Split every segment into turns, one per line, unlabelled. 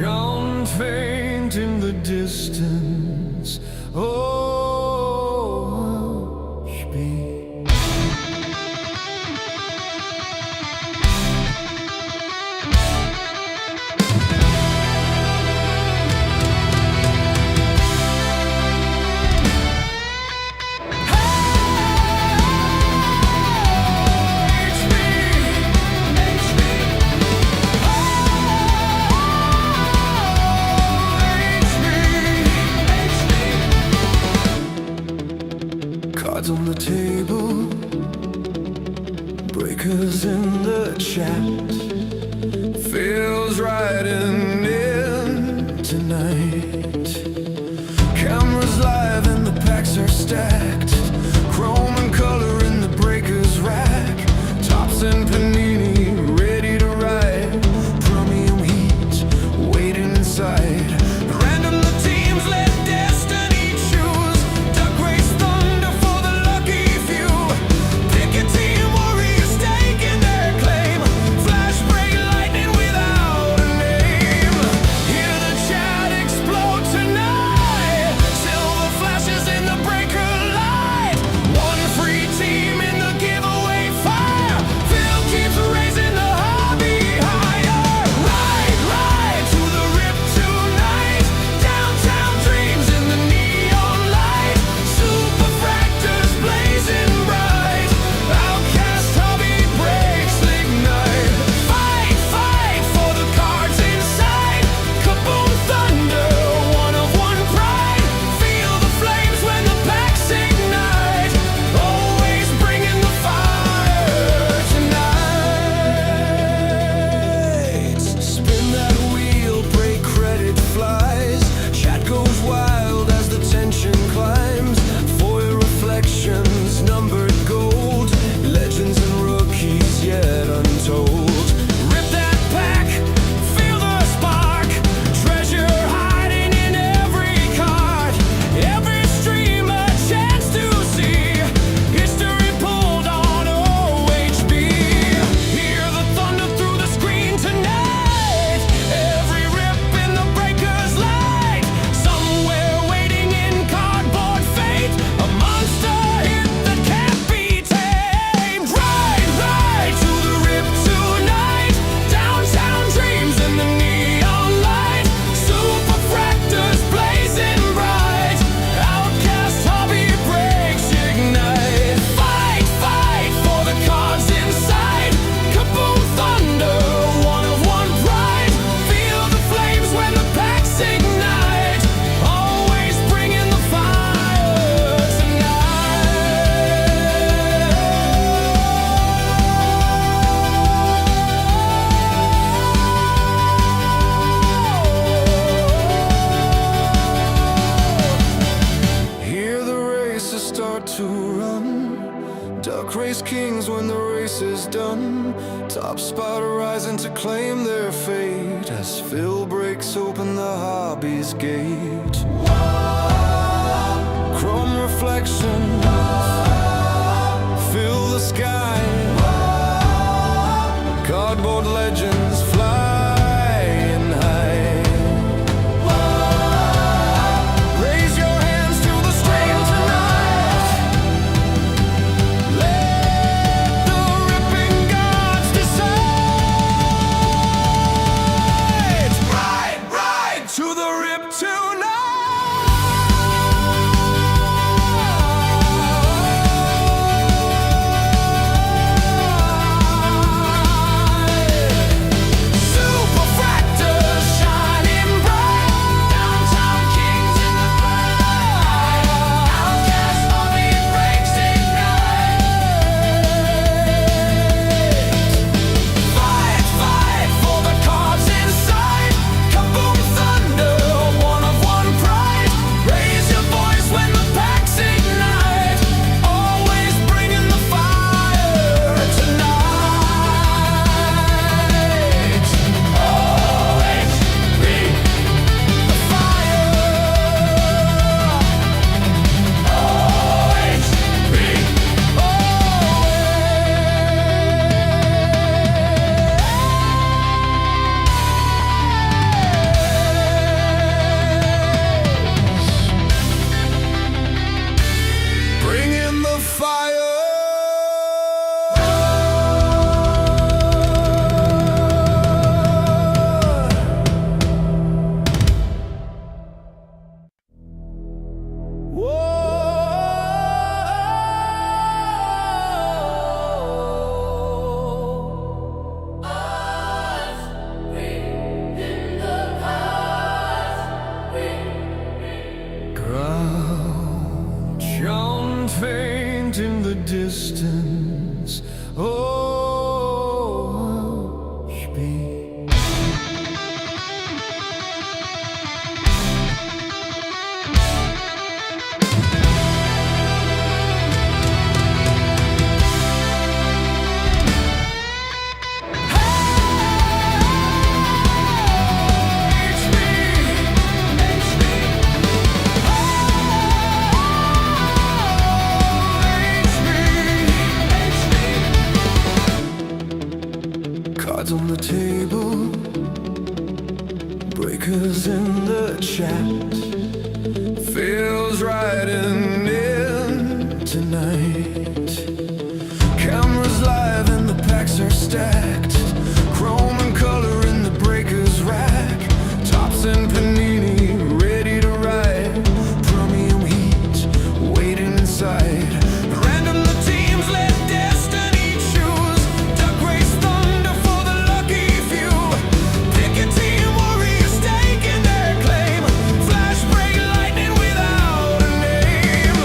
Gone faint in the distance. Oh, speak. Cards on the table, breakers in the chat. Feels right in tonight. Cameras live and the packs are stacked. Chrome and color in the breakers rack. Tops and panini ready to ride. Premium heat waiting inside. Random the teams let destiny choose. Duck race thunder for the lucky few. Pick a team, warriors taking their claim. Flash break lightning without a name. Hear the chat explode tonight. Silver flashes in the breaker light. One free team in the giveaway fire. Phil keeps raising the hobby higher. Ride to the rip tonight. Downtown dreams in the neon light. Super fractors blazing bright. Outcast hobby breaks ignite. Fight for the cards inside. Kaboom thunder, one of one pride. Feel the flames when the packs ignite. Always bringing the fire tonight. Spin that wheel, break credit flies. Chat goes wild as the tension climbs. Foil reflections, numbered gold. Legends and rookies yet untold. Rip that pack, feel the spark. Treasure hiding in every card. Every stream a chance to see. History pulled on OHB. Hear the thunder through the screen tonight. Every rip in the breaker's light. Somewhere waiting in cardboard fate. A monster hit that can't be tamed. Ride to the rip tonight. Downtown dreams in the neon light. Super fractors blazing bright. Outcast hobby breaks ignite. Fight for the cards inside. Kaboom thunder, one of one pride. Feel the flames when the packs ignite. Always bringing the fire tonight. Hear the races start to run. Duck race kings when the race is done. Top spot rising to claim their fate. As Phil breaks open the hobby's gate. Chrome reflections fill the sky. Cardboard legends flying high. Raise your hands to the stream tonight. Let the ripping gods decide. Ride to the rip tonight. Breakers in the chat. Feels right in tonight. Cameras live and the packs are stacked. Chrome and color in the breakers rack. Tops and panini ready to ride. Premium heat waiting inside. Random the teams let destiny choose. Duck race thunder for the lucky few. Pick a team, warriors staking their claim. Flash break lightning without a name.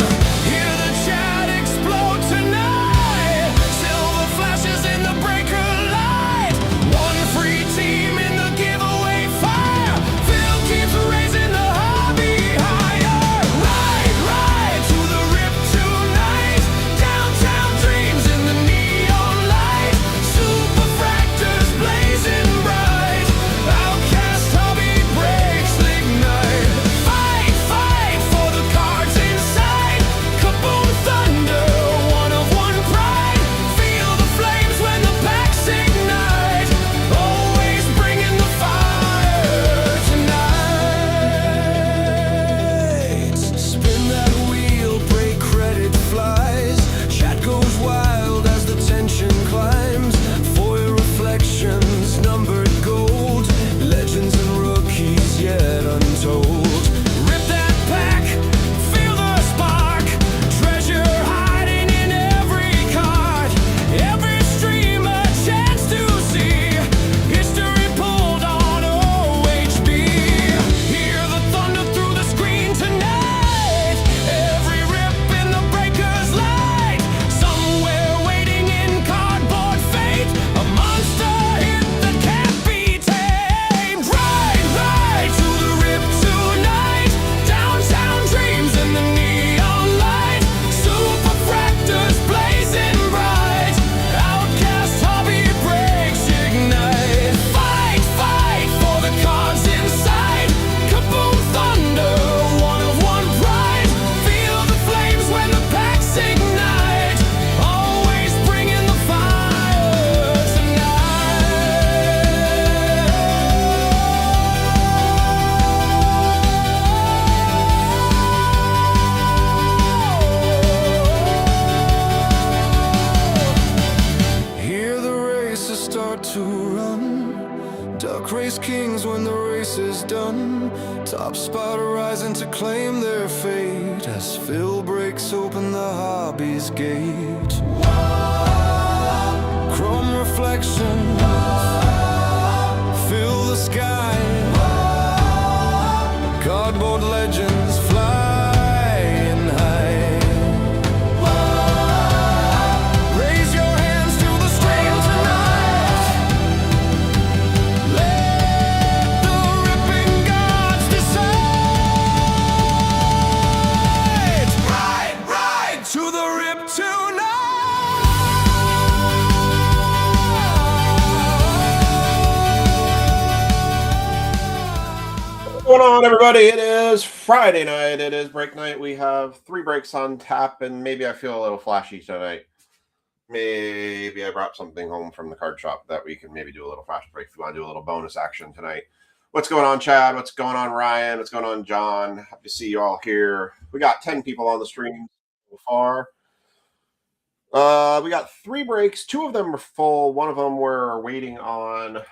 Hear the chat explode tonight. Silver flashes in the breaker light. One free team in the giveaway fire. Phil keeps raising the hobby higher. Ride to the rip tonight. Downtown dreams in the neon light. Super fractors blazing bright. Outcast hobby breaks ignite. Fight for the cards inside. Kaboom thunder, one of one pride. Feel the flames when the packs ignite. Always bringing the fire tonight. Spin that wheel, break credit flies. Chat goes wild as the tension climbs. Foil reflections, numbered gold. Legends and rookies yet untold. Rip that pack, feel the spark. Treasure hiding in every card. Every stream a chance to see. History pulled on OHB. Hear the thunder through the screen tonight. Every rip in the breaker's light. Somewhere waiting in cardboard fate. A monster hit that can't be tamed. Ride to the rip tonight. Downtown dreams in the neon light. Super fractors blazing bright. Outcast hobby breaks ignite. Fight for the cards inside. Kaboom thunder, one of one pride. Feel the flames when the packs ignite. Always bringing the fire tonight. Hear the races start to run. Duck race kings when the race is done. Top spot rising to claim their fate. As Phil breaks open the hobby's gate. Chrome reflections fill the sky. Cardboard legends flying high. Raise your hands to the stream tonight. Let the ripping gods decide. Ride to the rip tonight.
What's going on, everybody? It is Friday night. It is break night. We have 3 breaks on tap, and maybe I feel a little flashy tonight. Maybe I brought something home from the card shop that we can maybe do a little flash break if we want to do a little bonus action tonight. What's going on, Chad? What's going on, Ryan? What's going on, John? Happy to see you all here. We got 10 people on the stream so far. We got 3 breaks. 2 of them were full. One of them we're waiting on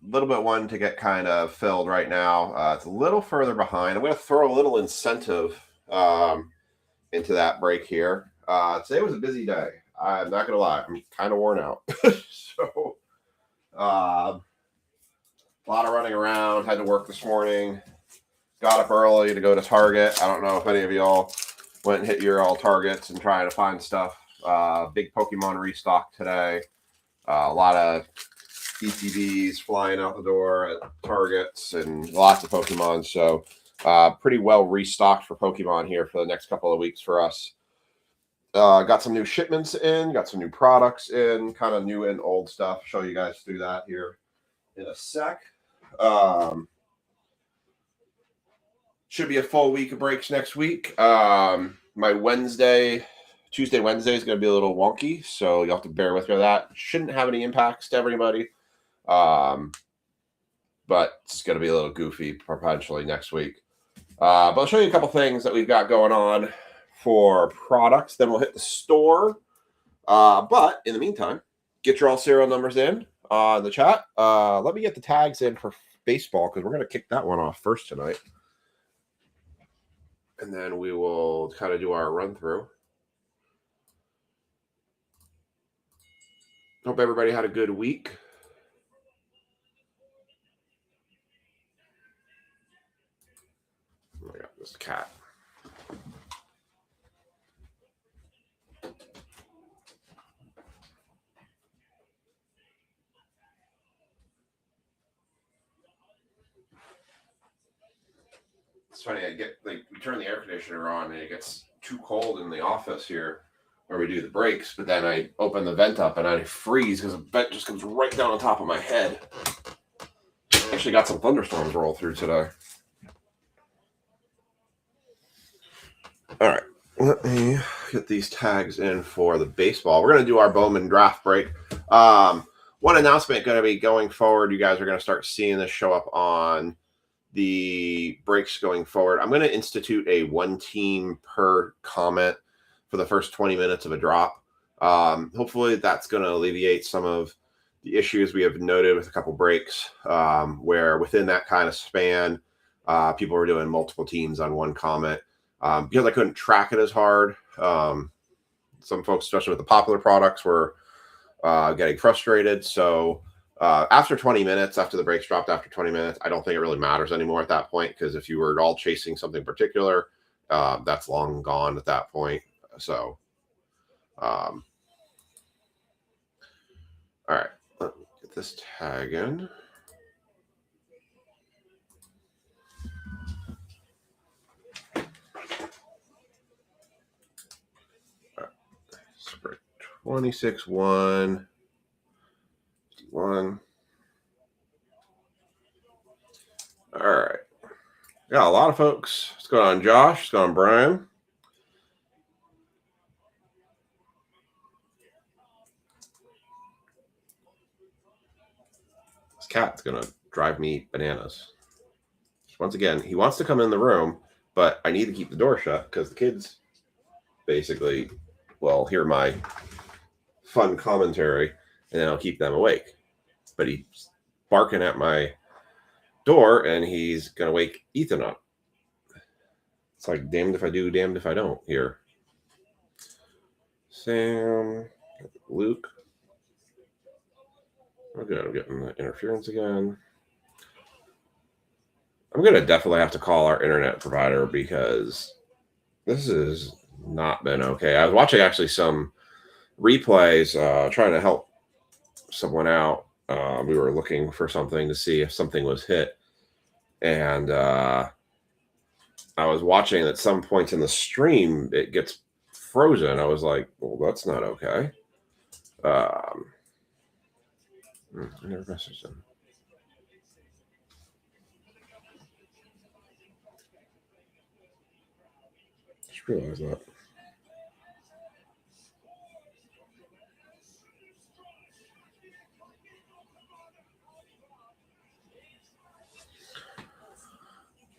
little bit one to get kind of filled right now. It's a little further behind. I'm going to throw a little incentive into that break here. Today was a busy day. I'm not going to lie. I'm kind of worn out. So a lot of running around. Had to work this morning. Got up early to go to Target. I don't know if any of y'all went and hit your all Targets and trying to find stuff. Big Pokemon restock today. A lot of ETBs flying out the door at Targets and lots of Pokemon. So pretty well restocked for Pokemon here for the next couple of weeks for us. Got some new shipments in, got some new products in, kind of new and old stuff. Show you guys through that here in a sec. Should be a full week of breaks next week. My Wednesday Tuesday, Wednesday is going to be a little wonky, so you'll have to bear with me on that. Shouldn't have any impacts to everybody, but it's going to be a little goofy potentially next week. But I'll show you a couple things that we've got going on for products. Then we'll hit the store. But in the meantime, get your all serial numbers in the chat. Let me get the tags in for baseball because we're going to kick that one off first tonight. And then we will kind of do our run through. Hope everybody had a good week. Oh my God, this cat. It's funny, we turn the air conditioner on and it gets too cold in the office here where we do the breaks, but then I open the vent up and I freeze because the vent just comes right down on top of my head. I actually got some thunderstorms roll through today. All right, let me get these tags in for the baseball. We're going to do our Bowman draft break. One announcement going to be going forward. You guys are going to start seeing this show up on the breaks going forward. I'm going to institute a one team per comment for the first 20 minutes of a drop. Hopefully that's going to alleviate some of the issues we have noted with a couple breaks where within that kind of span, people were doing multiple teams on one comment. Because I couldn't track it as hard. Some folks, especially with the popular products, were getting frustrated. So after 20 minutes, after the breaks dropped after 20 minutes, I don't think it really matters anymore at that point, because if you were all chasing something particular, that's long gone at that point. So, all right, let me get this tag in. All right. 26-1. 51. All right. Got a lot of folks. What's going on, Josh? What's going on, Brian? This cat's going to drive me bananas. Once again, he wants to come in the room, but I need to keep the door shut because the kids basically will hear my fun commentary and then I'll keep them awake. But he's barking at my door and he's going to wake Ethan up. It's like damned if I do, damned if I don't here. Sam, Luke. Okay, I'm getting the interference again. I'm going to definitely have to call our internet provider because this has not been okay. I was watching actually some replays trying to help someone out. We were looking for something to see if something was hit. And I was watching at some points in the stream, it gets frozen. I was like, well, that's not okay. I never messaged them. Just realized that.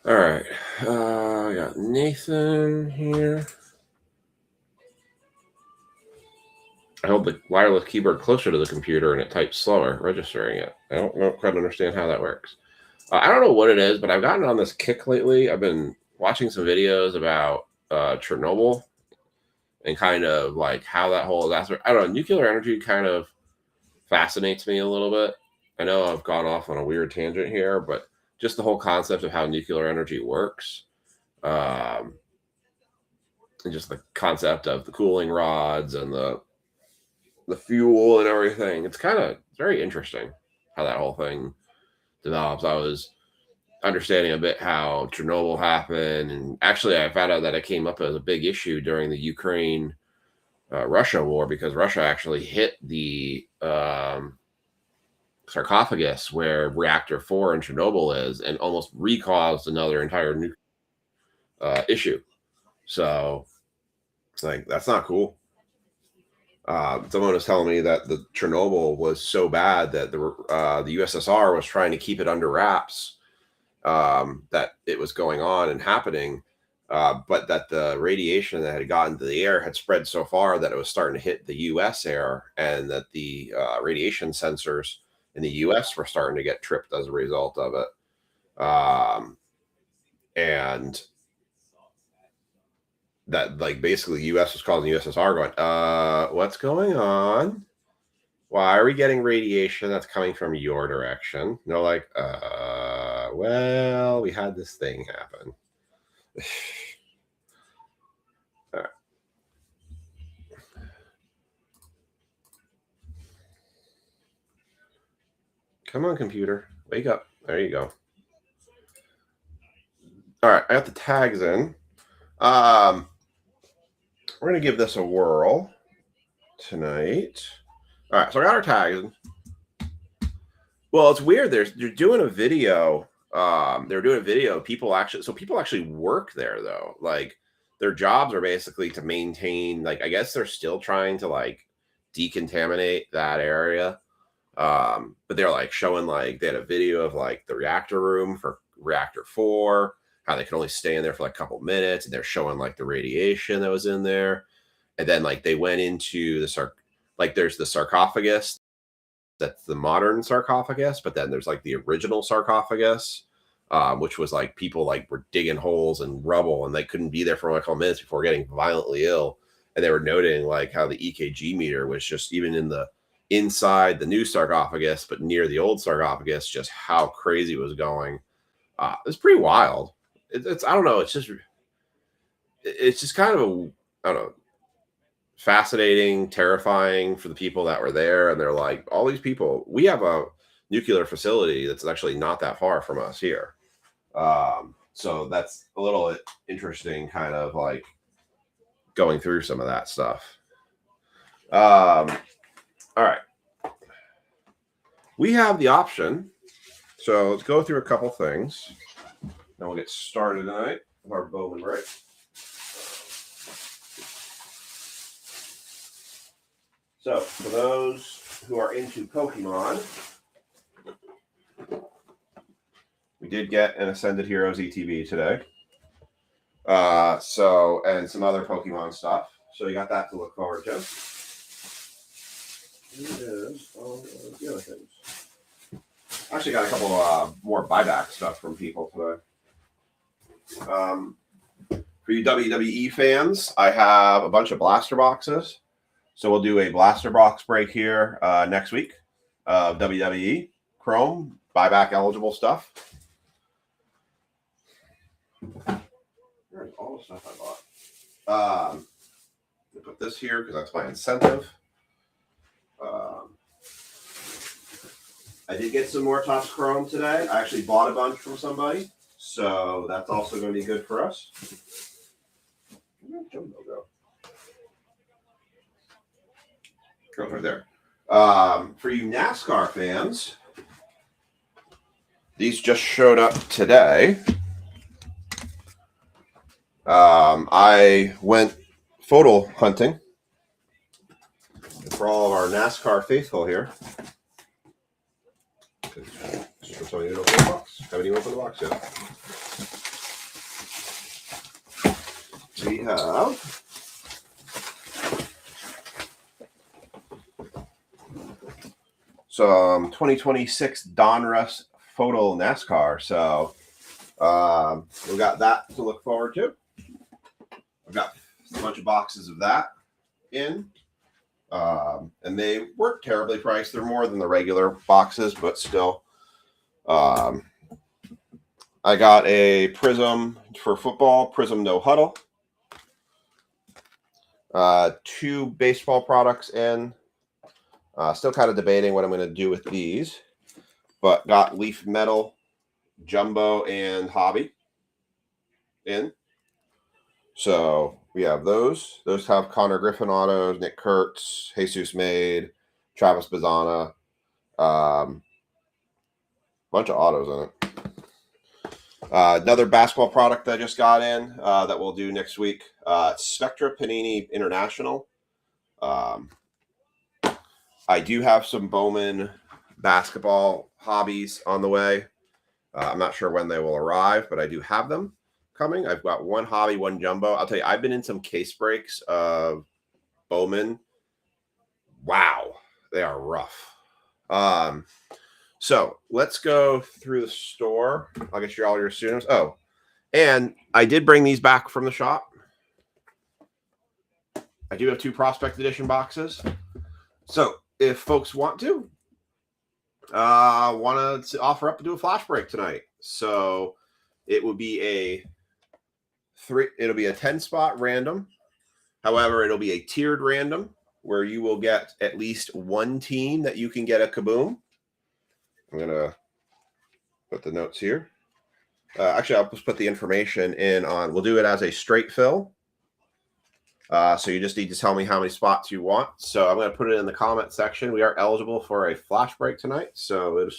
All right. I got Nathan here. I hold the wireless keyboard closer to the computer and it types slower, registering it. I don't quite understand how that works. I don't know what it is, but I've gotten on this kick lately. I've been watching some videos about Chernobyl and kind of like how that whole aspect. I don't know. Nuclear energy kind of fascinates me a little bit. I know I've gone off on a weird tangent here, but just the whole concept of how nuclear energy works. And just the concept of the cooling rods and the fuel and everything. It's kind of very interesting how that whole thing develops. I was understanding a bit how Chernobyl happened, and actually I found out that it came up as a big issue during the Ukraine Russia war, because Russia actually hit the sarcophagus where reactor 4 in Chernobyl is and almost recaused another entire issue. So it's like, that's not cool. Someone was telling me that the Chernobyl was so bad that the USSR was trying to keep it under wraps, that it was going on and happening, but that the radiation that had gotten to the air had spread so far that it was starting to hit the U.S. air, and that the radiation sensors in the U.S. were starting to get tripped as a result of it. And that, like, basically the U.S. was calling the USSR going, what's going on? Why are we getting radiation that's coming from your direction? And they're like, well, we had this thing happen. All right. Come on, computer. Wake up. There you go. All right, I got the tags in. We're going to give this a whirl tonight. All right, so I got our tags in. Well, it's weird. They're doing a video. They're doing a video. People actually work there, though. Like, their jobs are basically to maintain, like, I guess they're still trying to, like, decontaminate that area. But they're, like, showing, like, they had a video of, like, the reactor room for reactor 4, how they could only stay in there for like a couple minutes, and they're showing like the radiation that was in there. And then like they went into there's the sarcophagus, that's the modern sarcophagus, but then there's like the original sarcophagus, which was like people like were digging holes and rubble, and they couldn't be there for a couple minutes before getting violently ill. And they were noting like how the EKG meter was just, even in the inside the new sarcophagus, but near the old sarcophagus, just how crazy it was going. It's pretty wild. It's I don't know. It's just kind of I don't know, fascinating, terrifying for the people that were there. And they're like, all these people. We have a nuclear facility that's actually not that far from us here. So that's a little interesting, kind of like going through some of that stuff. All right. We have the option. So let's go through a couple things. Then we'll get started tonight with our Bowman break. So for those who are into Pokemon, we did get an Ascended Heroes ETB today. And some other Pokemon stuff. So you got that to look forward to. Here's all the other things. Actually got a couple more buyback stuff from people today. For you WWE fans, I have a bunch of blaster boxes. So we'll do a blaster box break here next week of WWE Chrome buyback eligible stuff. There's all the stuff I bought. I'll put this here because that's my incentive. I did get some more Topps Chrome today. I actually bought a bunch from somebody, so that's also going to be good for us. Where'd Jumbo go? Goes right there. For you NASCAR fans, these just showed up today. I went photo hunting for all of our NASCAR faithful here. Just so you don't open the box. Haven't even opened the box yet. We have some 2026 Donruss photo NASCAR. So we got that to look forward to. I've got a bunch of boxes of that in. And they weren't terribly priced. They're more than the regular boxes, but still. I got a Prism for football, Prism No Huddle. 2 baseball products in. Still kind of debating what I'm going to do with these, but got Leaf Metal, Jumbo, and Hobby in. So we have those. Those have Connor Griffin autos, Nick Kurtz, Jesus Made, Travis Bazzana. Bunch of autos in it. Another basketball product that I just got in that we'll do next week. Spectra Panini International. I do have some Bowman basketball hobbies on the way. I'm not sure when they will arrive, but I do have them coming. I've got one hobby, one jumbo. I'll tell you, I've been in some case breaks of Bowman. Wow, they are rough. So let's go through the store. I'll get you all your students. Oh, and I did bring these back from the shop. I do have 2 Prospect Edition boxes. So if folks want to offer up to do a flash break tonight. So it will be it'll be a 10-spot random. However, it'll be a tiered random where you will get at least one team that you can get a Kaboom. I'm going to put the notes here. Actually, I'll just put the information in on, we'll do it as a straight fill. So you just need to tell me how many spots you want. So I'm going to put it in the comment section. We are eligible for a flash break tonight. So it'll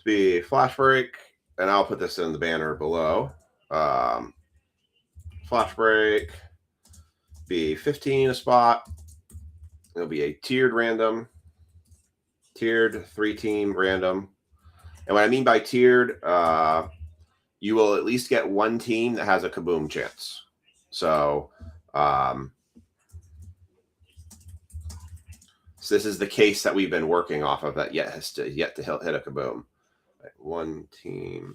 be a flash break, and I'll put this in the banner below. Flash break, be 15 a spot. It'll be a tiered random, tiered 3-team random. And what I mean by tiered, you will at least get one team that has a Kaboom chance. So, so this is the case that we've been working off of that yet to hit a Kaboom. One team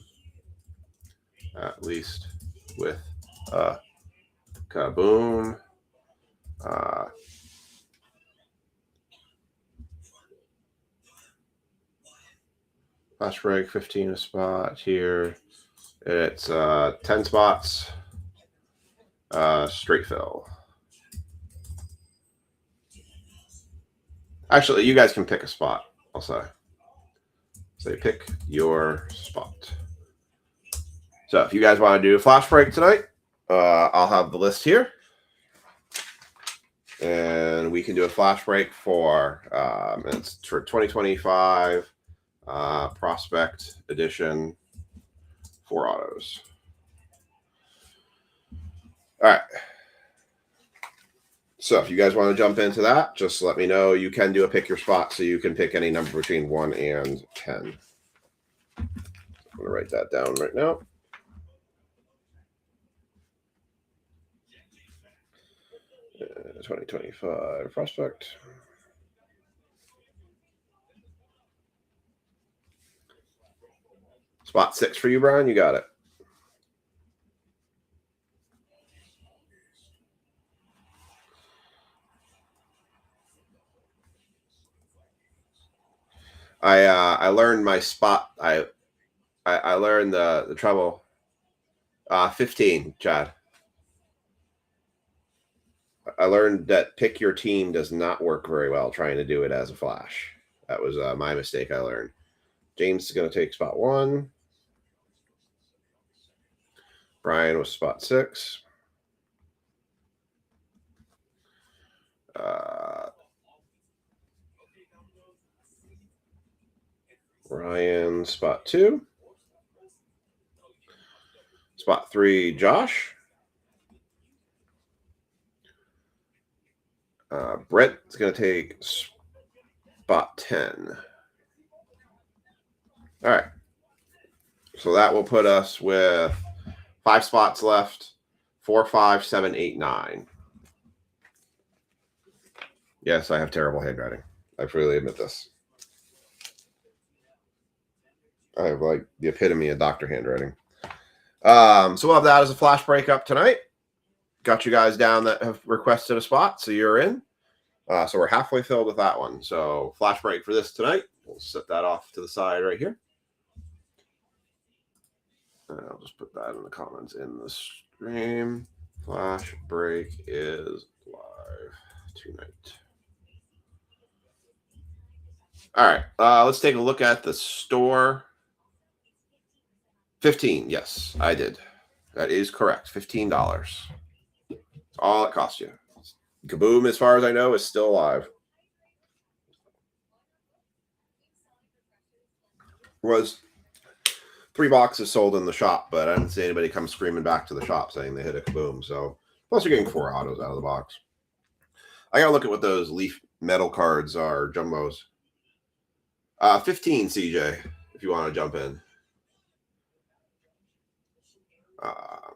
at least with a Kaboom. Flash break, 15 a spot here. It's 10 spots. Straight fill. Actually, you guys can pick a spot, I'll say. Say pick your spot. So if you guys want to do a flash break tonight, I'll have the list here. And we can do a flash break for it's for 2025 Prospect Edition 4 autos. All right. So if you guys want to jump into that, just let me know. You can do a pick your spot, so you can pick any number between 1 and 10. I'm going to write that down right now. Uh, 2025 Prospect. Spot 6 for you, Brian. You got it. I learned my spot. I learned the trouble. 15, Chad. I learned that pick your team does not work very well trying to do it as a flash. That was my mistake I learned. James is going to take spot 1. Brian was spot 6. Ryan, spot 2. Spot 3, Josh. Brett is going to take spot 10. All right. So that will put us with 5 spots left. 4, 5, 7, 8, 9. Yes, I have terrible handwriting. I freely admit this. I have like the epitome of doctor handwriting. So we'll have that as a flash break up tonight. Got you guys down that have requested a spot, so you're in. So we're halfway filled with that one. So flash break for this tonight. We'll set that off to the side right here. And I'll just put that in the comments in the stream. Flash break is live tonight. All right, let's take a look at the store. 15, yes, I did. That is correct, $15. That's all it cost you. Kaboom, as far as I know, is still alive. Was 3 boxes sold in the shop, but I didn't see anybody come screaming back to the shop saying they hit a Kaboom. So plus you're getting 4 autos out of the box. I gotta look at what those Leaf metal cards are jumbos. 15, CJ, if you want to jump in. I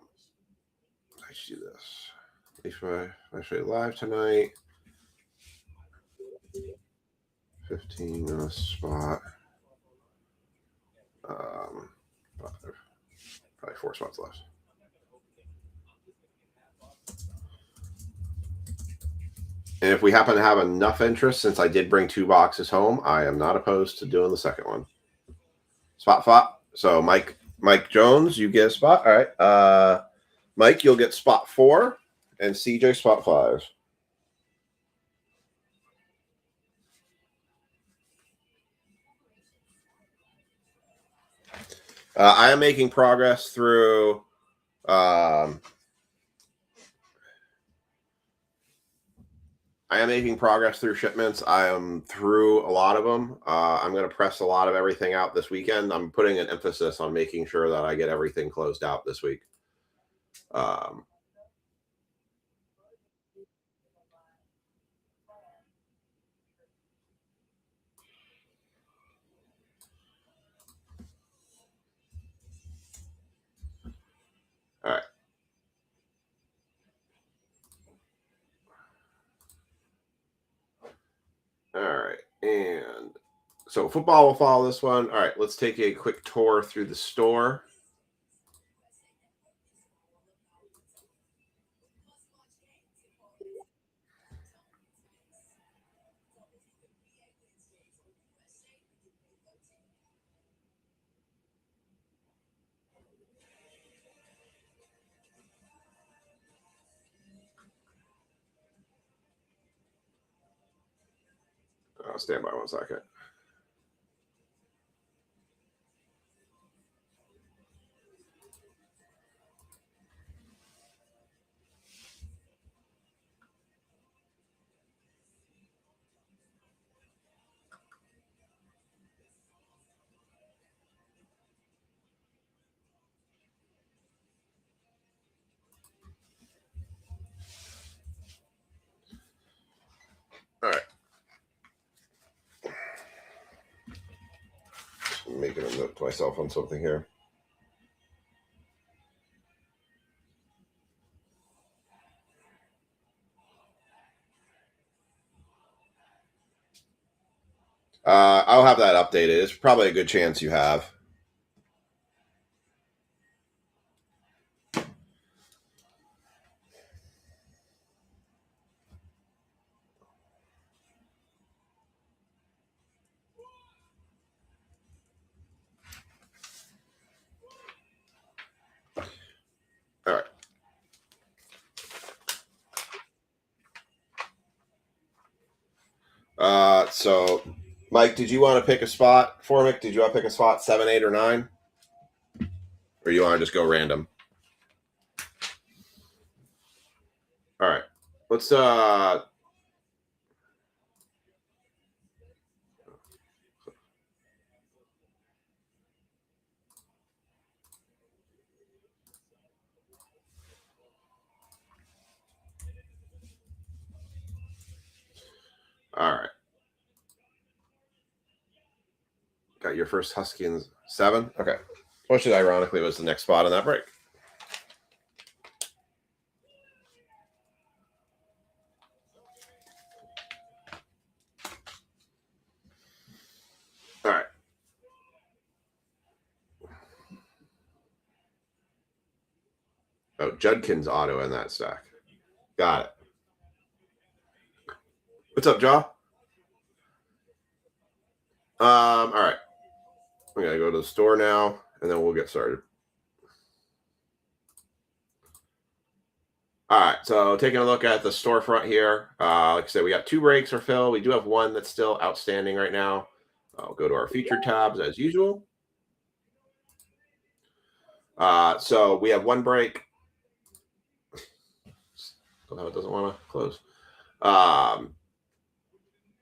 should do this. I show you live tonight. 15 on a spot. 5. Probably 4 spots left. And if we happen to have enough interest, since I did bring 2 boxes home, I am not opposed to doing the second one. Spot flop. So Mike Jones, you get a spot. All right. Mike, you'll get spot 4, and CJ spot 5. I am making progress through shipments. I am through a lot of them. I'm going to press a lot of everything out this weekend. I'm putting an emphasis on making sure that I get everything closed out this week. All right. All right. And so football will follow this one. All right. Let's take a quick tour through the store. Stand by 1 second. All right. I'm making a note to myself on something here. I'll have that updated. It's probably a good chance you have. All right. So Mike, did you want to pick a spot? Formic, did you want to pick a spot 7, 8, or 9? Or you want to just go random? All right. Let's all right. Got your first Huskians 7? Okay. Which ironically was the next spot on that break. All right. Oh, Judkins auto in that stack. Got it. What's up, Jaw? All right. I'm going to go to the store now, and then we'll get started. All right, so taking a look at the storefront here. Like I said, we got 2 breaks for Phil. We do have 1 that's still outstanding right now. I'll go to our featured tabs as usual. So we have 1 break. Somehow it doesn't want to close.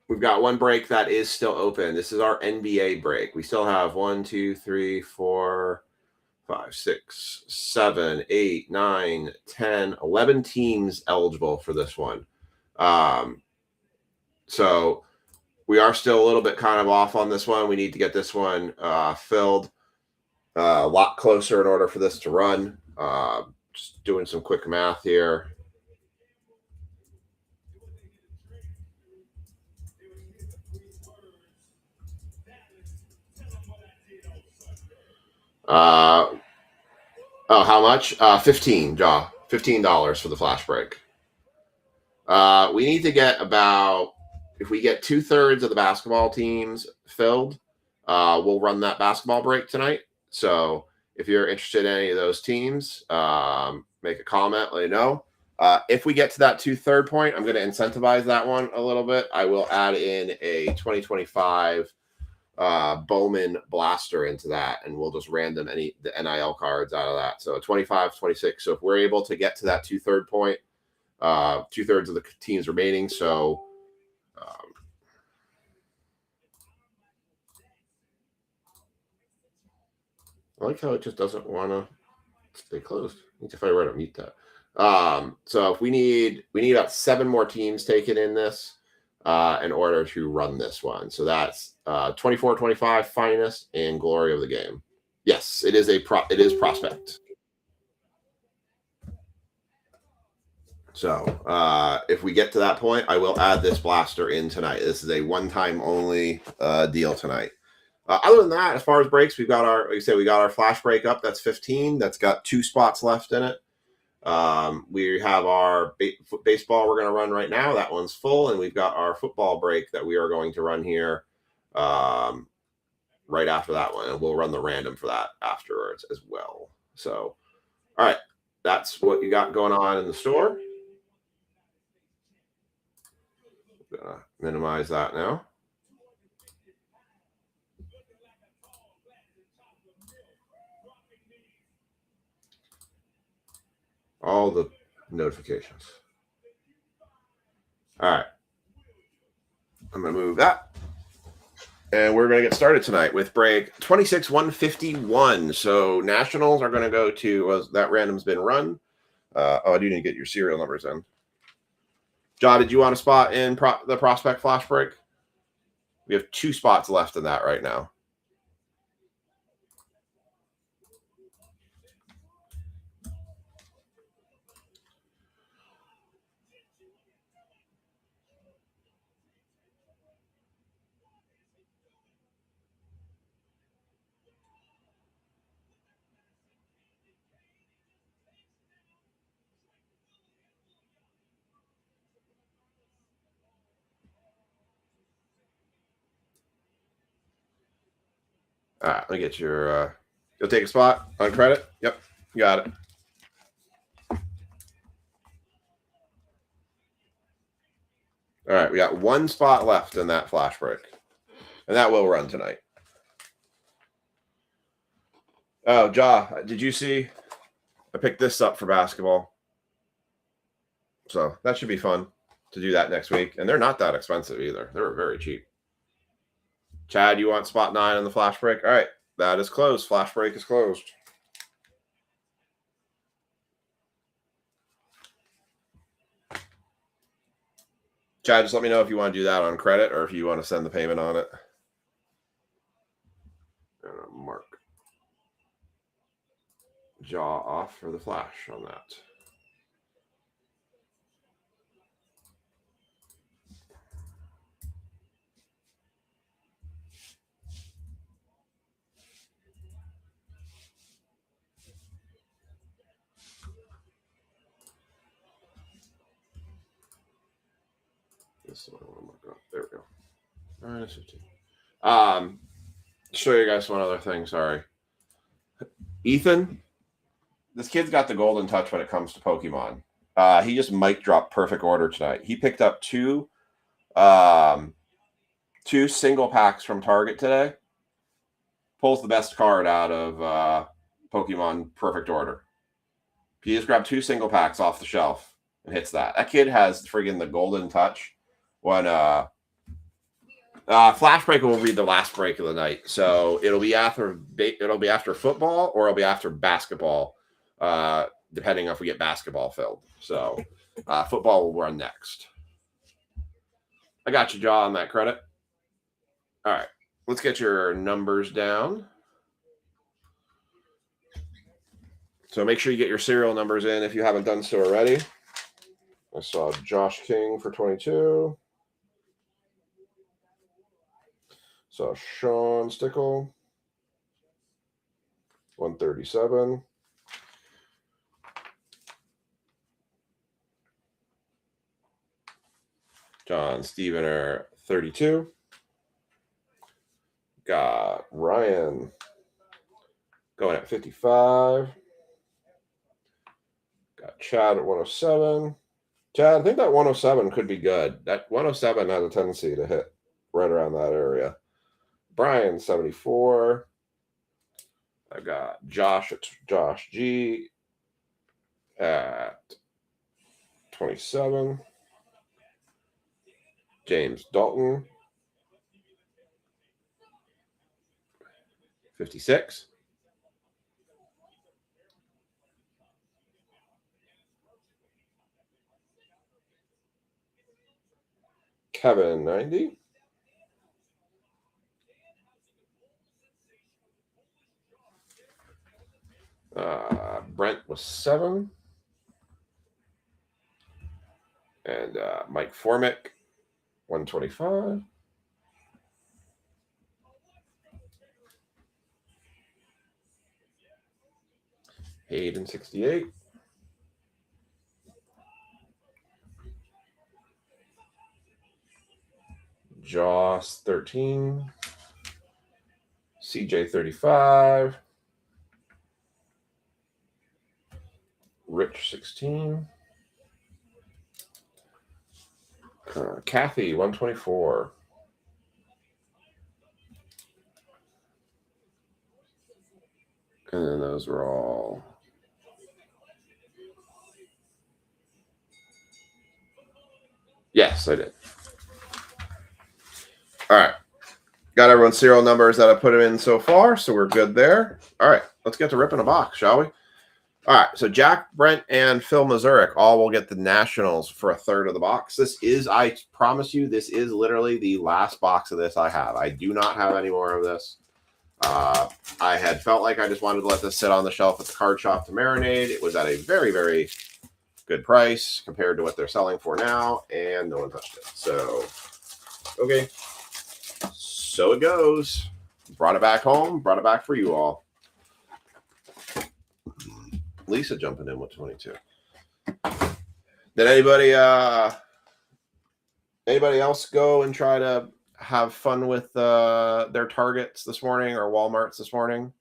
We've got 1 break that is still open. This is our NBA break. We still have 1, 2, 3, 4, 5, 6, 7, 8, 9, 10, 11 teams eligible for this one. So we are still a little bit kind of off on this one. We need to get this one filled a lot closer in order for this to run. Just doing some quick math here. Oh, how much? 15, Jaw. $15 for the flash break. We need to get about, if we get 2/3 of the basketball teams filled, we'll run that basketball break tonight. So if you're interested in any of those teams, make a comment, let me know. If we get to that 2/3 point, I'm going to incentivize that one a little bit. I will add in a 2025 Bowman blaster into that, and we'll just random the NIL cards out of that. So 25, 26. So if we're able to get to that 2/3 point, 2/3 of the teams remaining. So I like how it just doesn't want to stay closed. I need to figure out how to mute that. So if we need about 7 more teams taken in this in order to run this one. So that's 24-25 finest and glory of the game. Yes, it is prospect. So if we get to that point, I will add this blaster in tonight. This is a one-time only deal tonight. Other than that, as far as breaks, we've got our, like I said, we got our flash break up. That's 15. That's got 2 spots left in it. We have our baseball we're going to run right now. That one's full. And we've got our football break that we are going to run here right after that one. And we'll run the random for that afterwards as well. So, all right. That's what you got going on in the store. I'm going to minimize that now. All the notifications. All right. I'm going to move that. And we're going to get started tonight with break 26-151. So Nationals are going to go to, that random's been run. I do need to get your serial numbers in. John, did you want a spot in the prospect flash break? We have 2 spots left in that right now. All right, let me get your, you'll take a spot on credit? Yep, you got it. All right, we got 1 spot left in that flash break. And that will run tonight. Oh, Ja, did you see? I picked this up for basketball. So that should be fun to do that next week. And they're not that expensive either. They're very cheap. Chad, you want spot 9 on the flash break? All right, that is closed. Flash break is closed. Chad, just let me know if you want to do that on credit or if you want to send the payment on it. Mark Jaw off for the flash on that. This one, there we go. Minus 15. Show you guys one other thing. Sorry, Ethan. This kid's got the golden touch when it comes to Pokemon. He just mic dropped perfect order tonight. He picked up 2 single packs from Target today. Pulls the best card out of Pokemon perfect order. He just grabbed 2 single packs off the shelf and hits that. That kid has friggin' the golden touch. When flash break will be the last break of the night, so it'll be after football or it'll be after basketball, depending on if we get basketball filled. So football will run next. I got you, Jaw, on that credit. All right. Let's get your numbers down. So make sure you get your serial numbers in if you haven't done so already. I saw Josh King for 22. Saw Sean Stickle, 137. John Stevener, 32. Got Ryan going at 55. Got Chad at 107. Chad, I think that 107 could be good. That 107 has a tendency to hit right around that area. Brian, 74. I got Josh G at 27. James Dalton, 56. Kevin, 90. Brent was 7. And Mike Formick, 125. Hayden, 68. Joss, 13. CJ, 35. Rich, 16. Kathy, 124. And then those were all. Yes, I did. All right. Got everyone's serial numbers that I put in so far, so we're good there. All right. Let's get to ripping a box, shall we? All right. So Jack, Brent, and Phil Mazurek all will get the Nationals for a third of the box. This is, I promise you, this is literally the last box of this I have. I do not have any more of this. I had felt like I just wanted to let this sit on the shelf at the card shop to marinate. It was at a very, very good price compared to what they're selling for now, and no one touched it. So, okay. So it goes. Brought it back home. Brought it back for you all. Lisa jumping in with 22. Did anybody else go and try to have fun with their Targets this morning or Walmarts this morning?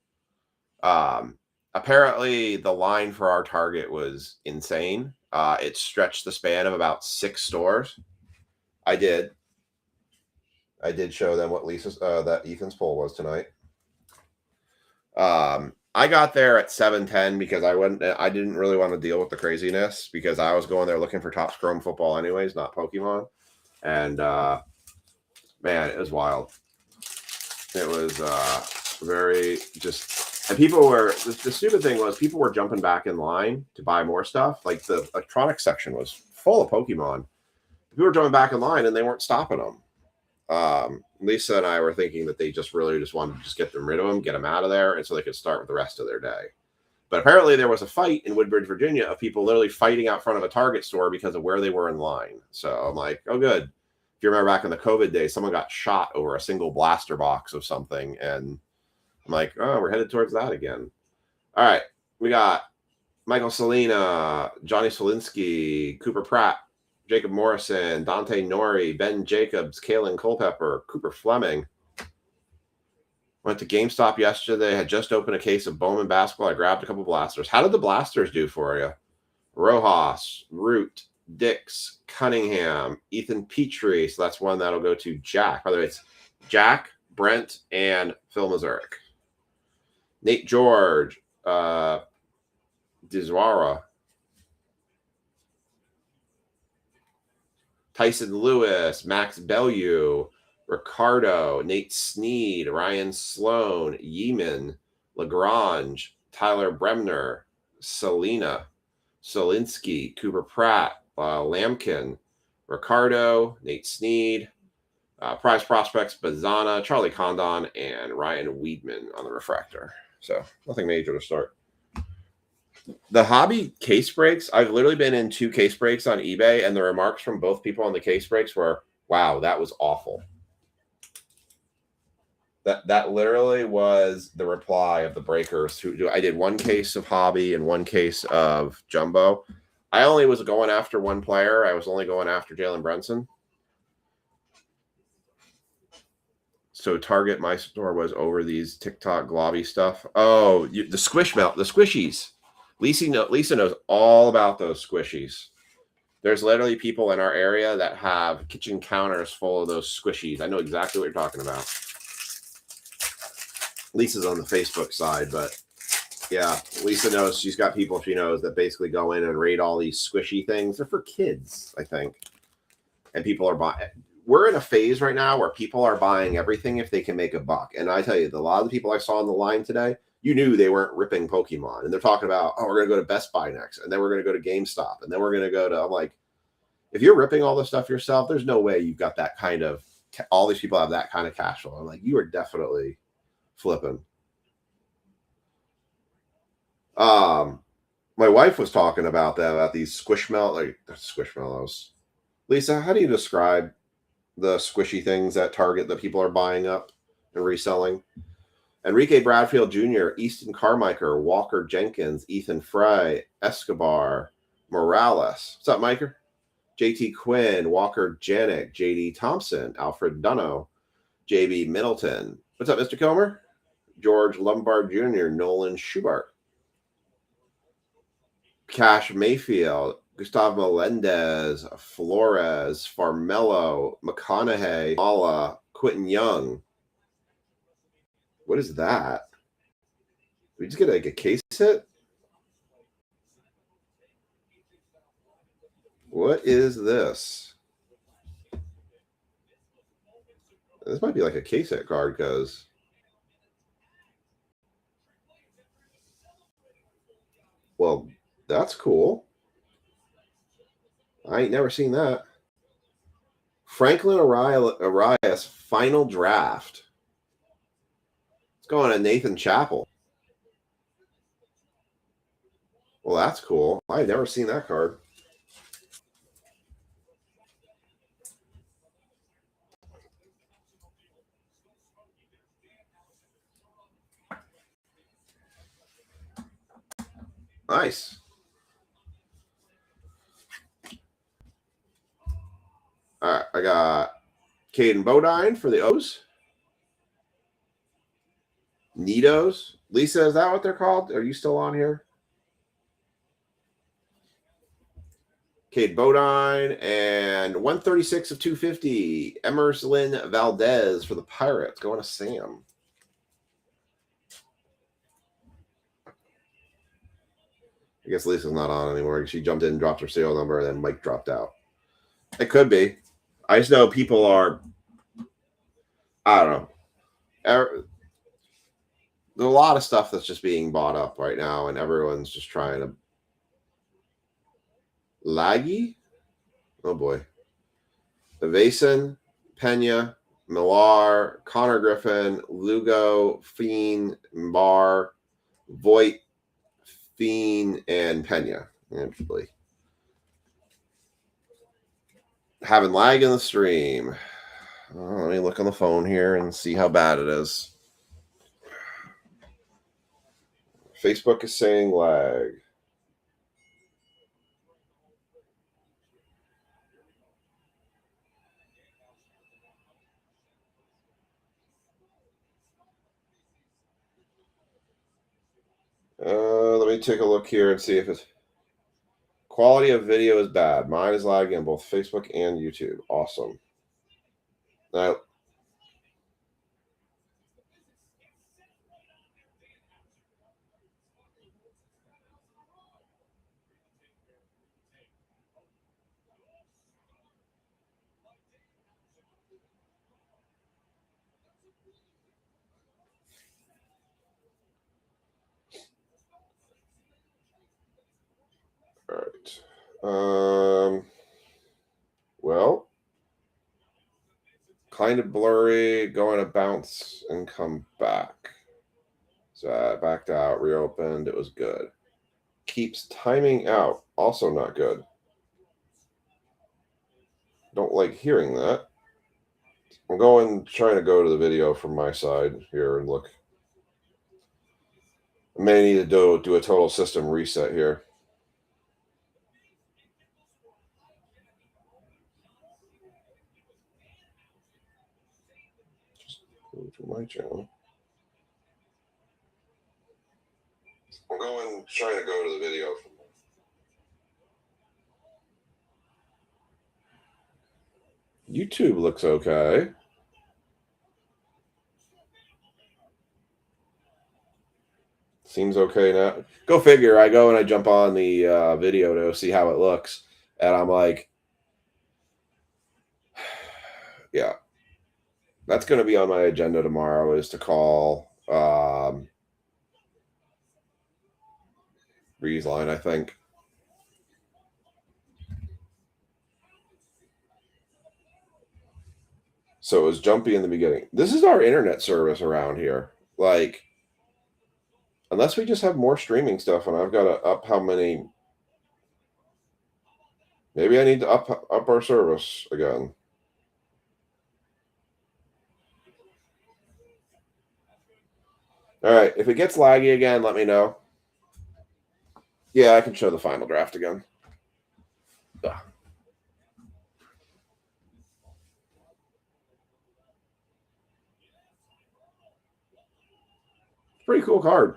Apparently the line for our Target was insane. It stretched the span of about 6 stores. I did show them what Lisa's that Ethan's poll was tonight. I got there at 7:10 because I didn't really want to deal with the craziness because I was going there looking for Topps Chrome football anyways, not Pokemon. And man, it was wild. It was very just, and people were, the stupid thing was people were jumping back in line to buy more stuff. Like the electronics section was full of Pokemon. People were jumping back in line and they weren't stopping them. Lisa and I were thinking that they just really just wanted to just get them rid of them, get them out of there, and so they could start with the rest of their day. But apparently there was a fight in Woodbridge, Virginia, of people literally fighting out front of a Target store because of where they were in line. So I'm like, oh, good. If you remember back in the COVID days, someone got shot over a single blaster box of something, and I'm like, oh, we're headed towards that again. All right, we got Michael Salina, Johnny Solinsky, Cooper Pratt, Jacob Morrison, Dante Nori, Ben Jacobs, Kalen Culpepper, Cooper Fleming. Went to GameStop yesterday. Had just opened a case of Bowman basketball. I grabbed a couple blasters. How did the blasters do for you? Rojas, Root, Dix, Cunningham, Ethan Petrie. So that's one that'll go to Jack. By the way, it's Jack, Brent, and Phil Mazurek. Nate George, Dizwara, Tyson Lewis, Max Bellew, Ricardo, Nate Sneed, Ryan Sloan, Yeeman, Lagrange, Tyler Bremner, Selena, Solinsky, Cooper Pratt, Lampkin, Ricardo, Nate Sneed, Prize Prospects, Bazana, Charlie Condon, and Ryan Weedman on the refractor. So nothing major to start. The hobby case breaks, I've literally been in 2 case breaks on eBay, and the remarks from both people on the case breaks were, wow, that was awful. That literally was the reply of the breakers. Who I did 1 case of hobby and 1 case of jumbo. I only was going after 1 player. I was only going after Jalen Brunson. So target my store was over these TikTok globby stuff. Oh, the squish melt, the squishies. Lisa knows all about those squishies. There's literally people in our area that have kitchen counters full of those squishies. I know exactly what you're talking about. Lisa's on the Facebook side, but yeah, Lisa knows. She's got people she knows that basically go in and raid all these squishy things. They're for kids, I think. And people are buying. We're in a phase right now where people are buying everything if they can make a buck. And I tell you, a lot of the people I saw on the line today, you knew they weren't ripping Pokemon. And they're talking about, oh, we're going to go to Best Buy next. And then we're going to go to GameStop. And then we're going to go to, I'm like, if you're ripping all this stuff yourself, there's no way you've got that kind of, all these people have that kind of cash flow. I'm like, you are definitely flipping. My wife was talking about that, about these squishmallows. Lisa, how do you describe the squishy things at Target that people are buying up and reselling? Enrique Bradfield Jr., Easton Carmichael, Walker Jenkins, Ethan Frey, Escobar, Morales. What's up, Miker? JT Quinn, Walker Janik, JD Thompson, Alfred Dunno, JB Middleton. What's up, Mr. Comer? George Lombard Jr., Nolan Schubart, Cash Mayfield, Gustavo Melendez, Flores, Farmello, McConaughey, Mala, Quentin Young. What is that? Did we just get like a case hit? What is this? This might be like a case hit card because well, that's cool. I ain't never seen that. Franklin Arias final draft. It's going to Nathan Chappell. Well, that's cool. I've never seen that card. Nice. All right, I got Caden Bodine for the O's. Nitos. Lisa, is that what they're called? Are you still on here? Cade Bodine and 136 of 250. Emerson Valdez for the Pirates. Going to Sam. I guess Lisa's not on anymore. She jumped in and dropped her serial number, and then Mike dropped out. It could be. I just know people are, I don't know. There's a lot of stuff that's just being bought up right now, and everyone's just trying to. Laggy? Oh, boy. Evason, Pena, Millar, Connor Griffin, Lugo, Fiend, Mbar, Voigt, Fiend, and Pena. Actually. Having lag in the stream. Let me look on the phone here and see how bad it is. Facebook is saying lag. Let me take a look here and see if it's quality of video is bad. Mine is lagging on both Facebook and YouTube. Awesome. Now, all right. Well, kind of blurry, going to bounce and come back. So I backed out, reopened, it was good. Keeps timing out, also not good. Don't like hearing that. I'm trying to go to the video from my side here and look. I may need to do a total system reset here. Just go to my channel. I'm trying to go to the video from YouTube. Looks okay. Seems okay now. Go figure. I go and I jump on the video to see how it looks. And I'm like, yeah, that's going to be on my agenda tomorrow, is to call Reesline, I think. So it was jumpy in the beginning. This is our internet service around here. Like, unless we just have more streaming stuff, and I've got to up how many. Maybe I need to up our service again. All right. If it gets laggy again, let me know. Yeah, I can show the final draft again. Ugh. Pretty cool card.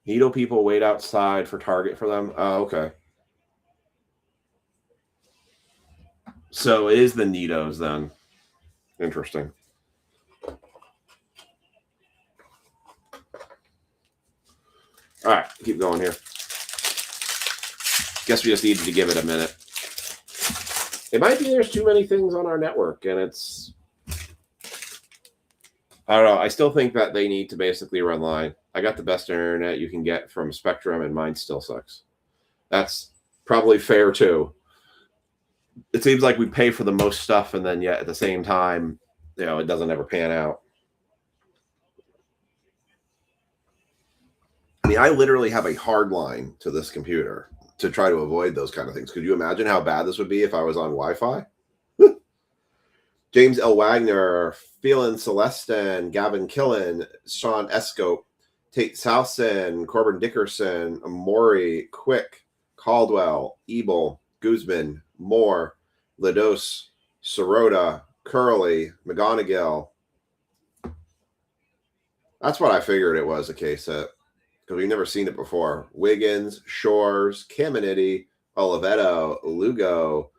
Needle people wait outside for target for them. Oh, okay. So it is the Nidos then. Interesting. All right, keep going here. Guess we just needed to give it a minute. It might be there's too many things on our network, and it's... I don't know. I still think that they need to basically run line. I got the best internet you can get from Spectrum, and mine still sucks. That's probably fair, too. It seems like we pay for the most stuff, and then yet at the same time, you know, it doesn't ever pan out. I mean, I literally have a hard line to this computer to try to avoid those kind of things. Could you imagine how bad this would be if I was on Wi-Fi? James L. Wagner, Phelan Celestin, Gavin Killen, Sean Escope, Tate Southson, Corbin Dickerson, Maury, Quick, Caldwell, Ebel, Guzman, Moore, Lados, Sirota, Curley, McGonigal. That's what I figured it was, a case set, because we've never seen it before. Wiggins, Shores, Caminiti, Oliveto, Lugo,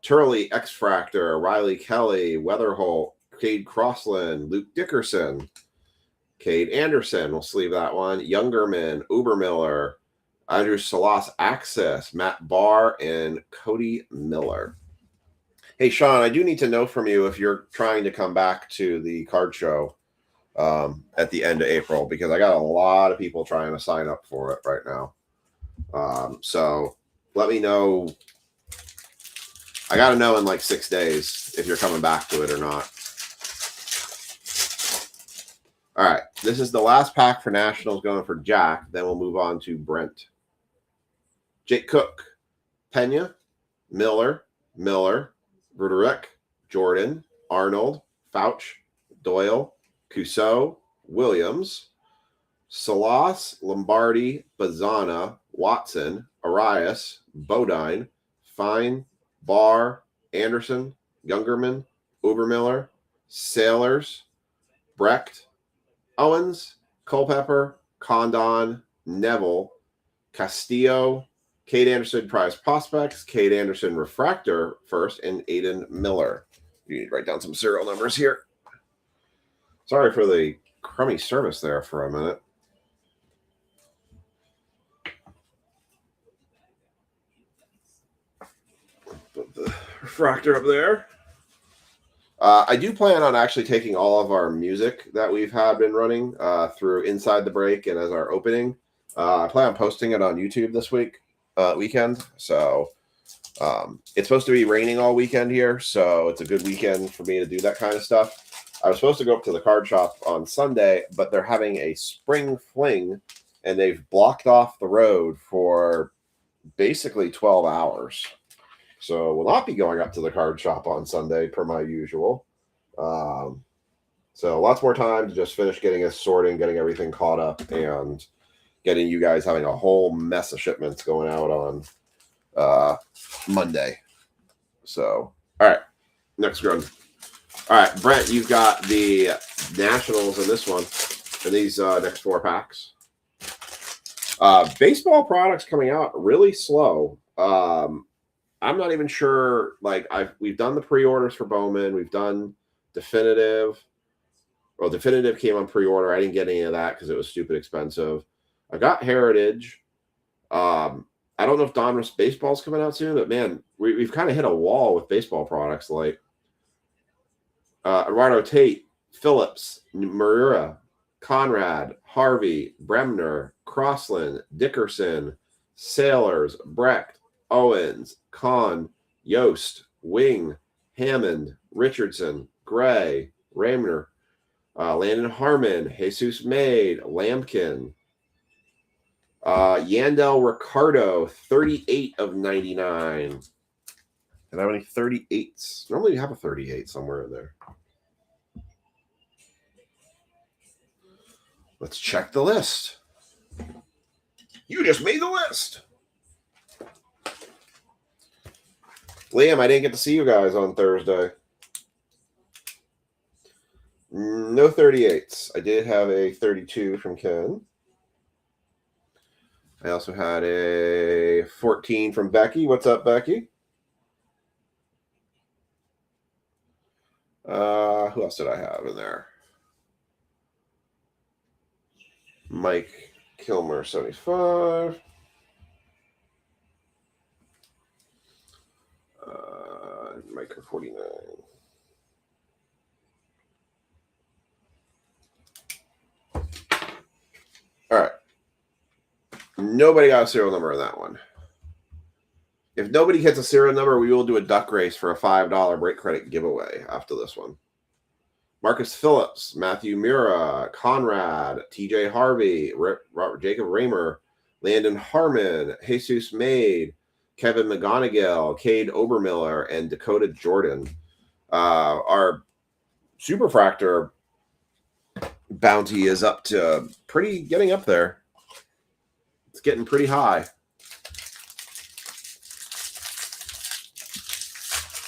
Turley, X-Fractor, Riley Kelly, Weatherholt, Cade Crossland, Luke Dickerson, Cade Anderson, we'll sleeve that one, Youngerman, Ubermiller, Andrew Salas, Access, Matt Barr, and Cody Miller. Hey, Sean, I do need to know from you if you're trying to come back to the card show at the end of April, because I got a lot of people trying to sign up for it right now. So let me know. I got to know in like 6 days if you're coming back to it or not. All right. This is the last pack for Nationals going for Jack. Then we'll move on to Brent. Jake Cook, Pena, Miller, Ruderick, Jordan, Arnold, Fouch, Doyle, Cousteau, Williams, Salas, Lombardi, Bazana, Watson, Arias, Bodine, Fine, Barr, Anderson, Youngerman, Ubermiller, Sailors, Brecht, Owens, Culpepper, Condon, Neville, Castillo, Cade Anderson Prize Prospects, Cade Anderson Refractor first, and Aiden Miller. You need to write down some serial numbers here. Sorry for the crummy service there for a minute. Put the refractor up there. I do plan on actually taking all of our music that we've been running through Inside the Break and as our opening. I plan on posting it on YouTube this weekend. So It's supposed to be raining all weekend here, so it's a good weekend for me to do that kind of stuff. I was supposed to go up to the card shop on Sunday, but they're having a spring fling, and they've blocked off the road for basically 12 hours. So we'll not be going up to the card shop on Sunday per my usual. So lots more time to just finish getting us sorting, getting everything caught up, and getting you guys having a whole mess of shipments going out on Monday. So, all right, next run. All right, Brent, you've got the Nationals in this one, and these next 4 packs. Baseball products coming out really slow. I'm not even sure. Like we've done the pre-orders for Bowman. We've done Definitive. Well, Definitive came on pre-order. I didn't get any of that because it was stupid expensive. I got Heritage. I don't know if Donruss Baseball's coming out soon, but man, we've kind of hit a wall with baseball products like Eduardo Tate, Phillips, Marura, Conrad, Harvey, Bremner, Crossland, Dickerson, Sailors, Brecht, Owens, Kahn, Yost, Wing, Hammond, Richardson, Gray, Ramner, Landon Harmon, Jesus Maid, Lampkin, Yandel Ricardo, 38 of 99. And how many 38s? Normally you have a 38 somewhere in there. Let's check the list. You just made the list. Liam, I didn't get to see you guys on Thursday. No 38s. I did have a 32 from Ken. I also had a 14 from Becky. What's up, Becky? Who else did I have in there? Mike Kilmer, 75. Mike, 49. All right. Nobody got a serial number in that one. If nobody hits a serial number, we will do a duck race for a $5 break credit giveaway after this one. Marcus Phillips, Matthew Mura, Conrad, TJ Harvey, Jacob Raymer, Landon Harmon, Jesus Maid, Kevin McGonigal, Cade Obermiller, and Dakota Jordan. Our Superfractor bounty is up to getting up there. It's getting pretty high. I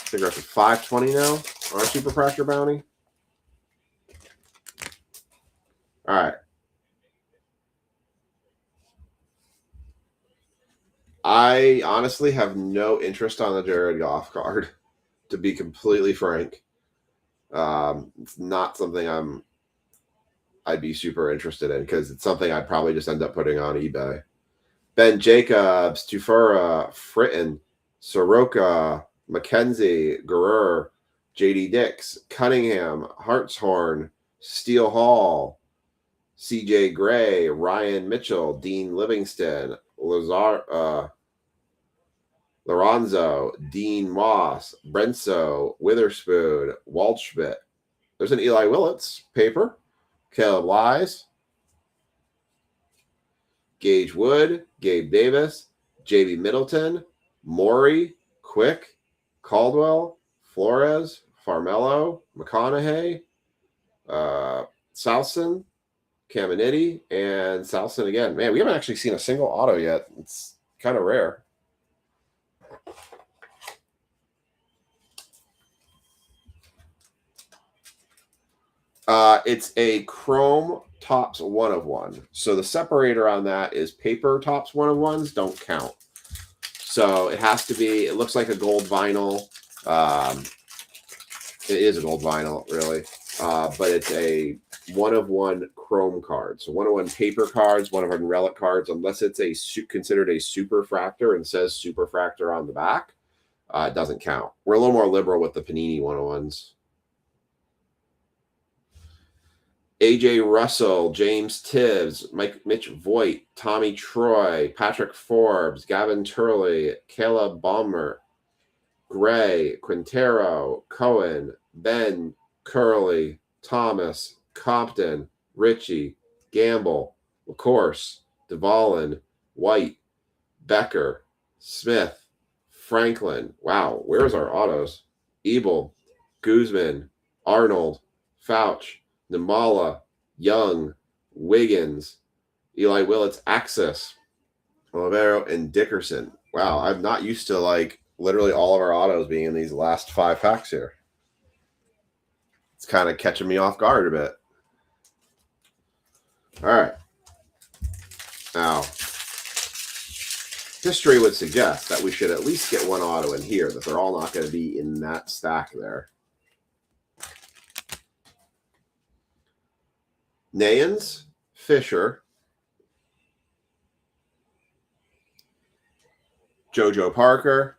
think we're up to 520 now on our Superfractor bounty. All right. I honestly have no interest on the Jared Goff card, to be completely frank. It's not something I'd be super interested in because it's something I'd probably just end up putting on eBay. Ben Jacobs, Tufura, Fritton, Soroka, McKenzie, Guerrero, JD Dix, Cunningham, Hartshorn, Steele Hall, CJ Gray, Ryan Mitchell, Dean Livingston, Lorenzo, Dean Moss, Brenso, Witherspoon, Waldschmidt. There's an Eli Willits paper. Caleb Wise, Gage Wood, Gabe Davis, JB Middleton, Maury, Quick, Caldwell, Flores, Farmello, McConaughey, Salson, Caminiti, and Salson again. Man, we haven't actually seen a single auto yet. It's kind of rare. It's a Chrome Topps 1 of 1. So the separator on that is paper Topps 1 of 1s don't count. So it has to be, it looks like a gold vinyl. It is a gold vinyl, really. But it's a 1 of 1 Chrome card. So 1 of 1 paper cards, 1 of 1 relic cards, unless it's considered a Superfractor and says Superfractor on the back, it doesn't count. We're a little more liberal with the Panini 1 of 1s. AJ Russell, James Tibbs, Mitch Voigt, Tommy Troy, Patrick Forbes, Gavin Turley, Caleb Balmer, Gray, Quintero, Cohen, Ben, Curley, Thomas, Compton, Ritchie, Gamble, LaCourse, Duvallin, White, Becker, Smith, Franklin. Wow, where's our autos? Ebel, Guzman, Arnold, Fouch, Namala, Young, Wiggins, Eli Willits, Axis, Olivero, and Dickerson. Wow, I'm not used to like literally all of our autos being in these last 5 packs here. It's kind of catching me off guard a bit. All right. Now, history would suggest that we should at least get one auto in here, that they're all not going to be in that stack there. Nayans, Fisher, JoJo Parker,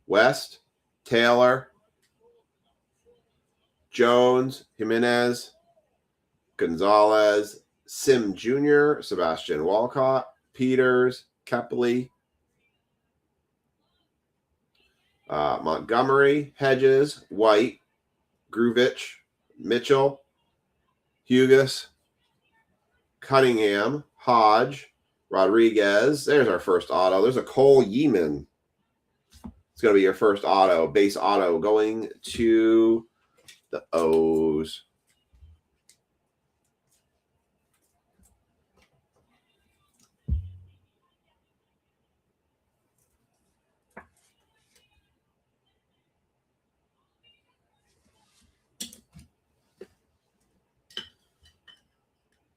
West, Taylor, Jones, Jimenez, Gonzalez, Sim Jr., Sebastian Walcott, Peters, Kepley, Montgomery, Hedges, White, Gruvich, Mitchell, Hugus, Cunningham, Hodge, Rodriguez. There's our first auto. There's a Cole Yeaman. It's going to be your first auto, base auto, going to the O's.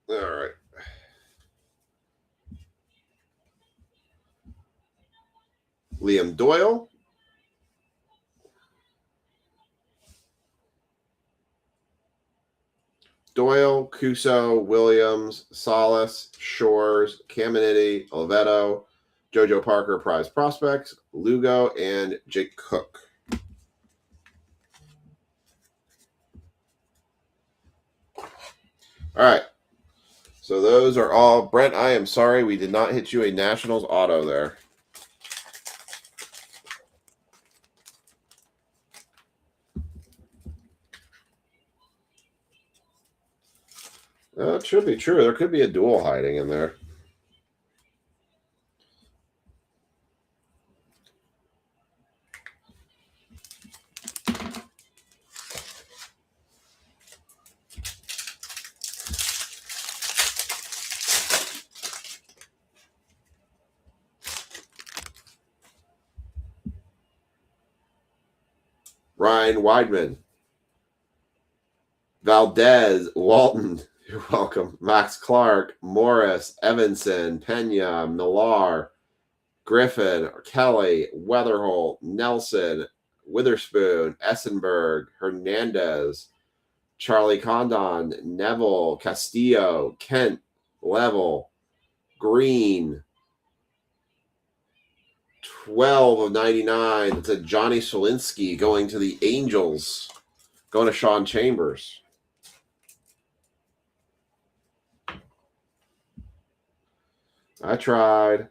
All right. Liam Doyle. Doyle, Cuso, Williams, Salas, Shores, Caminiti, Oliveto, JoJo Parker, Prize Prospects, Lugo, and Jake Cook. All right. So those are all. Brent, I am sorry we did not hit you a Nationals auto there. It should be true. There could be a dual hiding in there. Ryan Weidman, Valdez, Walton, you're welcome. Max Clark, Morris, Evanson, Pena, Millar, Griffin, Kelly, Weatherholt, Nelson, Witherspoon, Essenberg, Hernandez, Charlie Condon, Neville, Castillo, Kent, Level, Green, 12 of 99. It's a Johnny Solinsky going to the Angels, going to Sean Chambers. I tried.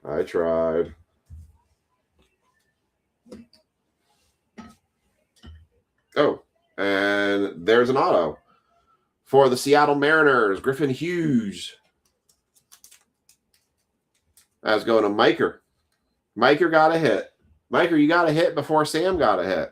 Oh, and there's an auto for the Seattle Mariners, Griffin Hughes. That's going to Miker. Miker got a hit. Miker, you got a hit before Sam got a hit.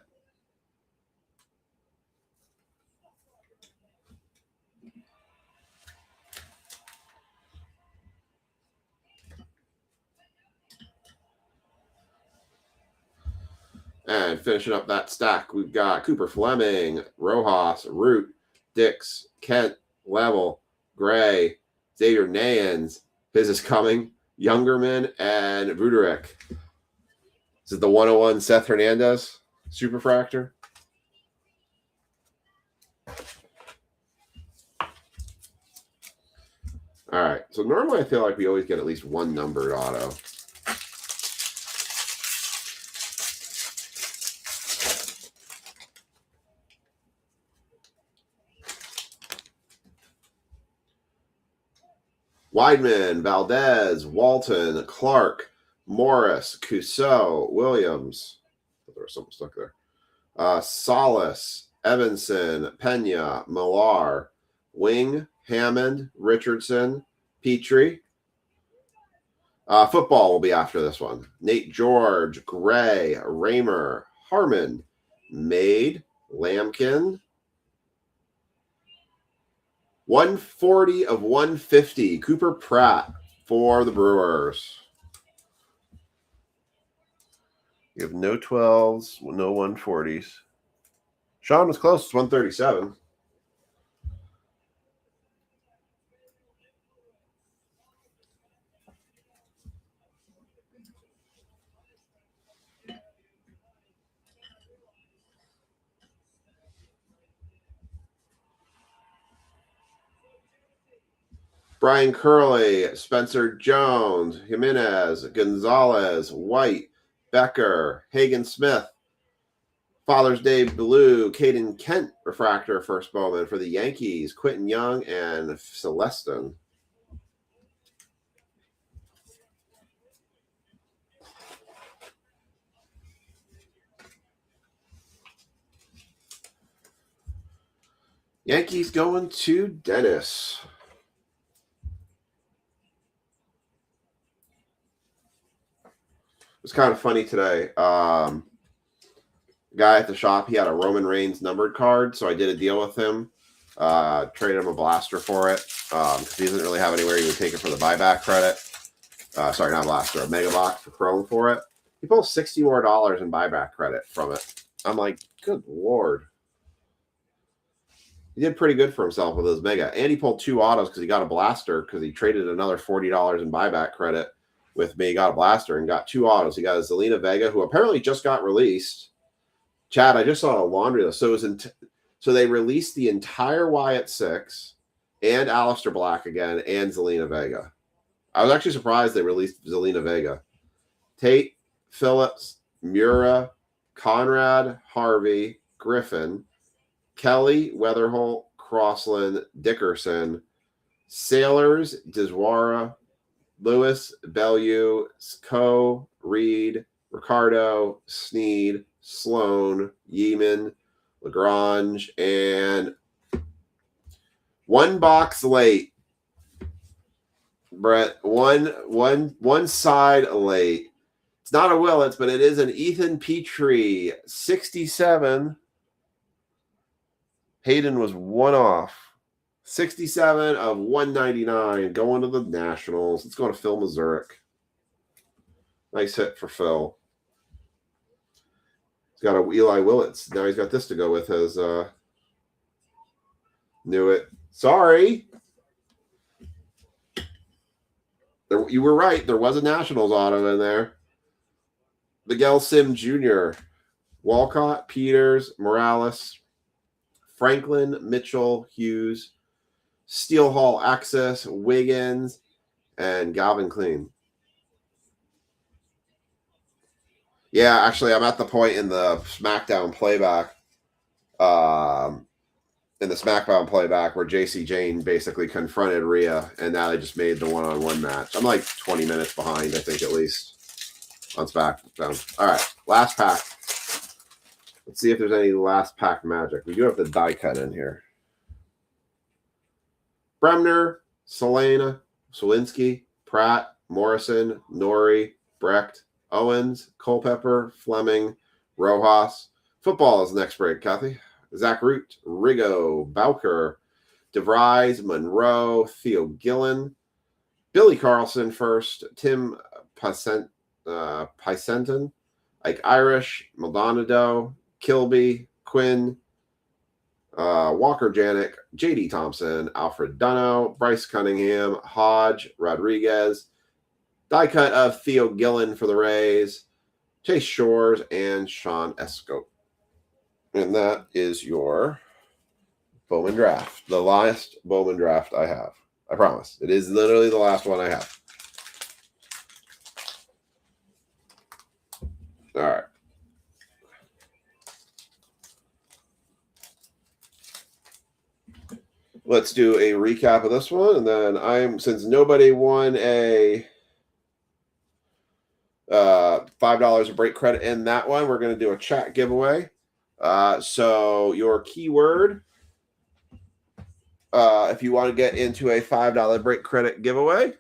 And finishing up that stack, we've got Cooper Fleming, Rojas, Root, Dix, Kent, Level, Gray, Xavier Nayans. His is coming. Youngerman and Vuderick. This is the 101 Seth Hernandez Superfractor. All right. So normally I feel like we always get at least one numbered auto. Weidman, Valdez, Walton, Clark, Morris, Cusseau, Williams. There was something stuck there. Solis, Evanson, Pena, Millar, Wing, Hammond, Richardson, Petrie. Football will be after this one. Nate George, Gray, Raymer, Harmon, Made, Lampkin. 140 of 150. Cooper Pratt for the Brewers. You have no 12s, no 140s. Sean was close. It's 137. Brian Curley, Spencer Jones, Jimenez, Gonzalez, White, Becker, Hagen Smith, Father's Day Blue, Caden Kent, refractor first Bowman for the Yankees, Quentin Young, and Celestin. Yankees going to Dennis. It was kind of funny today. Guy at the shop, he had a Roman Reigns numbered card, so I did a deal with him. Traded him a blaster for it because he doesn't really have anywhere he would take it for the buyback credit. Sorry, not blaster, a mega box for Chrome for it. He pulled $60 more in buyback credit from it. I'm like, good Lord. He did pretty good for himself with his mega. And he pulled 2 autos because he got a blaster because he traded another $40 in buyback credit with me. He got a blaster and got 2 autos. He got a Zelina Vega, who apparently just got released. Chad, I just saw a laundry list. So it was so they released the entire Wyatt 6 and Alistair Black again and Zelina Vega. I was actually surprised they released Zelina Vega. Tate, Phillips, Mura, Conrad, Harvey, Griffin, Kelly, Weatherholt, Crossland, Dickerson, Sailors, Deswara, Lewis, Bellew, Coe, Reed, Ricardo, Sneed, Sloan, Yeeman, Lagrange, and 1 box late. Brett, one side late. It's not a Willits, but it is an Ethan Petrie, 67. Hayden was 1 off. 67 of 199 going to the Nationals. Let's go to Phil Mazurek. Nice hit for Phil. He's got a Eli Willits. Now he's got this to go with his knew it. Sorry. You were right. There was a Nationals auto in there. Miguel Sim Jr., Walcott, Peters, Morales, Franklin, Mitchell, Hughes, Steelhall, Access, Wiggins, and Galvin Clean. Yeah, actually, I'm at the point in the SmackDown playback, where JC Jane basically confronted Rhea, and now they just made the one-on-one match. I'm like 20 minutes behind, I think, at least on SmackDown. All right, last pack. Let's see if there's any last pack magic. We do have the die cut in here. Bremner, Selena, Sawinski, Pratt, Morrison, Norrie, Brecht, Owens, Culpepper, Fleming, Rojas. Football is the next break, Kathy. Zach Root, Rigo, Bowker, DeVries, Monroe, Theo Gillen, Billy Carlson first, Tim Picenton, Ike Irish, Maldonado, Kilby, Quinn, Walker Janik, J.D. Thompson, Alfred Dunno, Bryce Cunningham, Hodge, Rodriguez, die cut of Theo Gillen for the Rays, Chase Shores, and Sean Escope. And that is your Bowman draft. The last Bowman draft I have. I promise. It is literally the last one I have. All right. Let's do a recap of this one, and then since nobody won a $5 of break credit in that one. We're going to do a chat giveaway. So your keyword, if you want to get into a $5 break credit giveaway,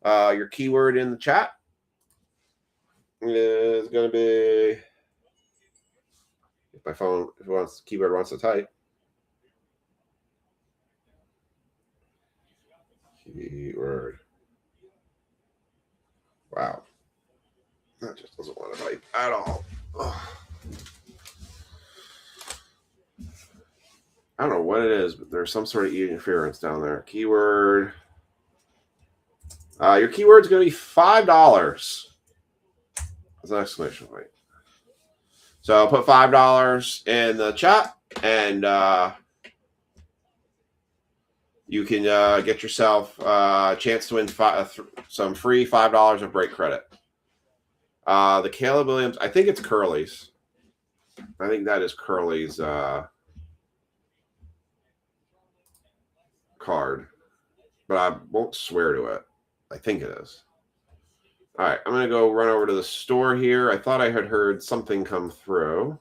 your keyword in the chat is going to be, if my phone, if keyboard wants to type, keyword. Wow. That just doesn't want to type at all. Ugh. I don't know what it is, but there's some sort of interference down there. Keyword. Your keyword is going to be $5. That's an exclamation point. So I'll put $5 in the chat, and you can get yourself a chance to win some free $5 of break credit. The Caleb Williams, I think it's Curly's. I think that is Curly's card, but I won't swear to it. I think it is. All right, I'm going to go run over to the store here. I thought I had heard something come through.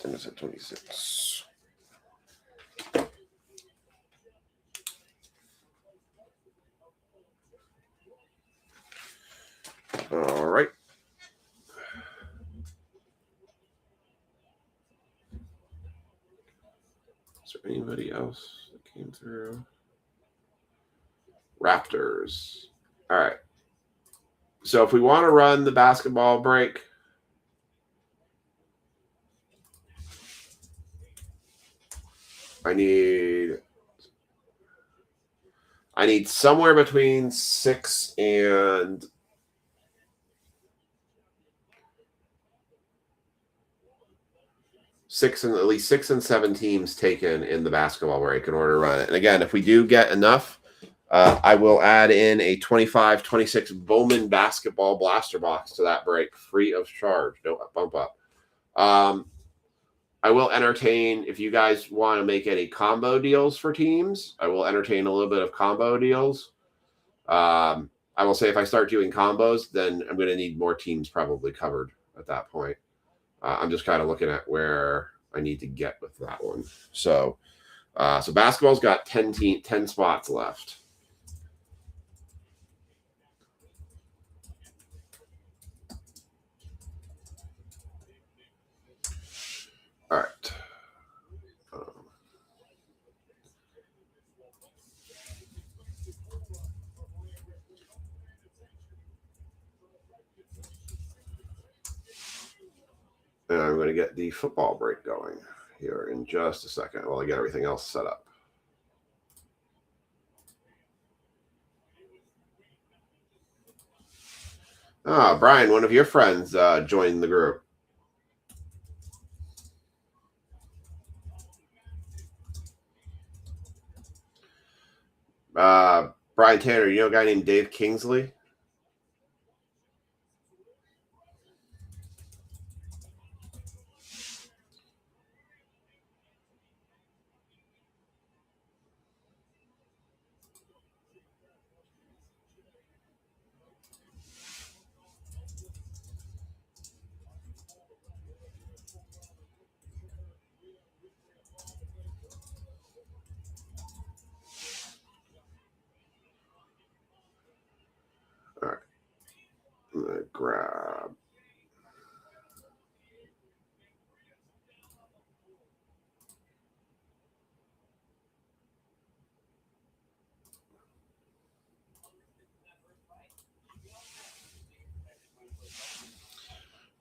And it's at 26. All right. Is there anybody else that came through? Raptors. All right. So if we want to run the basketball break, I need somewhere between 6 and at least 6 and 7 teams taken in the basketball break in order to run it. And again, if we do get enough, I will add in a 25-26 Bowman basketball blaster box to that break, free of charge. No bump up. I will entertain, if you guys want to make any combo deals for teams, I will entertain a little bit of combo deals. I will say if I start doing combos, then I'm going to need more teams probably covered at that point. I'm just kind of looking at where I need to get with that one. So basketball's got 10 spots left. All right. And I'm going to get the football break going here in just a second while I get everything else set up. Brian, one of your friends joined the group. Brian Tanner, you know a guy named Dave Kingsley? All right. I'm going to grab.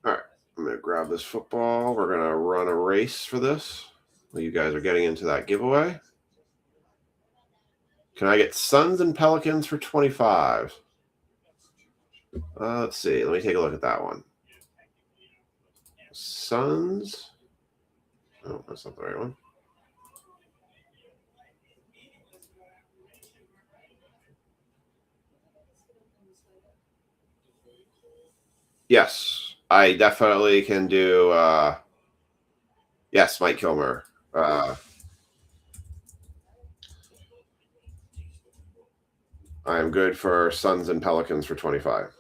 All right. I'm going to grab this football. We're going to run a race for this. Well, you guys are getting into that giveaway. Can I get Suns and Pelicans for 25? Let's see. Let me take a look at that one. Suns. Oh, that's not the right one. Yes, I definitely can do. Yes, Mike Kilmer. I am good for Suns and Pelicans for 25.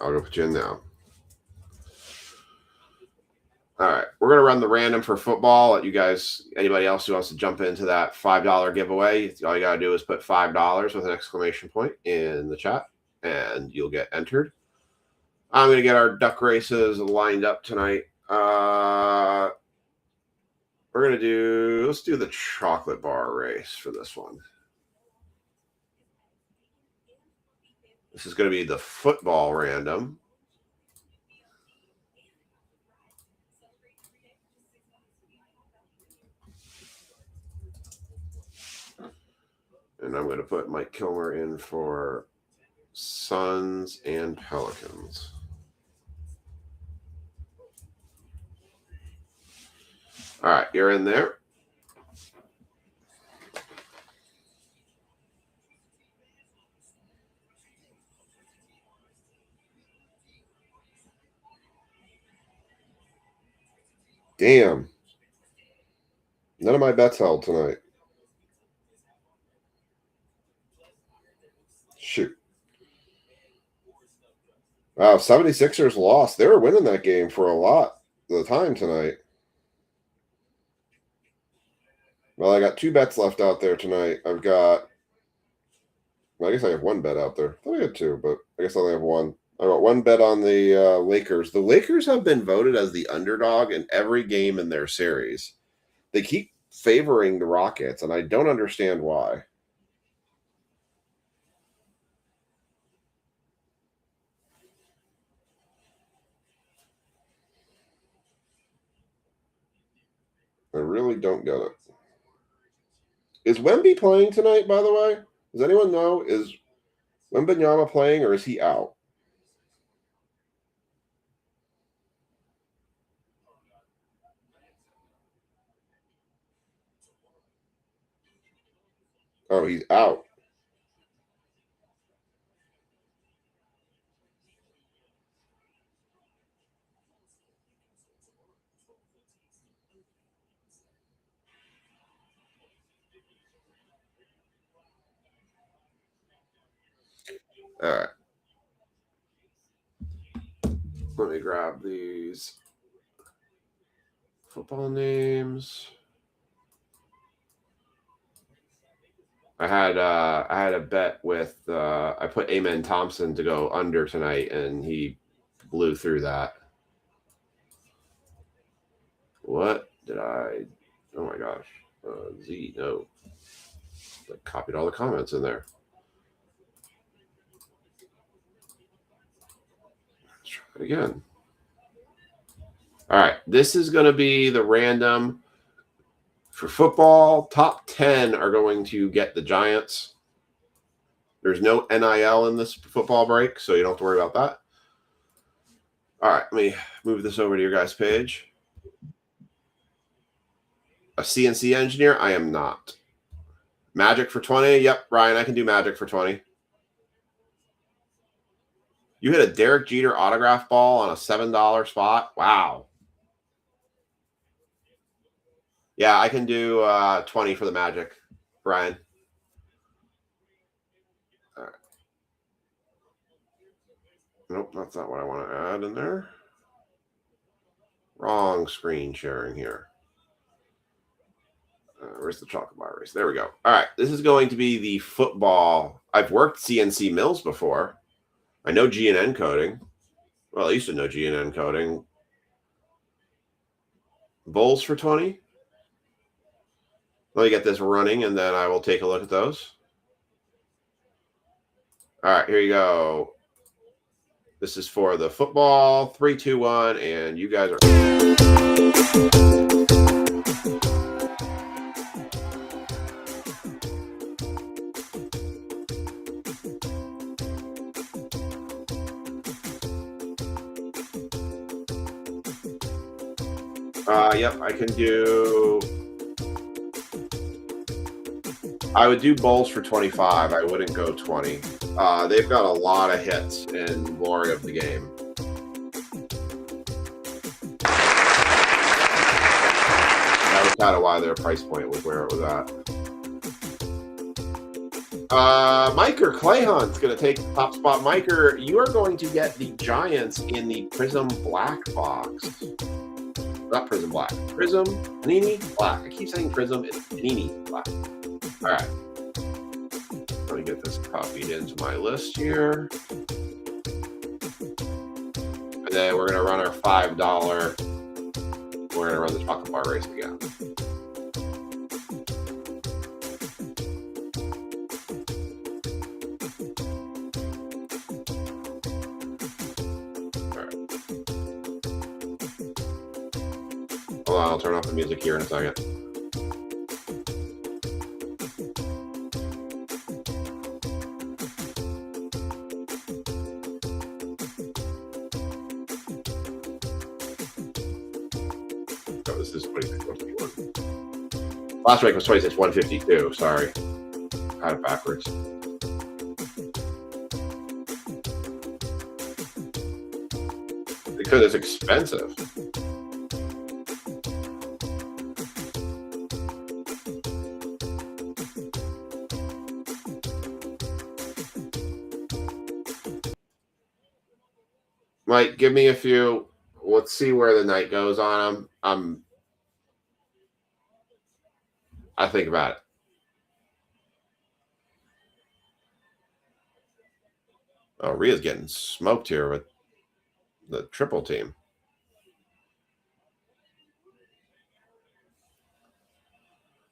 I'll go put you in now. All right, we're going to run the random for football. Let you guys, anybody else who wants to jump into that $5 giveaway, all you got to do is put $5 with an exclamation point in the chat, and you'll get entered. I'm going to get our duck races lined up tonight. We're going to let's do the chocolate bar race for this one. This is going to be the football random. And I'm going to put Mike Kilmer in for Suns and Pelicans. All right, you're in there. Damn. None of my bets held tonight. Shoot. Wow, 76ers lost. They were winning that game for a lot of the time tonight. Well, I got 2 bets left out there tonight. I guess I have 1 bet out there. I thought I had 2, but I guess I only have 1. I got 1 bet on the Lakers. The Lakers have been voted as the underdog in every game in their series. They keep favoring the Rockets, and I don't understand why. I really don't get it. Is Wemby playing tonight, by the way? Does anyone know? Is Wembanyama playing, or is he out? Oh, he's out. All right. Let me grab these football names. I had a bet with I put Amen Thompson to go under tonight, and he blew through that. What did I? Oh my gosh, Z no. I copied all the comments in there. Let's try it again. All right, this is going to be the random. For football, top 10 are going to get the Giants. There's no NIL in this football break, so you don't have to worry about that. All right, let me move this over to your guys' page. A CNC engineer? I am not. Magic for 20? Yep, Ryan, I can do Magic for 20. You hit a Derek Jeter autograph ball on a $7 spot? Wow. Yeah, I can do 20 for the Magic, Brian. All right. Nope, that's not what I want to add in there. Wrong screen sharing here. Where's the chocolate bar race? There we go. All right, this is going to be the football. I've worked CNC mills before. I know G&N coding. Well, I used to know G&N coding. Bulls for 20. Let me get this running, and then I will take a look at those. All right, here you go. This is for the football. 3, 2, 1, and you guys are... Yep, I can do... I would do Bulls for 25. I wouldn't go 20. They've got a lot of hits in Glory of the Game. that was kind of why their price point was where it was at. Miker Clayhon's going to take the top spot. Miker, you are going to get the Giants in the Prism Black box. Not Prism Black. Prism Panini Black. I keep saying Prism. It's Panini Black. All right. Let me get this copied into my list here. And then we're going to run our $5. We're going to run the chocolate bar race again. Hold on, I'll turn off the music here in a second. Oh, this is 26.1. Last break was 26.152. Sorry. Had it backwards. Because it's expensive. Mike, give me a few. Let's see where the night goes on them. I think about it. Oh, Rhea's getting smoked here with the triple team.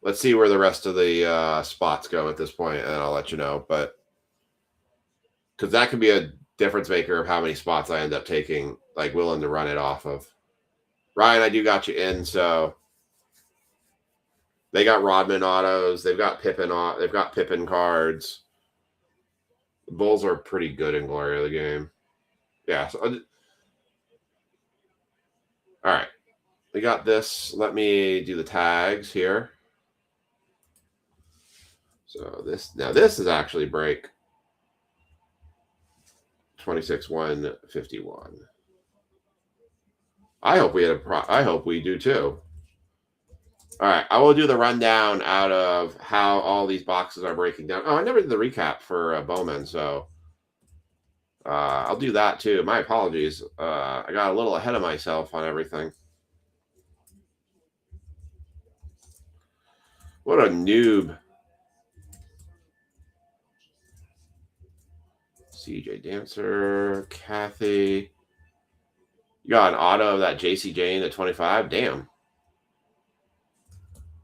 Let's see where the rest of the spots go at this point, and I'll let you know. But because that could be a difference maker of how many spots I end up taking, like willing to run it off of. Ryan, I do got you in, so they got Rodman autos, they've got Pippen cards. The Bulls are pretty good in Glory of the Game. Yeah. So, all right. We got this. Let me do the tags here. So this is actually break 26.151. I hope we do too. All right, I will do the rundown out of how all these boxes are breaking down. Oh, I never did the recap for Bowman, so I'll do that too. My apologies. I got a little ahead of myself on everything. What a noob. CJ Dancer, Kathy. You got an auto of that JC Jane at 25. Damn.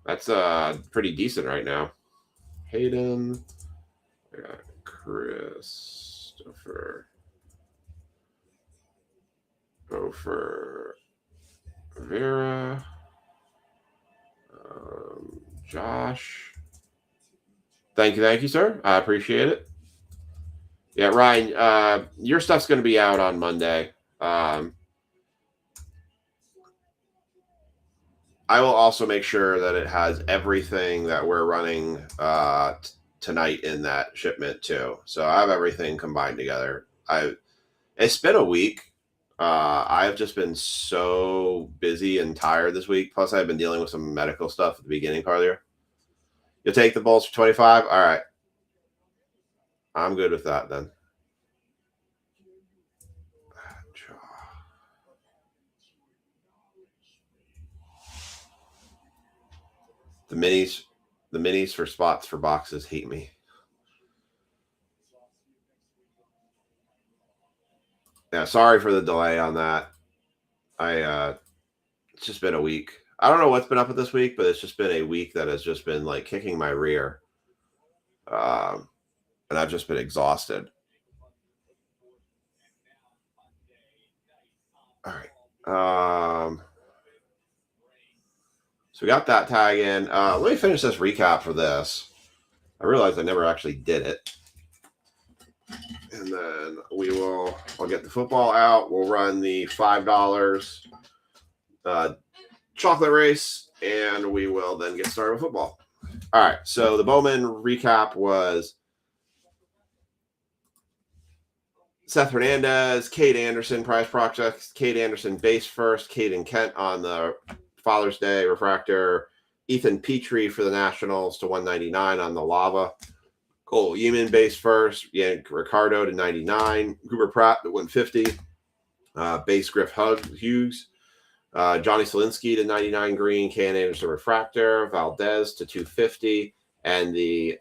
That's pretty decent right now. Hayden. I got Christopher. Gopher. Vera. Josh. Thank you, sir. I appreciate it. Yeah, Ryan, your stuff's going to be out on Monday. I will also make sure that it has everything that we're running tonight in that shipment too. So I have everything combined together. It's been a week. I've just been so busy and tired this week. Plus, I've been dealing with some medical stuff at the beginning part of the year. You'll take the Bulls for 25? All right. I'm good with that then. The minis for spots for boxes hate me. Yeah, sorry for the delay on that. It's just been a week. I don't know what's been up with this week, but it's just been a week that has just been like kicking my rear. And I've just been exhausted. All right. So we got that tag in. Let me finish this recap for this. I realized I never actually did it. And then I'll get the football out. We'll run the $5 chocolate race, and we will then get started with football. All right. So the Bowman recap was Seth Hernandez, Cade Anderson, Prize Projects, Cade Anderson base first, Cade and Kent on the Father's Day refractor, Ethan Petrie for the Nationals to 199 on the lava. Cole Yeaman base first. Yeah, Ricardo to 99. Cooper Pratt to 150. Base Griff Hughes. Johnny Selinsky to 99 green. Can Anderson refractor. Valdez to 250. And the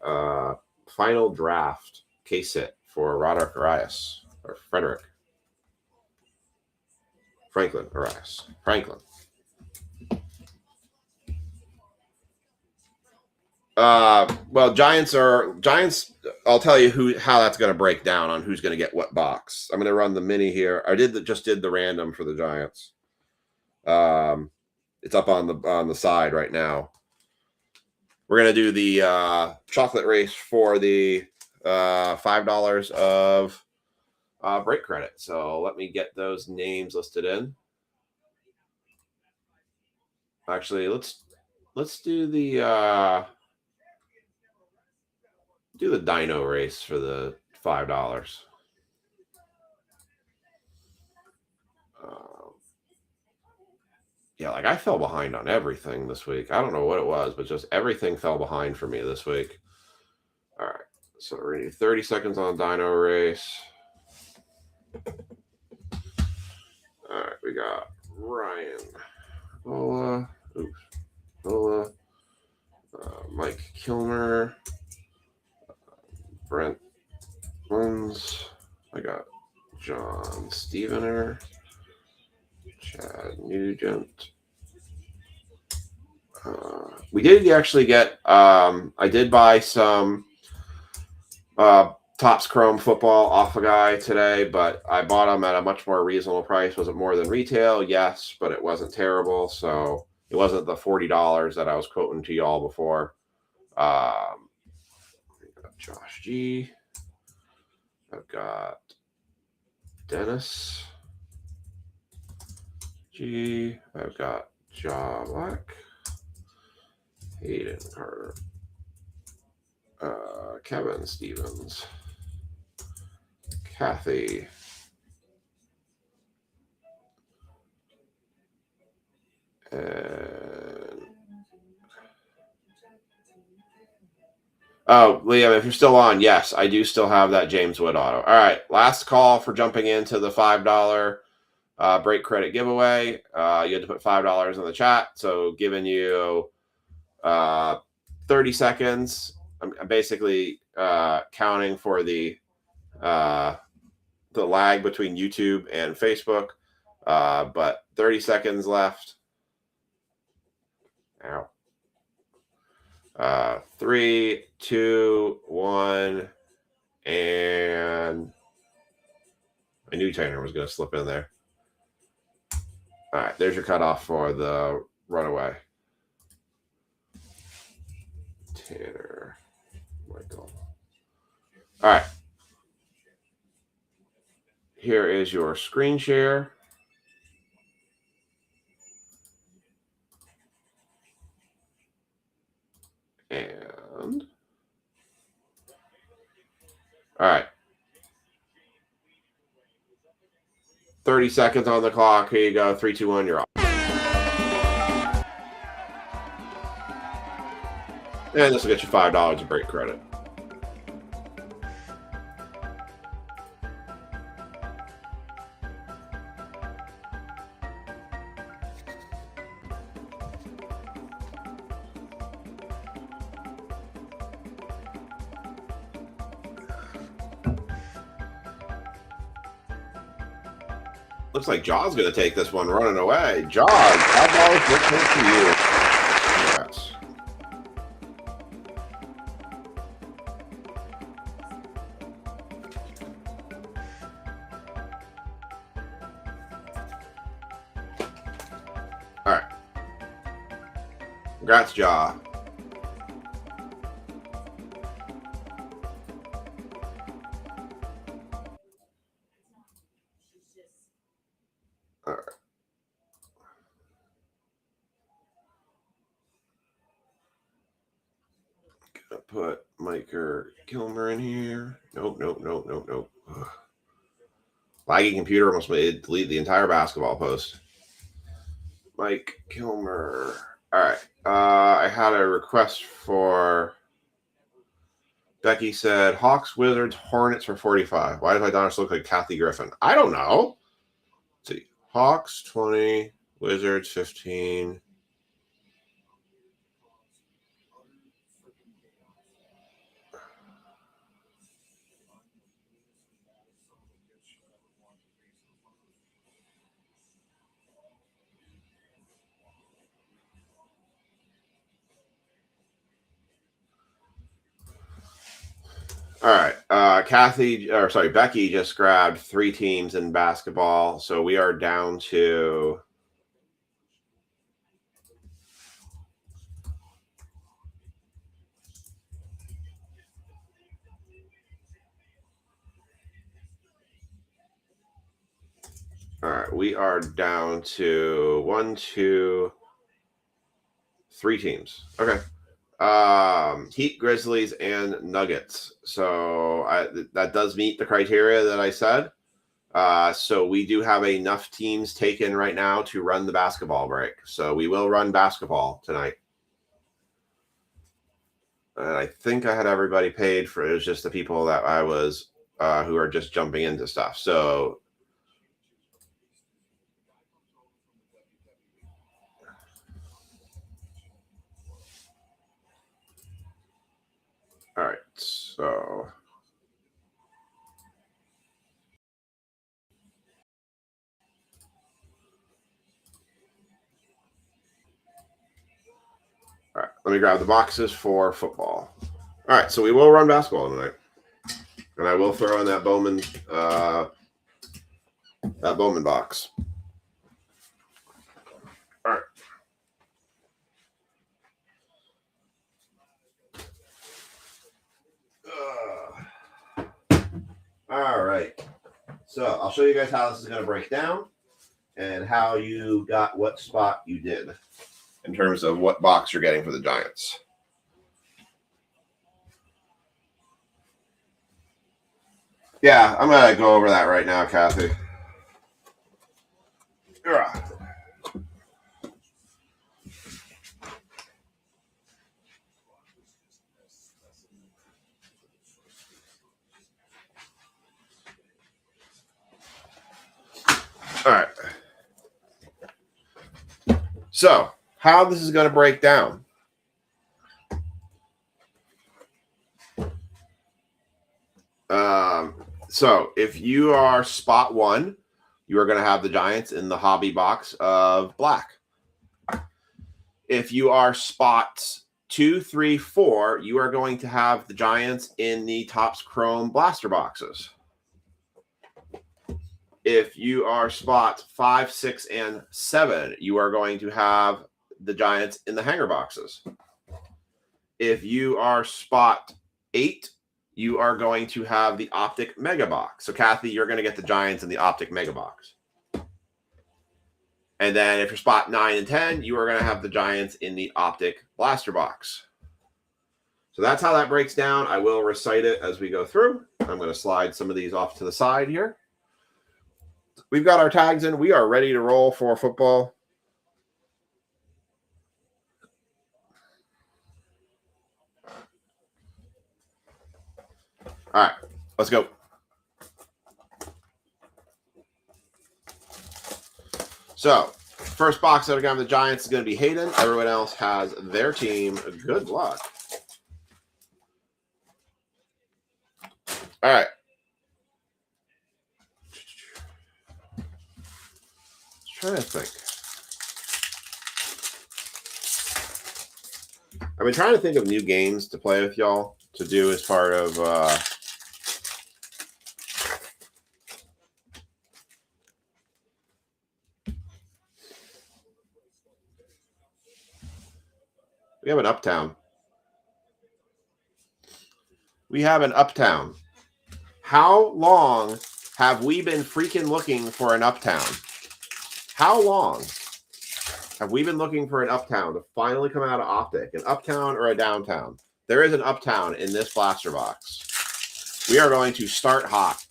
final draft case hit for Roderick Arias. Or Franklin Arias. Franklin. Well, Giants. I'll tell you how that's going to break down on who's going to get what box. I'm going to run the mini here. I just did the random for the Giants. It's up on the side right now. We're going to do the chocolate race for the $5 of break credit. So let me get those names listed in. Actually, let's do the dyno race for the $5. Yeah, like I fell behind on everything this week. I don't know what it was, but just everything fell behind for me this week. All right, so we're gonna do 30 seconds on dyno race. All right, we got Ryan, Ola, Mike Kilmer, Brent Lens. I got John Stevener, Chad Nugent. We did actually get. I did buy some Topps Chrome football off a guy today, but I bought them at a much more reasonable price. Was it more than retail? Yes, but it wasn't terrible. So it wasn't the $40 that I was quoting to y'all before. Josh G. I've got Dennis G. I've got Ja Black, Hayden Carter, Kevin Stevens, Kathy, and Liam, if you're still on, yes, I do still have that James Wood auto. All right, last call for jumping into the $5 break credit giveaway. You had to put $5 in the chat, so giving you 30 seconds. I'm basically counting for the lag between YouTube and Facebook, but 30 seconds left. Ow. 3, 2, 1, and I knew Tanner was going to slip in there. All right, there's your cutoff for the runaway. Tanner Michael. All right. Here is your screen share. And all right. 30 seconds on the clock. Here you go. 3, 2, 1, you're off. And this will get you $5 of break credit. Looks like Jaw's going to take this one running away. Jaw, $5 break credit for you. Congrats. All right. Congrats, Jaw. All right. Gonna put Mike Kilmer in here. Nope. Ugh. Laggy computer almost made delete the entire basketball post. Mike Kilmer All right. I had a request for. Becky said Hawks, Wizards, Hornets for 45. Why does Adonis look like Kathy Griffin? I don't know. Let's see. Hawks 20, Wizards 15. All right. Becky just grabbed 3 teams in basketball. So we are down to we are down to 1, 2, 3 teams. Okay. Heat, Grizzlies, and Nuggets. So that does meet the criteria that I said. So we do have enough teams taken right now to run the basketball break. So we will run basketball tonight. And I think I had everybody paid for it. It was just the people that I was who are just jumping into stuff. So all right. So all right, let me grab the boxes for football. All right, so we will run basketball tonight. And I will throw in that Bowman box. All right. All right. So I'll show you guys how this is going to break down and how you got what spot you did in terms of what box you're getting for the Giants. Yeah, I'm going to go over that right now, Kathy. All right. So, how this is going to break down. So, if you are spot 1, you are going to have the Giants in the hobby box of black. If you are spots 2, 3, 4, you are going to have the Giants in the Topps Chrome blaster boxes. If you are spot 5, 6, and 7, you are going to have the Giants in the hanger boxes. If you are spot 8, you are going to have the Optic Mega Box. So, Kathy, you're going to get the Giants in the Optic Mega Box. And then if you're spot 9 and 10, you are going to have the Giants in the Optic Blaster Box. So that's how that breaks down. I will recite it as we go through. I'm going to slide some of these off to the side here. We've got our tags in. We are ready to roll for football. All right, let's go. So, first box that we're going to have the Giants is going to be Hayden. Everyone else has their team. Good luck. All right. Trying to think. I've been trying to think of new games to play with y'all to do as part of we have an Uptown. We have an Uptown. How long have we been freaking looking for an Uptown? How long have we been looking for an Uptown to finally come out of Optic? An Uptown or a Downtown? There is an Uptown in this blaster box. We are going to start hot.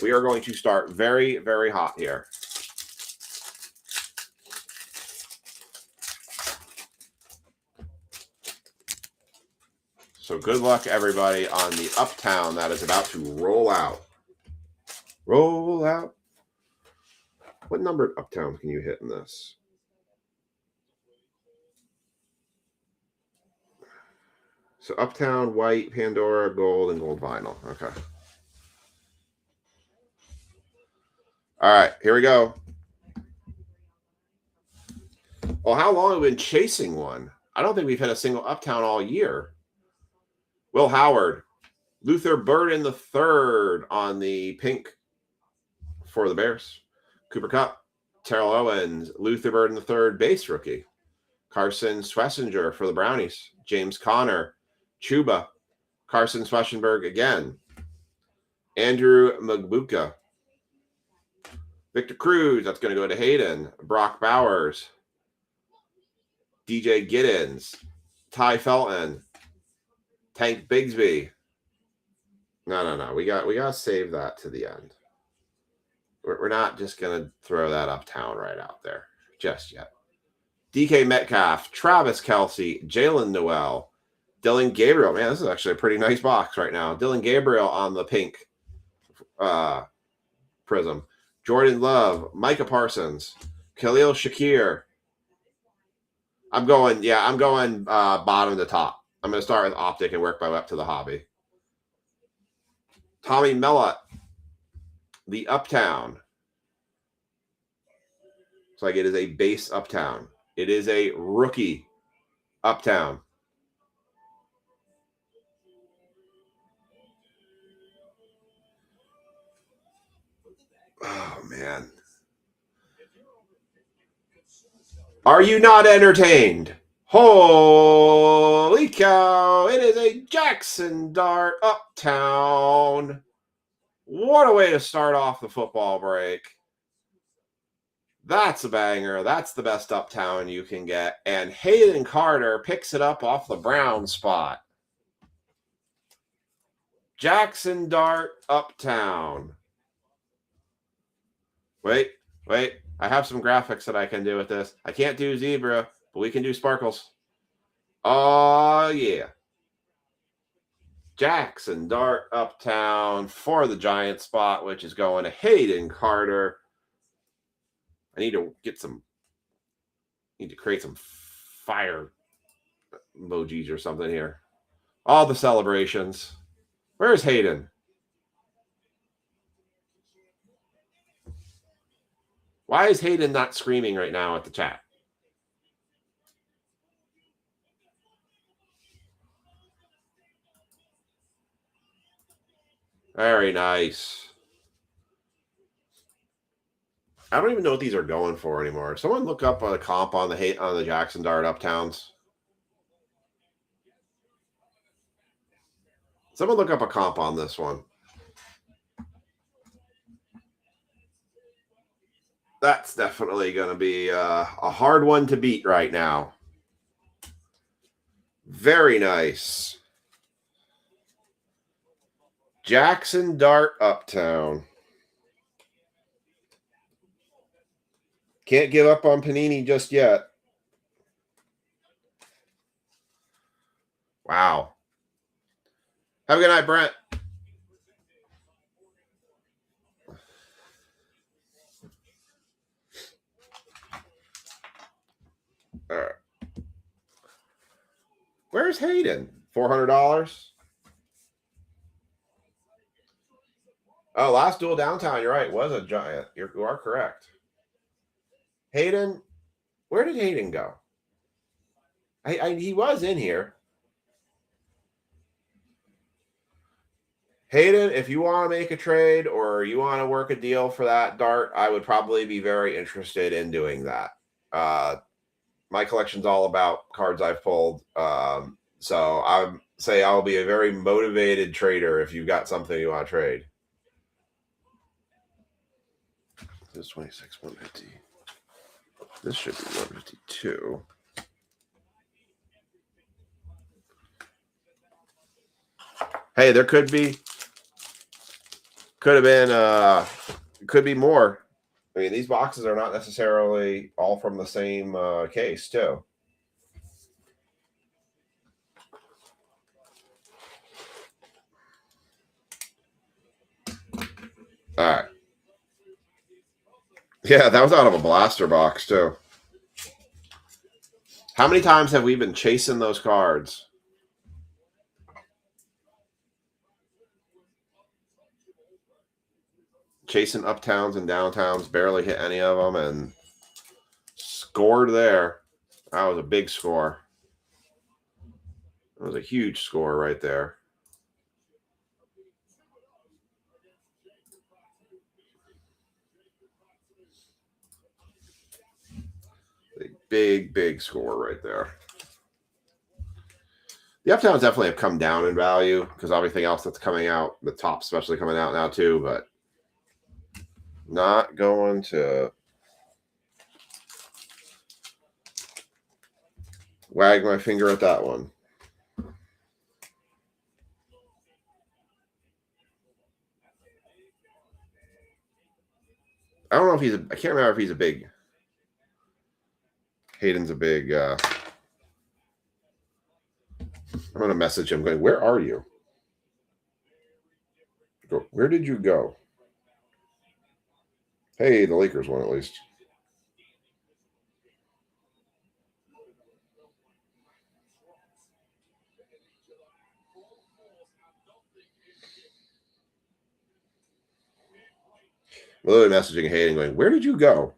We are going to start very, very hot here. So good luck, everybody, on the Uptown that is about to roll out. Roll out. What numbered Uptowns can you hit in this? So Uptown, white, Pandora, gold, and gold vinyl. Okay. All right, here we go. Well, how long have we been chasing one? I don't think we've had a single Uptown all year. Will Howard, Luther Burden III on the pink for the Bears. Cooper Kupp, Terrell Owens, Luther Burden III base rookie. Carson Schlesinger for the Brownies. James Conner, Chuba, Carson Schweschenberg again. Andrew Magbuka. Victor Cruz, that's going to go to Hayden. Brock Bowers. DJ Giddens. Ty Felton. Tank Bigsby. No. We got to save that to the end. We're not just going to throw that Uptown right out there just yet. DK Metcalf, Travis Kelce, Jalen Noel, Dylan Gabriel. Man, this is actually a pretty nice box right now. Dylan Gabriel on the pink prism. Jordan Love, Micah Parsons, Khalil Shakir. I'm going bottom to top. I'm going to start with Optic and work my way up to the hobby. Tommy Mellott, the Uptown. It's like it is a base Uptown. It is a rookie Uptown. Oh, man. Are you not entertained? Holy cow. It is a Jackson Dart Uptown. What a way to start off the football break. That's a banger. That's the best Uptown you can get. And Hayden Carter picks it up off the brown spot. Jackson Dart Uptown. Wait. I have some graphics that I can do with this. I can't do zebra, but we can do sparkles. Oh, yeah. Jackson Dart Uptown for the giant spot, which is going to Hayden Carter. I need to create some fire emojis or something here. All the celebrations. Where's Hayden? Why is Hayden not screaming right now at the chat? Very nice. I don't even know what these are going for anymore. Someone look up a comp on the Jackson Dart Uptowns. Someone look up a comp on this one. That's definitely going to be a hard one to beat right now. Very nice. Jackson Dart Uptown. Can't give up on Panini just yet. Wow. Have a good night, Brent. All right. Where's Hayden? $400? Oh, last duel downtown. You're right. It was a giant. You are correct. Hayden, where did Hayden go? He was in here. Hayden, if you want to make a trade or you want to work a deal for that dart, I would probably be very interested in doing that. My collection's all about cards I've pulled. So I would say I'll be a very motivated trader if you've got something you want to trade. This is 26, 150. This should be 152. Hey, there could have been more. I mean, these boxes are not necessarily all from the same case, too. All right. Yeah, that was out of a blaster box, too. How many times have we been chasing those cards? Chasing uptowns and downtowns, barely hit any of them, and scored there. That was a big score. That was a huge score right there. A big, big score right there. The uptowns definitely have come down in value because everything else that's coming out, the top especially coming out now too, but not going to wag my finger at that one. I don't know if I can't remember if he's a big, Hayden's a big, I'm going to message him going, where are you? Where did you go? Hey, the Lakers won at least. Literally messaging Hayden going, where did you go?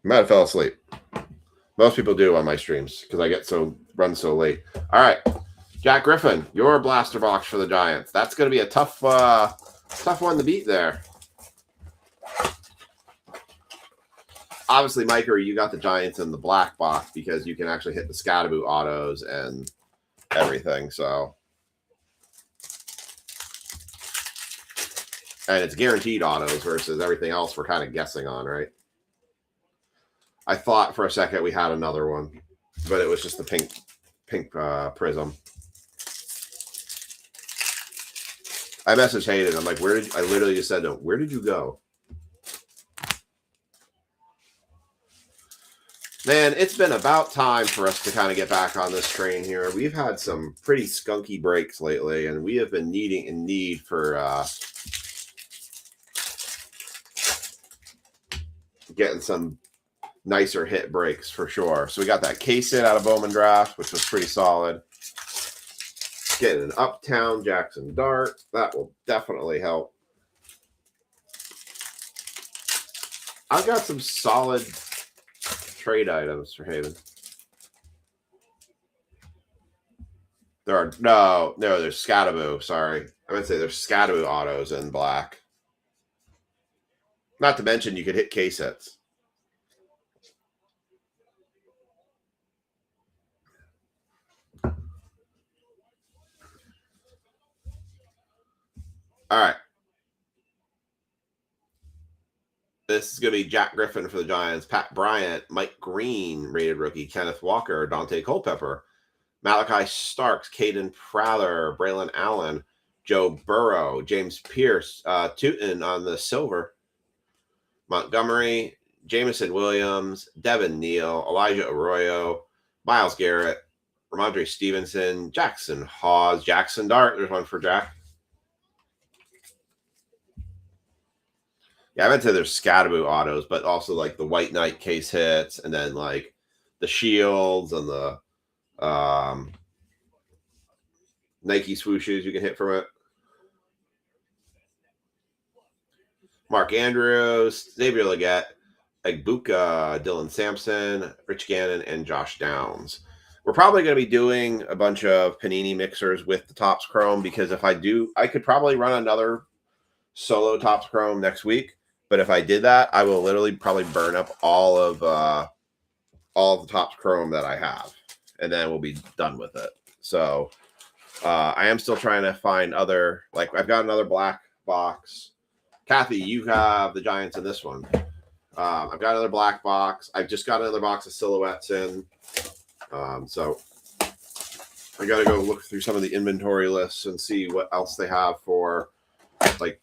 Might have fell asleep. Most people do on my streams because I get run so late. All right, Jack Griffin, your blaster box for the Giants. That's going to be a tough one to beat there. Obviously, Micro, you got the Giants in the black box because you can actually hit the Scatterboo autos and everything. So, and it's guaranteed autos versus everything else we're kind of guessing on, right? I thought for a second we had another one, but it was just the pink prism. I messaged Hayden. I'm like, I literally just said, no, where did you go? Man, it's been about time for us to kind of get back on this train here. We've had some pretty skunky breaks lately, and we have been in need for getting some nicer hit breaks for sure. So we got that case hit out of Bowman Draft, which was pretty solid. Getting an Uptown Jackson Dart. That will definitely help. I've got some solid trade items for Hayden. There's Scatterboo. Sorry. I meant to say there's Scatterboo autos in black. Not to mention you could hit case hits. All right. This is going to be Jack Griffin for the Giants, Pat Bryant, Mike Green, rated rookie, Kenneth Walker, Dante Culpepper, Malachi Starks, Caden Prather, Braylon Allen, Joe Burrow, James Pierce, Tootin on the silver, Montgomery, Jamison Williams, Devin Neal, Elijah Arroyo, Myles Garrett, Ramondre Stevenson, Jackson Hawes, Jackson Dart. There's one for Jack. Yeah, I meant to say there's Scatterboo autos, but also like the White Knight case hits, and then like the shields and the Nike swooshes you can hit from it. Mark Andrews, Xavier Legette, Egbuka, Dylan Sampson, Rich Gannon, and Josh Downs. We're probably going to be doing a bunch of Panini mixers with the Topps Chrome because if I do, I could probably run another solo Topps Chrome next week. But if I did that, I will literally probably burn up all of the Topps Chrome that I have, and then we'll be done with it. So I am still trying to find other, like I've got another black box. Kathy, you have the Giants in this one. I've got another black box. I've just got another box of silhouettes in. So I got to go look through some of the inventory lists and see what else they have for like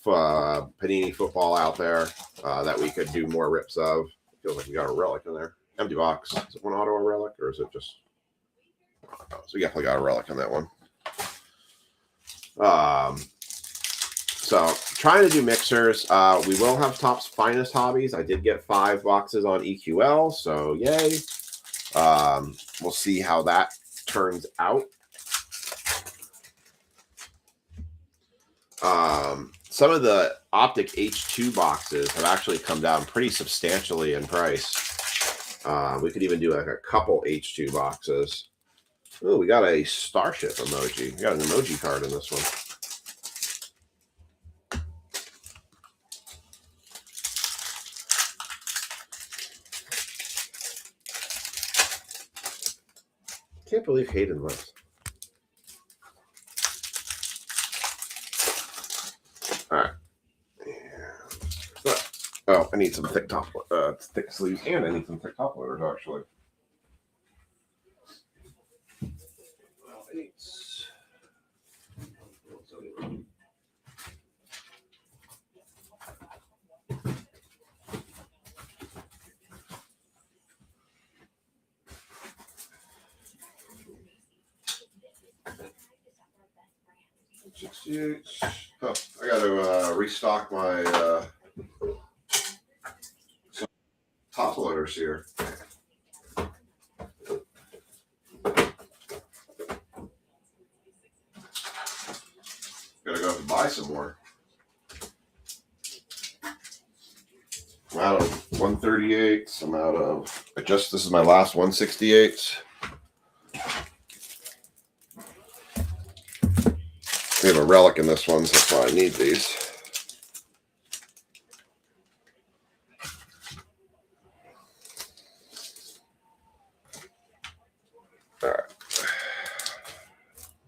Panini football out there that we could do more rips of. Feels like we got a relic in there. Empty box. Is it one auto or relic, or is it just? Oh, so we definitely got a relic on that one. So trying to do mixers. We will have Topps Finest Hobbies. I did get 5 boxes on EQL, so yay. We'll see how that turns out. Some of the Optic H2 boxes have actually come down pretty substantially in price. We could even do like a couple H2 boxes. Oh, we got a Starship emoji. We got an emoji card in this one. Can't believe Hayden left. All right. Oh, I need some thick thick sleeves, and I need some thick top loaders actually. Well, it's... Oh, I got to restock my top loaders here. Gotta go have to buy some more. I'm out of 138s. I'm out of this is my last 168s. We have a relic in this one, so that's why I need these. All right.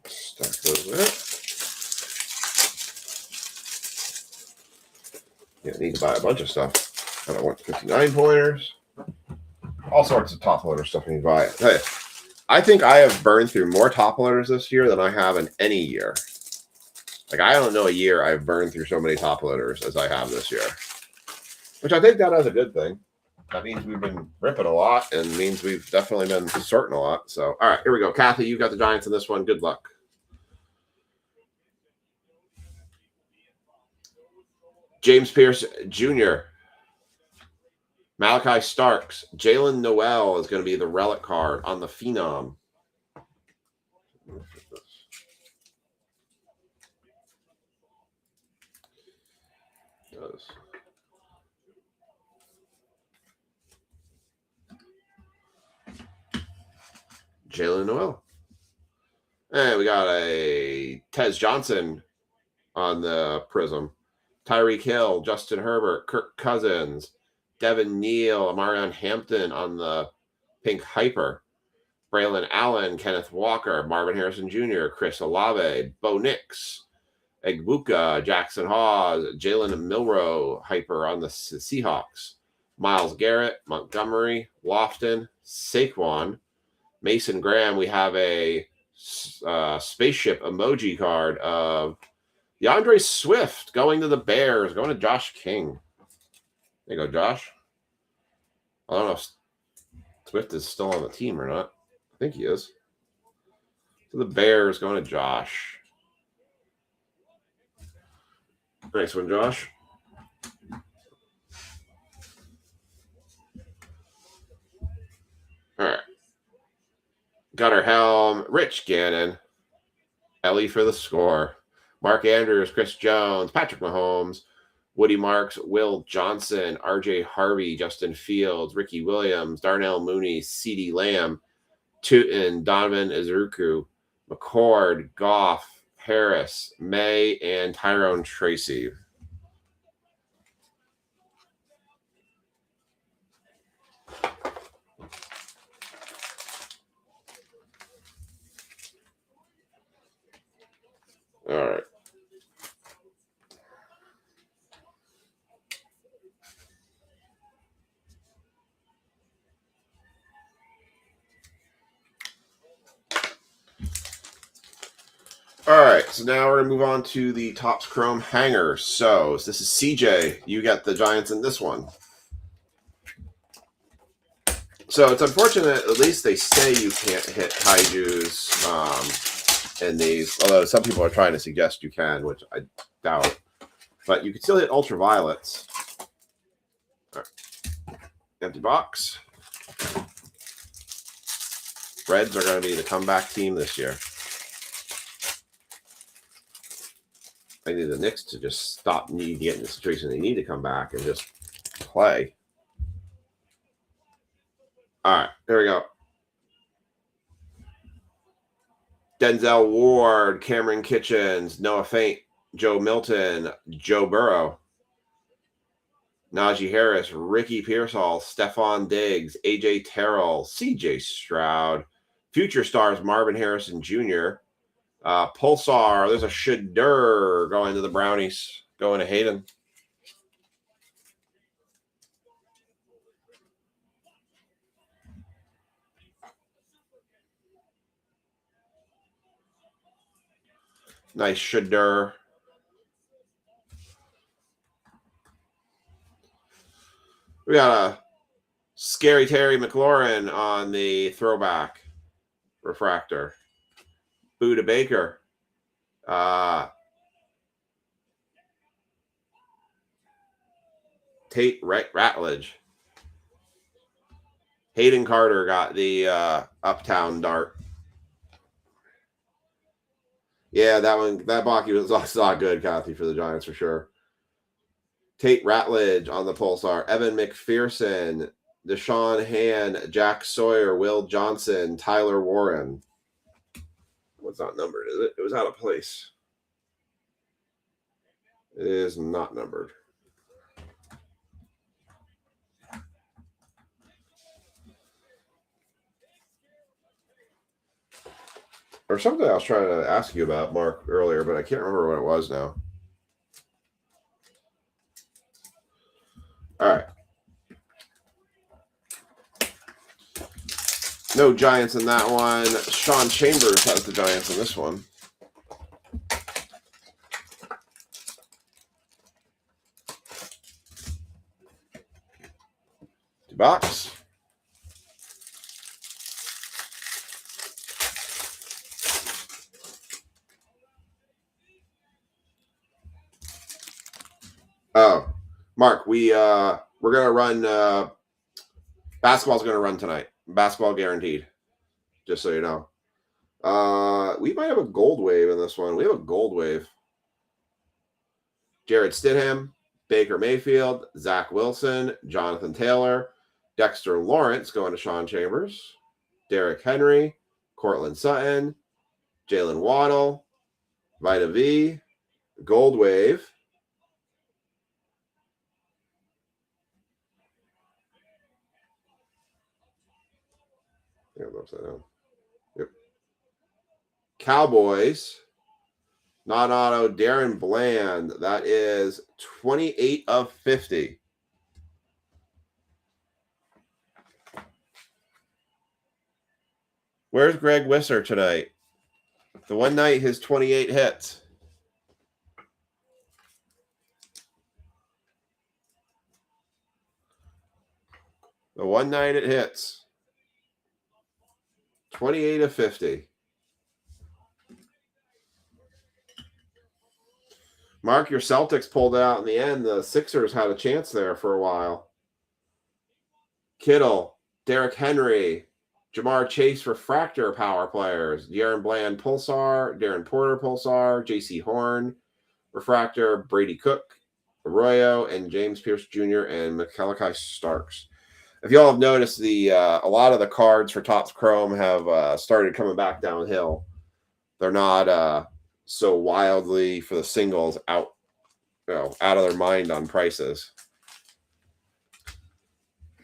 Stack those in. Yeah, I need to buy a bunch of stuff. I don't want 59 pointers. All sorts of top loader stuff I need to buy. Hey, I think I have burned through more top loaders this year than I have in any year. Like, I don't know a year I've burned through so many top loaders as I have this year. Which I think that is a good thing. That means we've been ripping a lot and means we've definitely been sorting a lot. So, all right, here we go. Kathy, you've got the Giants in this one. Good luck. James Pierce Jr., Malachi Starks, Jalen Noel is going to be the relic card on the Phenom. Jalen Noel. And we got a Tez Johnson on the Prism. Tyreek Hill, Justin Herbert, Kirk Cousins, Devin Neal, Amarion Hampton on the Pink Hyper. Braylon Allen, Kenneth Walker, Marvin Harrison Jr., Chris Olave, Bo Nix, Egbuka, Jackson Hawes, Jalen Milroe Hyper on the Seahawks. Myles Garrett, Montgomery, Lofton, Saquon, Mason Graham. We have a spaceship emoji card of DeAndre Swift going to the Bears, going to Josh King. There you go, Josh. I don't know if Swift is still on the team or not. I think he is. So the Bears going to Josh. Nice one, Josh. All right. Gunnar Helm, Rich Gannon, Ellie for the score. Mark Andrews, Chris Jones, Patrick Mahomes, Woody Marks, Will Johnson, RJ Harvey, Justin Fields, Ricky Williams, Darnell Mooney, CeeDee Lamb, Tootin, Donovan Izruku, McCord, Goff, Harris, May, and Tyrone Tracy. All right. All right, so now we're going to move on to the Topps Chrome hangers. So this is CJ. You got the Giants in this one. So it's unfortunate. At least they say you can't hit kaijus in these. Although some people are trying to suggest you can, which I doubt. But you can still hit ultraviolets. All right. Empty box. Reds are going to be the comeback team this year. I need the Knicks to just stop needing to get in the situation they need to come back and just play. All right, there we go. Denzel Ward, Cameron Kitchens, Noah Fant, Joe Milton, Joe Burrow, Najee Harris, Ricky Pearsall, Stephon Diggs, AJ Terrell, CJ Stroud, future stars Marvin Harrison Jr., Pulsar. There's a Shedeur going to the Brownies, going to Hayden. Nice Shedeur. We got a Scary Terry McLaurin on the throwback refractor. Buda Baker. Tate Ratledge. Hayden Carter got the Uptown Dart. Yeah, that Baki was not good, Kathy, for the Giants for sure. Tate Ratledge on the Pulsar. Evan McPherson, Deshaun Hand, Jack Sawyer, Will Johnson, Tyler Warren. What's not numbered, is it? It was out of place. It is not numbered. Or something I was trying to ask you about, Mark, earlier, but I can't remember what it was now. All right. No Giants in that one. Sean Chambers has the Giants in this one. Box. Oh, Mark, we're gonna run. Basketball's gonna run tonight. Basketball guaranteed. Just so you know. We might have a gold wave in this one. We have a gold wave. Jared Stidham, Baker Mayfield, Zach Wilson, Jonathan Taylor, Dexter Lawrence going to Sean Chambers, Derrick Henry, Cortland Sutton, Jalen Waddle, Vita V, gold wave. Yeah, I'm upside down. Yep. Cowboys. Non-auto, Darren Bland. That is 28 of 50. Where's Greg Wisser tonight? The one night his 28 hits. The one night it hits. 28 of 50. Mark, your Celtics pulled out in the end. The Sixers had a chance there for a while. Kittle, Derrick Henry, Jamar Chase refractor power players. Darren Bland Pulsar, Darren Porter Pulsar, J.C. Horn refractor, Brady Cook, Arroyo, and James Pierce Jr. and McKellikai Starks. If y'all have noticed, a lot of the cards for Topps Chrome have started coming back downhill. They're not so wildly for the singles out of their mind on prices.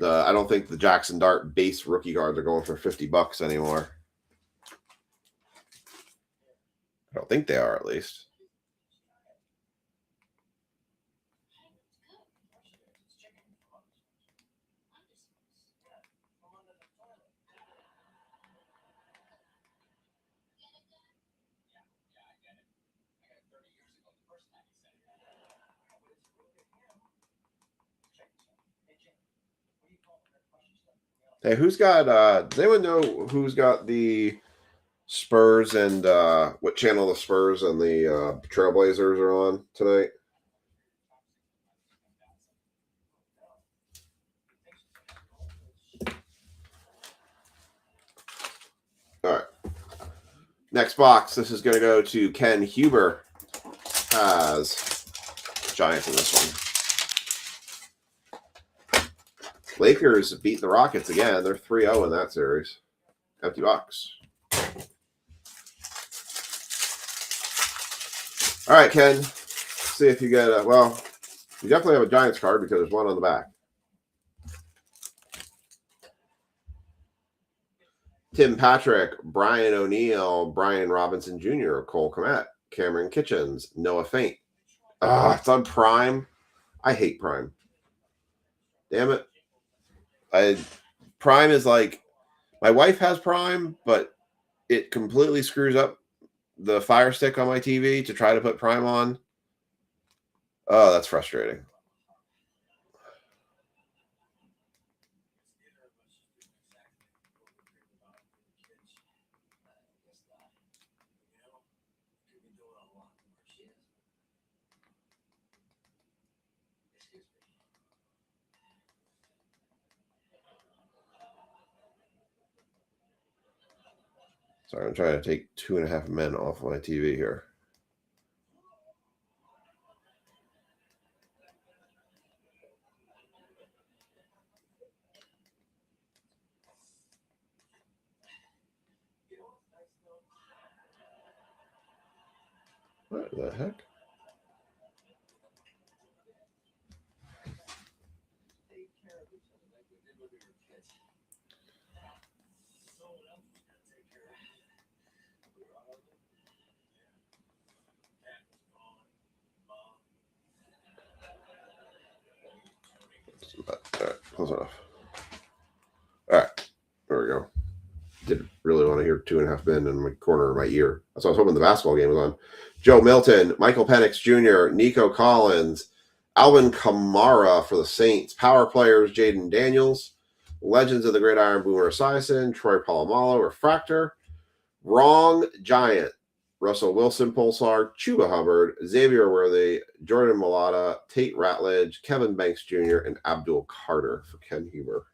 I don't think the Jackson Dart base rookie cards are going for $50 anymore. I don't think they are, at least. Hey, who's got? Does anyone know who's got the Spurs and what channel the Spurs and the Trailblazers are on tonight? All right. Next box. This is going to go to Ken Huber. Has Giants in this one. Lakers beat the Rockets again. They're 3-0 in that series. Empty box. All right, Ken. See if you get a. Well, you definitely have a Giants card because there's one on the back. Tim Patrick, Brian O'Neill, Brian Robinson Jr., Cole Kmet, Cameron Kitchens, Noah Fant. It's on Prime. I hate Prime. Damn it. Prime is like, my wife has Prime, but it completely screws up the Fire Stick on my TV to try to put Prime on. Oh, that's frustrating. Sorry, I'm trying to take 2.5 Men off my TV here. What the heck? All right, close enough. All right, there we go. Didn't really want to hear 2.5 Men in my corner of my ear. That's what I was hoping the basketball game was on. Joe Milton, Michael Penix Jr., Nico Collins, Alvin Kamara for the Saints. Power players, Jaden Daniels. Legends of the Gridiron, Boomer Esiason, Troy Polamalu, Refractor. Wrong Giant, Russell Wilson, Pulsar, Chuba Hubbard, Xavier Worthy, Jordan Mailata, Tate Ratledge, Kevin Banks Jr., and Abdul Carter for Ken Huber.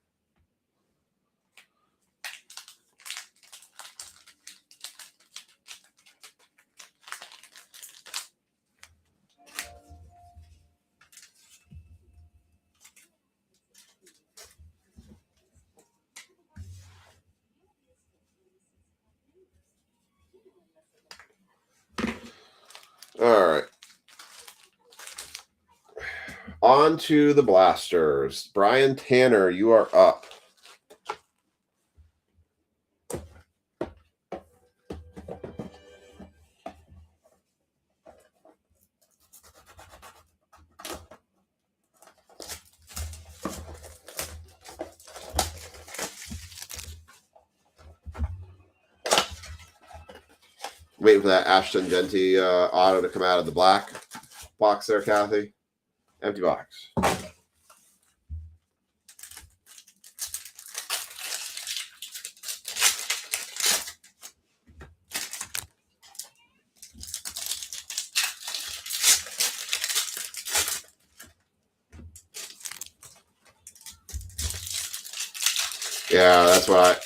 All right. On to the blasters. Brian Tanner, you are up. Waiting for that Ashton Genty auto to come out of the black box there, Kathy. Empty box. Yeah, that's what I...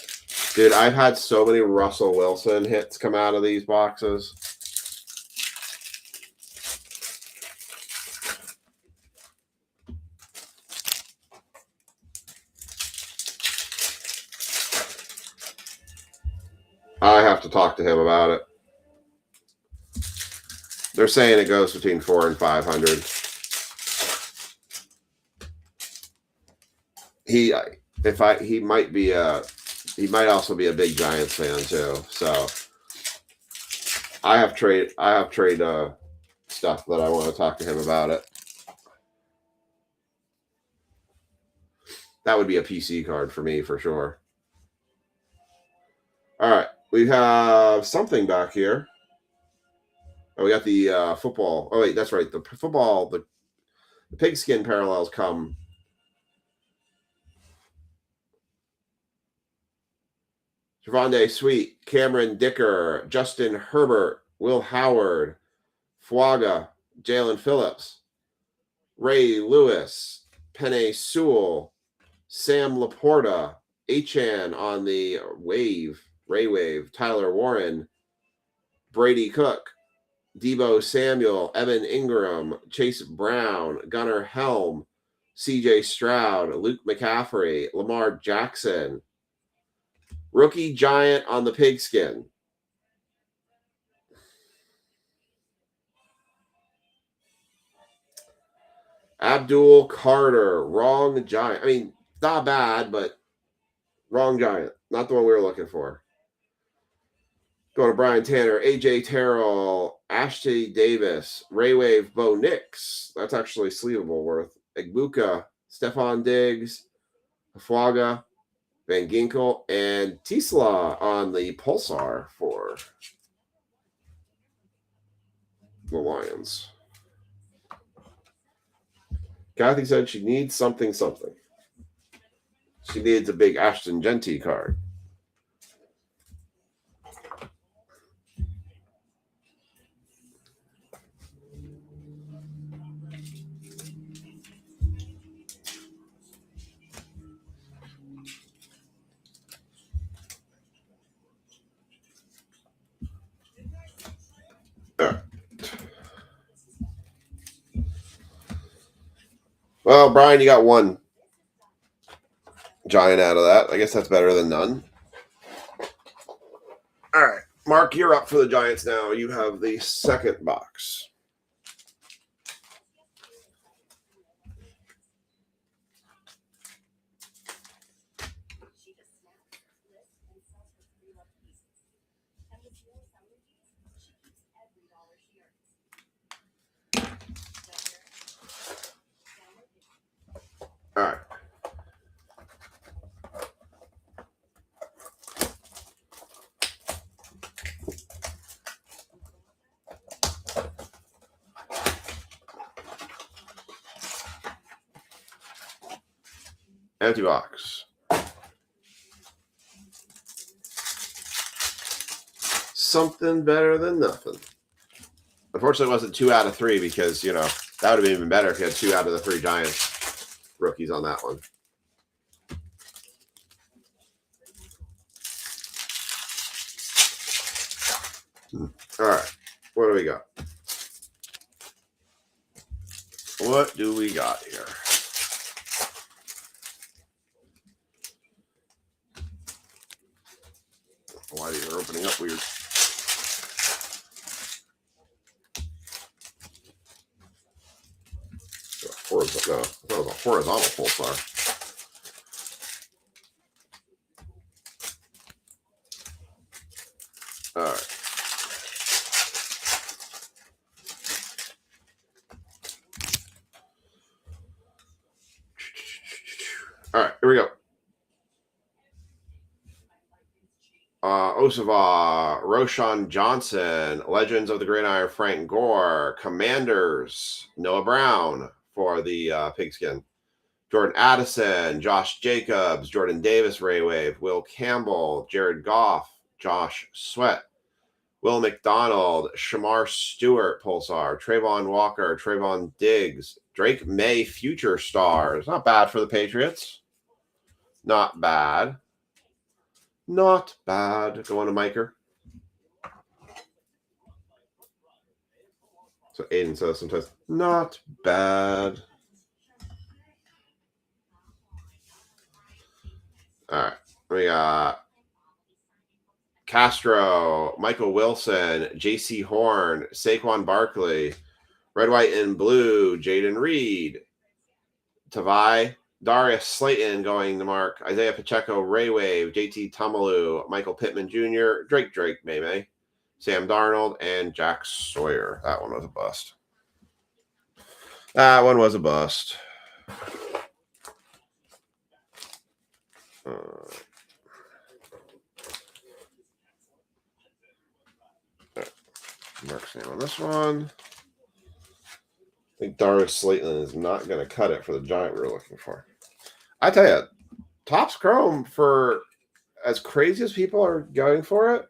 Dude, I've had so many Russell Wilson hits come out of these boxes. I have to talk to him about it. They're saying it goes between 400 and 500. He might also be a big Giants fan too. So I have trade stuff that I want to talk to him about it. That would be a PC card for me for sure. All right, we have something back here. Oh, we got the football. Oh wait, that's right. The football, the pigskin parallels come. Javonte Sweet, Cameron Dicker, Justin Herbert, Will Howard, Fuaga, Jalen Phillips, Ray Lewis, Penei Sewell, Sam Laporta, Achan on the Ray Wave, Tyler Warren, Brady Cook, Debo Samuel, Evan Ingram, Chase Brown, Gunnar Helm, CJ Stroud, Luke McCaffrey, Lamar Jackson. Rookie Giant on the pigskin. Abdul Carter, wrong Giant. I mean, not bad, but wrong Giant. Not the one we were looking for. Going to Brian Tanner, AJ Terrell, Ashtey Davis, Ray Wave, Bo Nix. That's actually sleevable worth. Egbuka, Stephon Diggs, Fuaga, Van Ginkel, and Tisla on the Pulsar for the Lions. Kathy said she needs something. She needs a big Ashton Genty card. Well, Brian, you got one Giant out of that. I guess that's better than none. All right, Mark, you're up for the Giants now. You have the second box. All right. Empty box. Something better than nothing. Unfortunately, it wasn't 2 out of 3 because, you know, that would have been even better if you had 2 out of the 3 Giants rookies on that one. All right. What do we got? What do we got here? Why these are opening up weird. No, that was a horizontal pulsar. All right. All right, here we go. Osava, Roshan Johnson, Legends of the Gridiron, Frank Gore, Commanders, Noah Brown for the pigskin, Jordan Addison, Josh Jacobs, Jordan Davis, Ray Wave, Will Campbell, Jared Goff, Josh Sweat, Will McDonald, Shamar Stewart, Pulsar, Trayvon Walker, Trayvon Diggs, Drake May, Future Stars. Not bad for the Patriots. Not bad. Not bad. Going to Miker. So Aiden says sometimes, not bad. All right. We got Castro, Michael Wilson, J.C. Horn, Saquon Barkley, Red, White, and Blue, Jaden Reed, Tavai, Darius Slayton going to Mark, Isaiah Pacheco, Ray Wave, JT Tumalu, Michael Pittman Jr., Drake, May, Sam Darnold, and Jack Sawyer. That one was a bust. That one was a bust. Mark's name on this one. I think Darius Slayton is not going to cut it for the Giant we were looking for. I tell you, Topps Chrome for as crazy as people are going for it,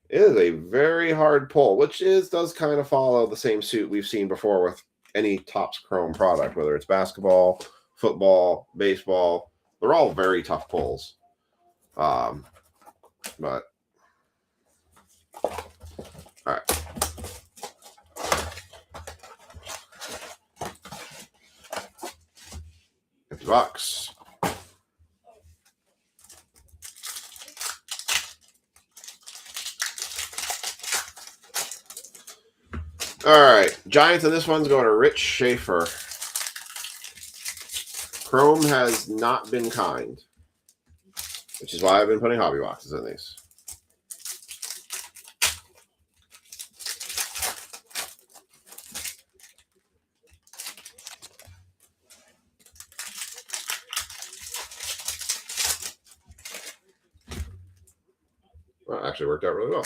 it is a very hard pull, which does kind of follow the same suit we've seen before with any Topps Chrome product, whether it's basketball, football, baseball. They're all very tough pulls. But all right. $50. All right, Giants, and this one's going to Rich Schaefer. Chrome has not been kind, which is why I've been putting hobby boxes in these. Well, it actually worked out really well.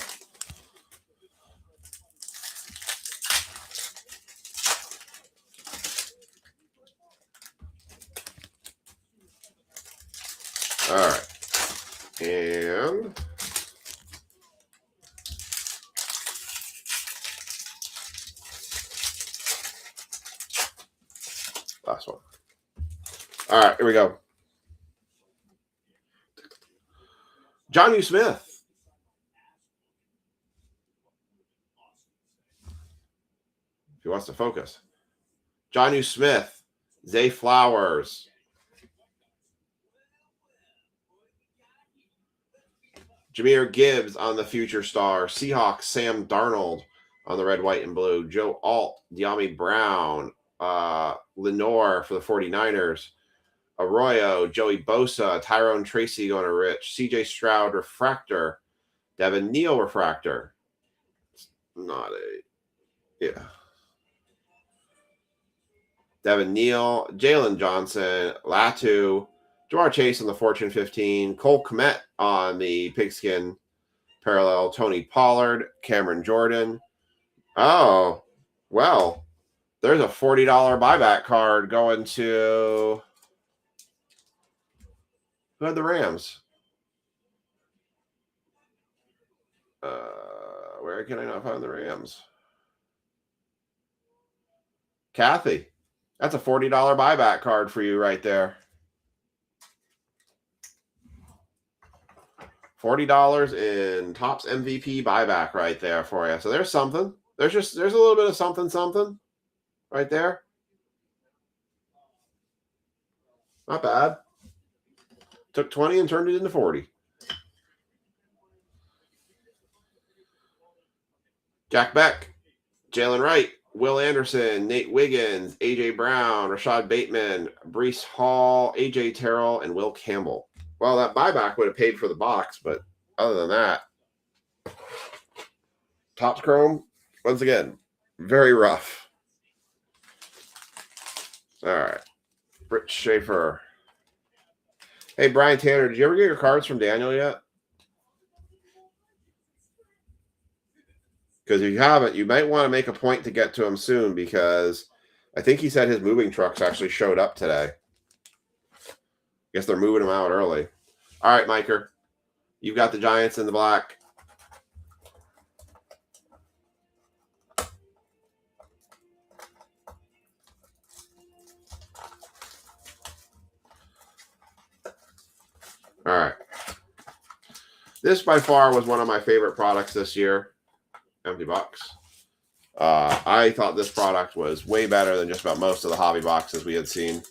All right. And last one. All right, here we go. Jonnu Smith. If he wants to focus. Jonnu Smith. Zay Flowers. Jahmyr Gibbs on the future star. Seahawks, Sam Darnold on the red, white, and blue. Joe Alt, De'Ami Brown, Lenore for the 49ers. Arroyo, Joey Bosa, Tyrone Tracy going to Rich. CJ Stroud refractor. Devin Neal refractor. Not a, yeah. Devin Neal, Jalen Johnson, Latu, Jamar Chase on the Fortune 15, Cole Kmet on the pigskin parallel, Tony Pollard, Cameron Jordan. Oh, well, there's a $40 buyback card going to who had the Rams? Where can I not find the Rams? Kathy. That's a $40 buyback card for you right there. $40 in Topps MVP buyback right there for you. So there's something. There's a little bit of something right there. Not bad. Took 20 and turned it into 40. Jack Beck, Jalen Wright, Will Anderson, Nate Wiggins, A.J. Brown, Rashad Bateman, Breece Hall, A.J. Terrell, and Will Campbell. Well, that buyback would have paid for the box, but other than that, Topps Chrome, once again, very rough. All right. Rich Schaefer. Hey, Brian Tanner, did you ever get your cards from Daniel yet? Because if you haven't, you might want to make a point to get to him soon, because I think he said his moving trucks actually showed up today. Guess they're moving them out early. All right, Miker. You've got the Giants in the black. All right. This by far was one of my favorite products this year. Empty box. I thought this product was way better than just about most of the hobby boxes we had seen.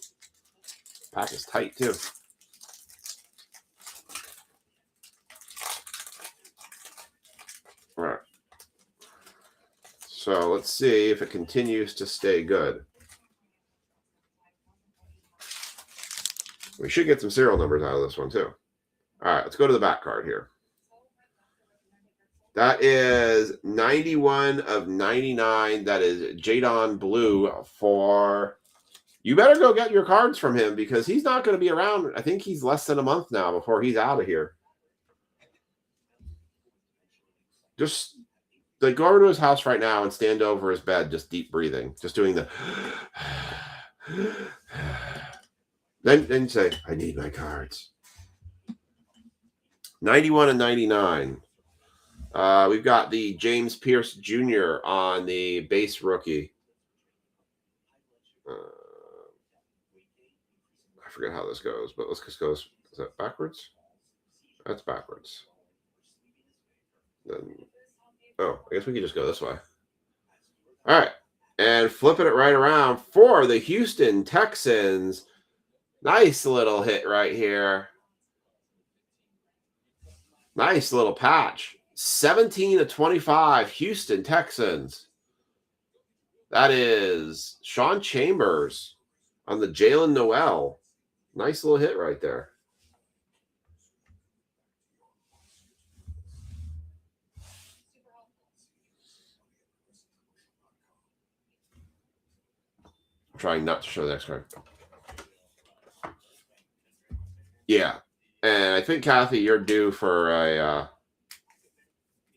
Pack is tight too. All right. So let's see if it continues to stay good. We should get some serial numbers out of this one too. All right, let's go to the back card here. That is 91 of 99. That is Jadon Blue for... You better go get your cards from him, because he's not going to be around. I think he's less than a month now before he's out of here. Just like go over to his house right now and stand over his bed, just deep breathing, just doing the... Then say, I need my cards. 91 and 99. We've got the James Pierce Jr. on the base rookie. I forget how this goes, but let's just go. Is that backwards? That's backwards. Then, oh, I guess we can just go this way. All right. And flipping it right around for the Houston Texans. Nice little hit right here. Nice little patch. 17 to 25, Houston Texans. That is Sean Chambers on the Jalen Noel. Nice little hit right there. I'm trying not to show the next card. Yeah. And I think, Kathy, you're due for a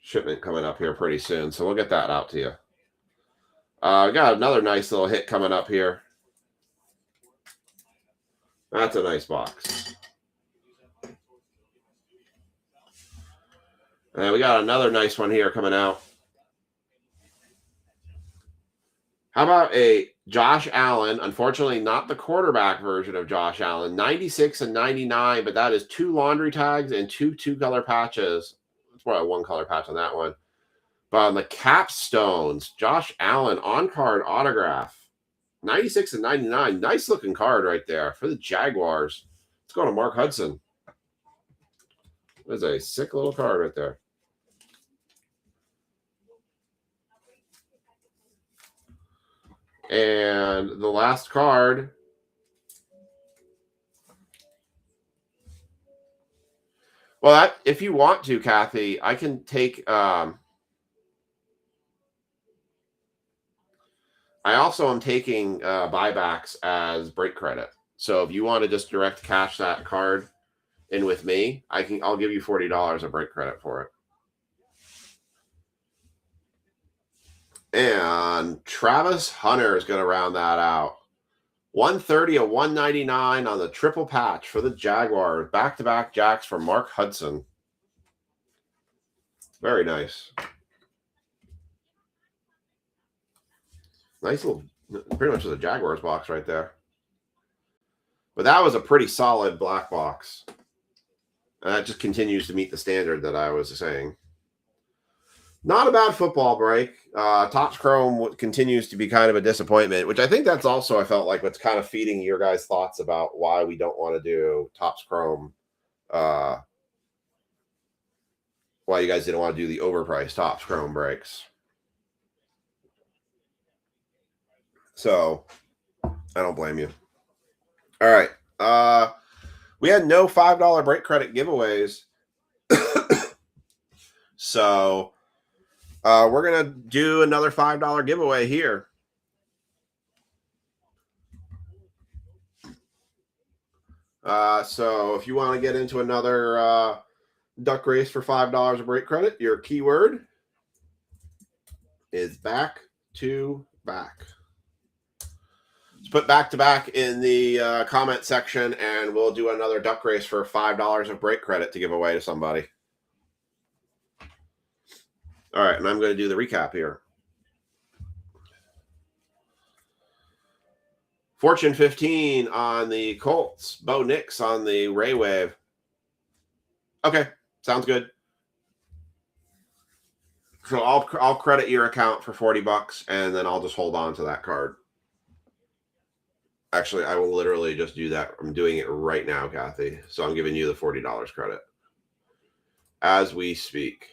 shipment coming up here pretty soon. So we'll get that out to you. We got another nice little hit coming up here. That's a nice box. And we got another nice one here coming out. How about a Josh Allen? Unfortunately, not the quarterback version of Josh Allen. 96 and 99, but that is 2 laundry tags and 2 two-color patches. That's probably a 1-color patch on that one. But on the capstones, Josh Allen on-card autograph. 96 and 99. Nice looking card right there for the Jaguars. Let's go to Mark Hudson. That's a sick little card right there. And the last card. Well, if you want to, Kathy, I can take... I also am taking buybacks as break credit. So if you want to just direct cash that card in with me, I'll give you $40 of break credit for it. And Travis Hunter is going to round that out. 130 of 199 on the triple patch for the Jaguars. Back-to-back jacks for Mark Hudson. Very nice. Nice little, pretty much the Jaguars box right there. But that was a pretty solid black box. And that just continues to meet the standard that I was saying. Not a bad football break. Topps Chrome continues to be kind of a disappointment, which I think that's also, I felt like, what's kind of feeding your guys' thoughts about why we don't want to do Topps Chrome. Why you guys didn't want to do the overpriced Topps Chrome breaks. So, I don't blame you. All right. We had no $5 break credit giveaways. So, we're going to do another $5 giveaway here. So, if you want to get into another duck race for $5 of break credit, your keyword is back to back. Put back to back in the comment section, and we'll do another duck race for $5 of break credit to give away to somebody. All right, and I'm going to do the recap here. Fortune 15 on the Colts. Bo Nix on the Ray Wave. Okay, sounds good. So I'll credit your account for $40, and then I'll just hold on to that card. Actually, I will literally just do that. I'm doing it right now, Kathy. So I'm giving you the $40 credit as we speak.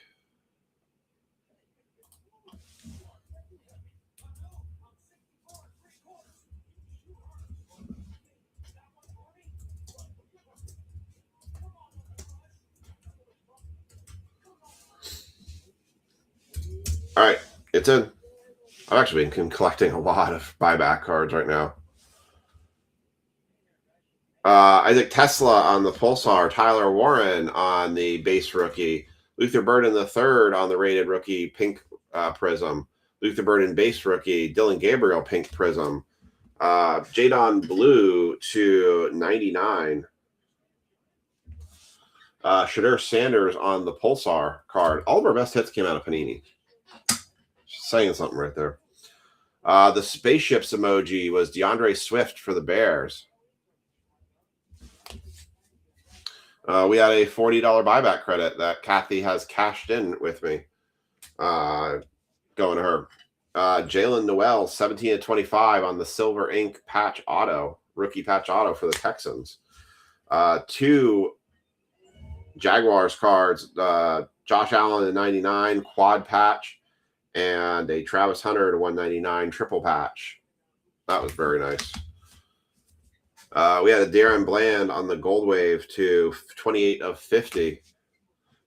All right, it's in. I've actually been collecting a lot of buyback cards right now. Isaac Tesla on the Pulsar, Tyler Warren on the base rookie, Luther Burden III on the rated rookie pink prism, Luther Burden base rookie, Dylan Gabriel pink prism, Jadon Blue to 99. Shadur Sanders on the Pulsar card. All of our best hits came out of Panini. Just saying something right there. The spaceships emoji was DeAndre Swift for the Bears. We had a $40 buyback credit that Kathy has cashed in with me. Going to her. Jalen Noel, 17/25 on the Silver Ink patch auto, rookie patch auto for the Texans. 2 Jaguars cards, Josh Allen at 99 quad patch, and a Travis Hunter to 199 triple patch. That was very nice. We had a Darren Bland on the Gold Wave to 28/50.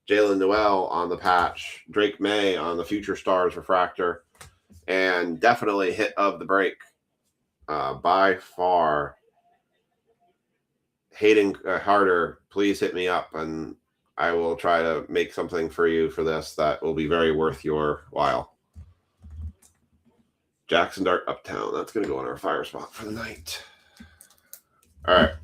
Jalen Noel on the patch. Drake May on the Future Stars Refractor. And definitely hit of the break. By far. Hayden Harder, please hit me up and I will try to make something for you for this that will be very worth your while. Jackson Dart Uptown. That's going to go on our fire spot for the night. All right.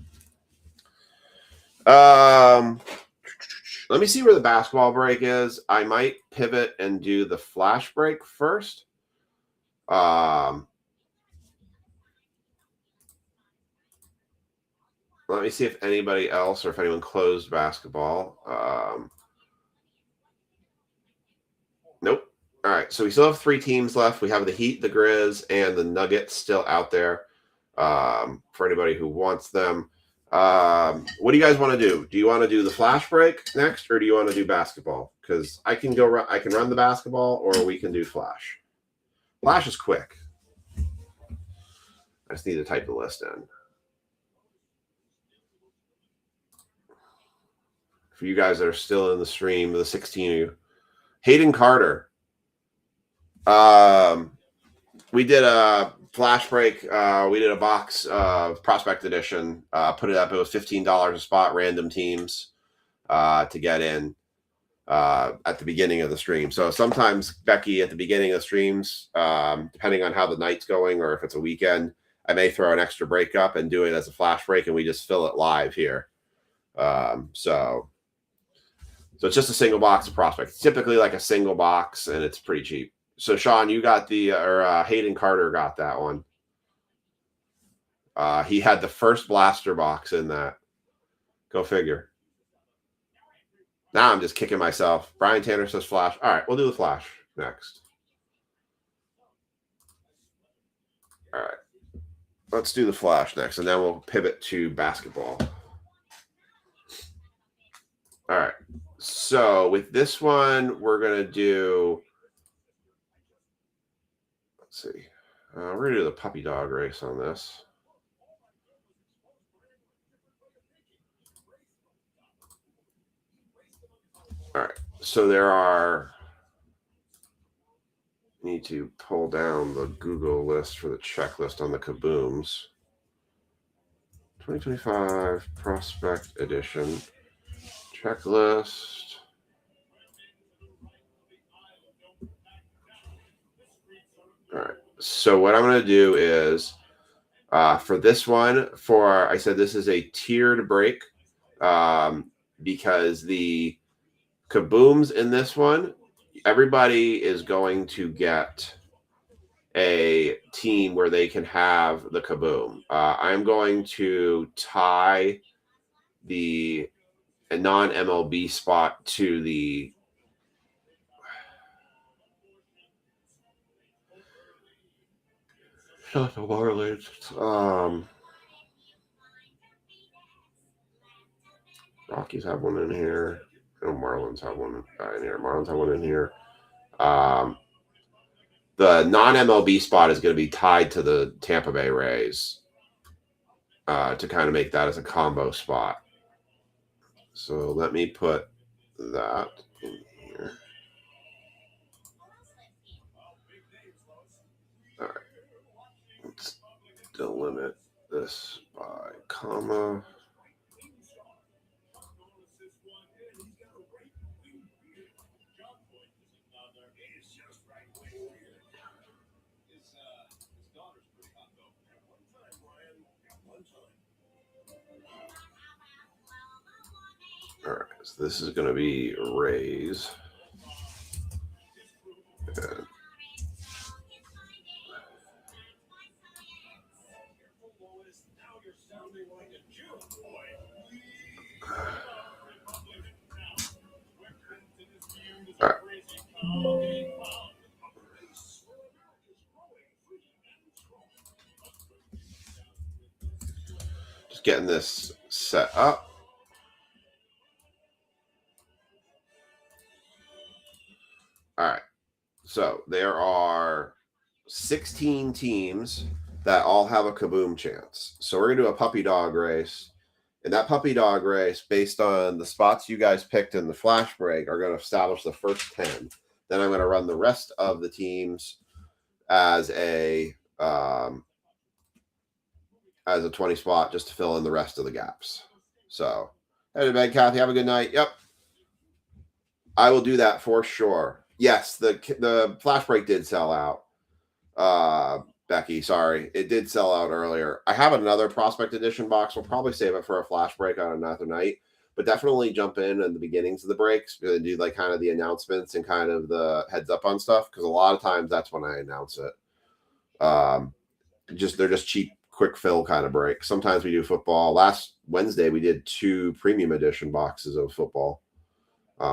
Let me see where the basketball break is. I might pivot and do the flash break first. Let me see if anybody else or if anyone closed basketball. Nope. All right. So we still have 3 teams left. We have the Heat, the Grizz, and the Nuggets still out there for anybody who wants them. What do you guys want to do? Do you want to do the flash break next, or do you want to do basketball? Because I can go. I can run the basketball, or we can do flash. Flash is quick. I just need to type the list in. For you guys that are still in the stream, the 16 of you, Hayden Carter. We did a flash break. We did a box prospect edition. Put it up. It was $15 a spot, random teams to get in at the beginning of the stream. So sometimes, Becky, at the beginning of the streams, depending on how the night's going or if it's a weekend, I may throw an extra break up and do it as a flash break, and we just fill it live here. So it's just a single box of prospects. Typically like a single box, and it's pretty cheap. So Sean, you got the Hayden Carter got that one. He had the first blaster box in that. Go figure. Now I'm just kicking myself. Brian Tanner says flash. All right, we'll do the flash next. All right. Let's do the flash next, and then we'll pivot to basketball. All right. So with this one, we're going to do, let's see. We're going to do the puppy dog race on this. All right. So there are, need to pull down the Google list for the checklist on the Kabooms. 2025 Prospect Edition. Checklist. All right. So what I'm going to do is for this one, I said this is a tiered break because the Kabooms in this one, everybody is going to get a team where they can have the Kaboom. I'm going to tie the non-MLB spot to the Marlins. Rockies have one in here. No, Marlins have one in here. Marlins have one in here. The non-MLB spot is going to be tied to the Tampa Bay Rays to kind of make that as a combo spot. So let me put that in here. All right. Let's delimit this by comma. All right, So this is going to be Rays. And all right. Just getting this set up. All right. So there are 16 teams that all have a kaboom chance. So we're going to do a puppy dog race. And that puppy dog race, based on the spots you guys picked in the flash break, are going to establish the first 10. Then I'm going to run the rest of the teams as a 20 spot just to fill in the rest of the gaps. So, hey to bed, Kathy. Have a good night. Yep. I will do that for sure. Yes, the flash break did sell out. Becky, sorry. It did sell out earlier. I have another Prospect Edition box. We'll probably save it for a flash break on another night. But definitely jump in the beginnings of the breaks and do like kind of the announcements and kind of the heads up on stuff. Because a lot of times that's when I announce it. They're just cheap, quick fill kind of breaks. Sometimes we do football. Last Wednesday, we did 2 premium edition boxes of football.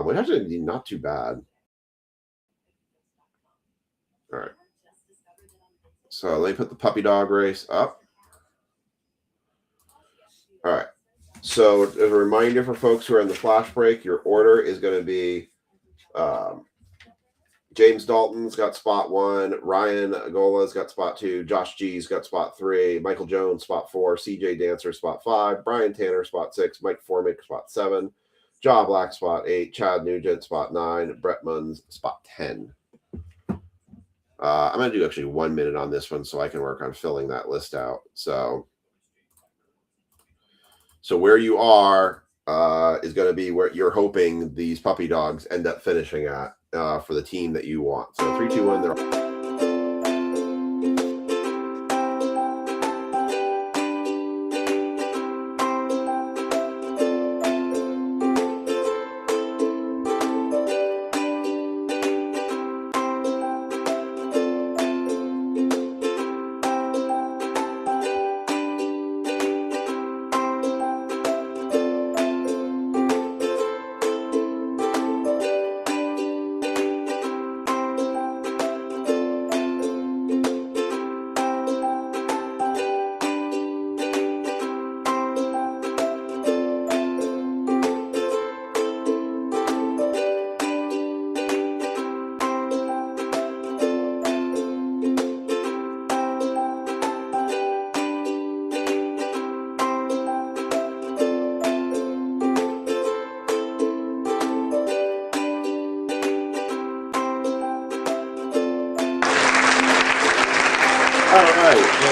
Which actually not too bad. All right. So let me put the puppy dog race up. All right. So as a reminder for folks who are in the flash break, your order is going to be James Dalton's got spot 1, Ryan Agola's got spot 2, Josh G's got spot 3, Michael Jones spot 4, CJ Dancer spot 5, Brian Tanner spot 6, Mike Formick spot 7, John Black spot 8, Chad Nugent spot 9, Brett Munns spot 10. I'm going to do actually 1 minute on this one so I can work on filling that list out. So where you are is going to be where you're hoping these puppy dogs end up finishing at for the team that you want. So 3, 2, 1, they're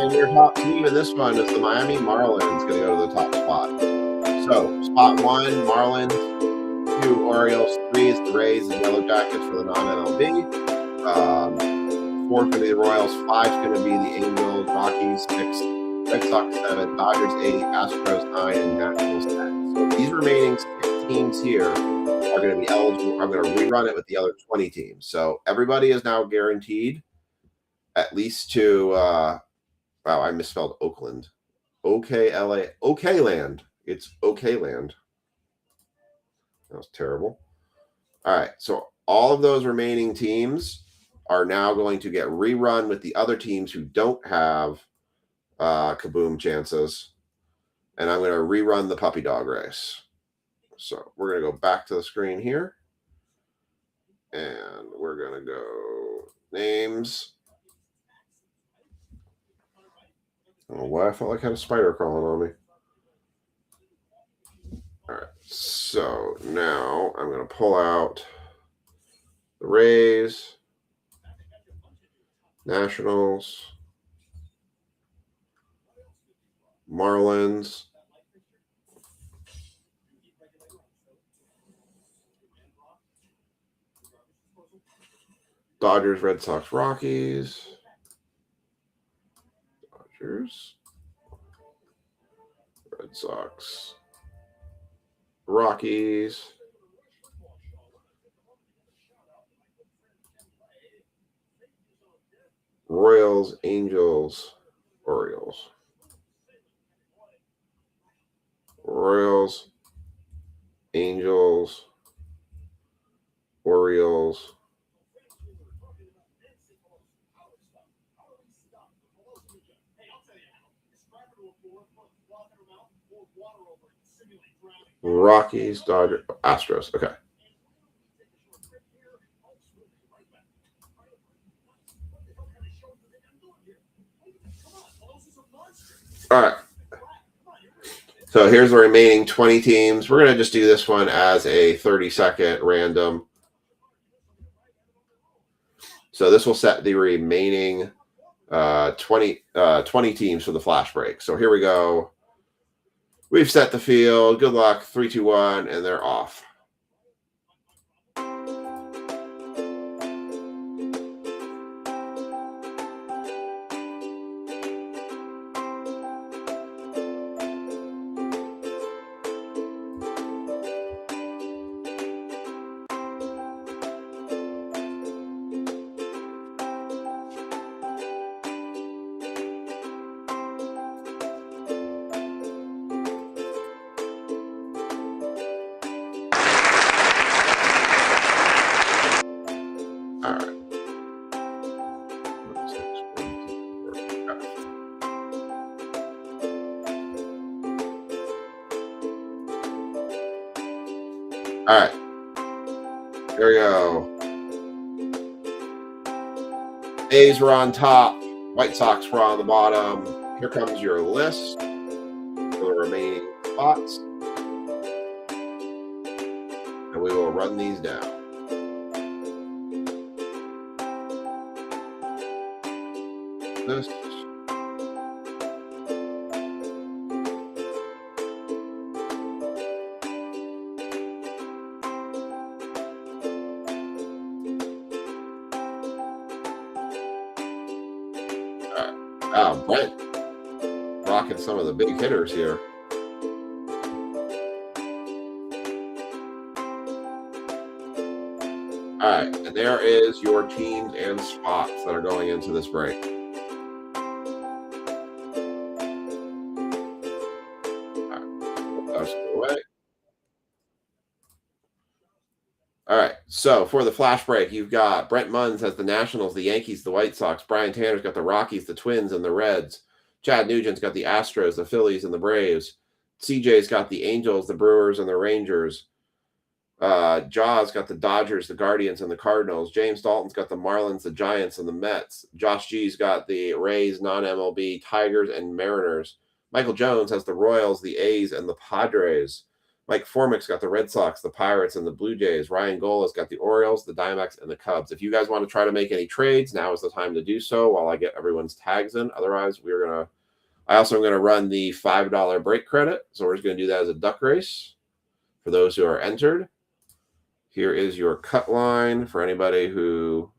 and your top team in this one is the Miami Marlins going to go to the top spot. So spot 1, Marlins. 2, Orioles. 3 is the Rays and Yellow Jackets for the non-MLB. 4 is going to be the Royals. 5 is going to be the Angels, Rockies. 6, Red Sox. 7, Dodgers. 8, Astros. 9, and Nationals. 10. So these remaining 6 teams here are going to be eligible. I'm going to rerun it with the other 20 teams. So everybody is now guaranteed at least to wow, I misspelled Oakland. OKLA. Okland. It's Okland. That was terrible. All right. So all of those remaining teams are now going to get rerun with the other teams who don't have kaboom chances. And I'm going to rerun the puppy dog race. So we're going to go back to the screen here. And we're going to go names. I don't know why I felt like I had a spider crawling on me. All right, so now I'm going to pull out the Rays, Nationals, Marlins, Dodgers, Red Sox, Rockies. Dodgers, Red Sox, Rockies, Royals, Angels, Orioles. Royals, Angels, Orioles. Rockies, Dodgers, Astros. Okay. All right. So here's the remaining 20 teams. We're going to just do this one as a 30-second random. So this will set the remaining 20 teams for the flash break. So here we go. We've set the field. Good luck. 3, 2, 1, and they're off. All right. All right. There we go. A's were on top. White Sox were on the bottom. Here comes your list for the remaining spots. And we will run these down. This. Wow, Brent rocking some of the big hitters here. All right, and there is your teams and spots that are going into this break. All right, so for the flash break, you've got Brent Munns has the Nationals, the Yankees, the White Sox. Brian Tanner's got the Rockies, the Twins, and the Reds. Chad Nugent's got the Astros, the Phillies, and the Braves. CJ's got the Angels, the Brewers, and the Rangers. Jaws got the Dodgers, the Guardians, and the Cardinals. James Dalton's got the Marlins, the Giants, and the Mets. Josh G's got the Rays, non-MLB, Tigers, and Mariners. Michael Jones has the Royals, the A's, and the Padres. Mike Formick's got the Red Sox, the Pirates, and the Blue Jays. Ryan Gola's got the Orioles, the Diamondbacks, and the Cubs. If you guys want to try to make any trades, now is the time to do so while I get everyone's tags in. Otherwise, I also am going to run the $5 break credit. So we're just going to do that as a duck race for those who are entered. Here is your cut line for anybody who.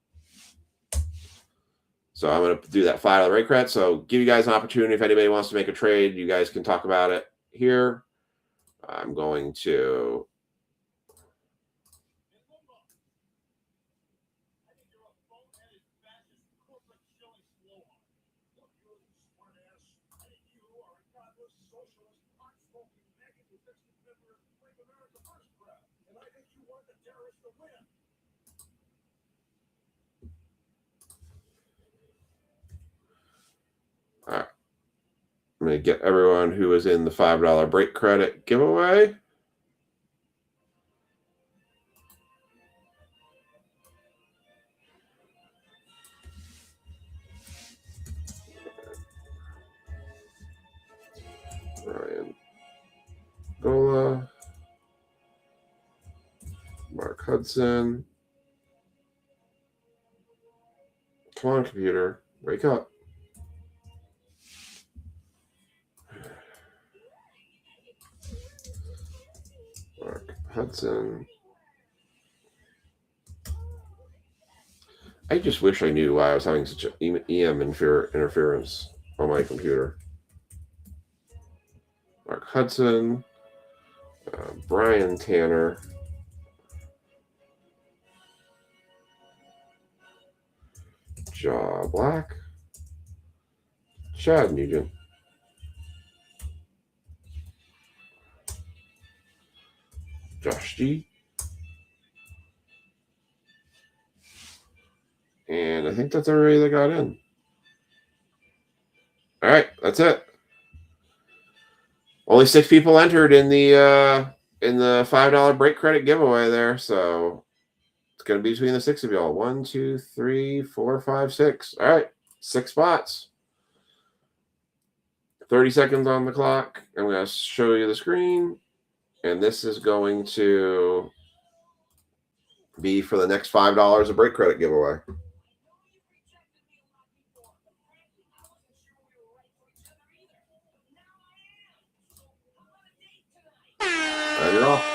So I'm going to do that $5 break credit. So give you guys an opportunity. If anybody wants to make a trade, you guys can talk about it here. I'm going to. All right. I'm going to get everyone who is in the $5 break credit giveaway. Ryan Gola, Mark Hudson. Come on, computer, wake up. Mark Hudson. I just wish I knew why I was having such an EM interference on my computer. Mark Hudson, Brian Tanner, Jaw Black. Chad Nugent. Josh G. And I think that's everybody that got in. All right, that's it. Only 6 people entered in the $5 break credit giveaway there, so it's gonna be between the 6 of y'all. 1, 2, 3, 4, 5, 6. All right, 6 spots. 30 seconds on the clock. I'm gonna show you the screen, and this is going to be for the next $5 of break credit giveaway. And you're off.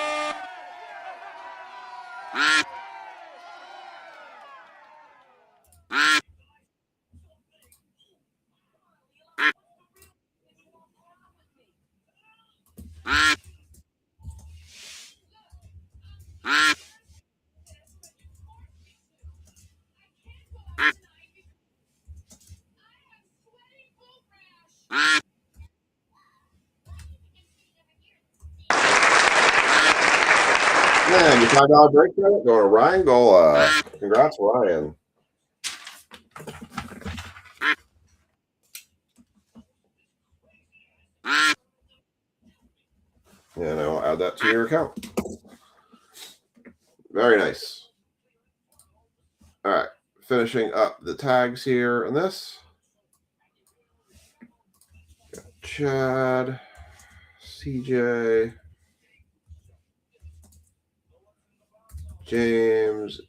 Man, your $5 break credit going to Ryan Gola. Congrats, Ryan. And I'll add that to your account. Very nice. All right, finishing up the tags here on this. Got Chad, CJ, James,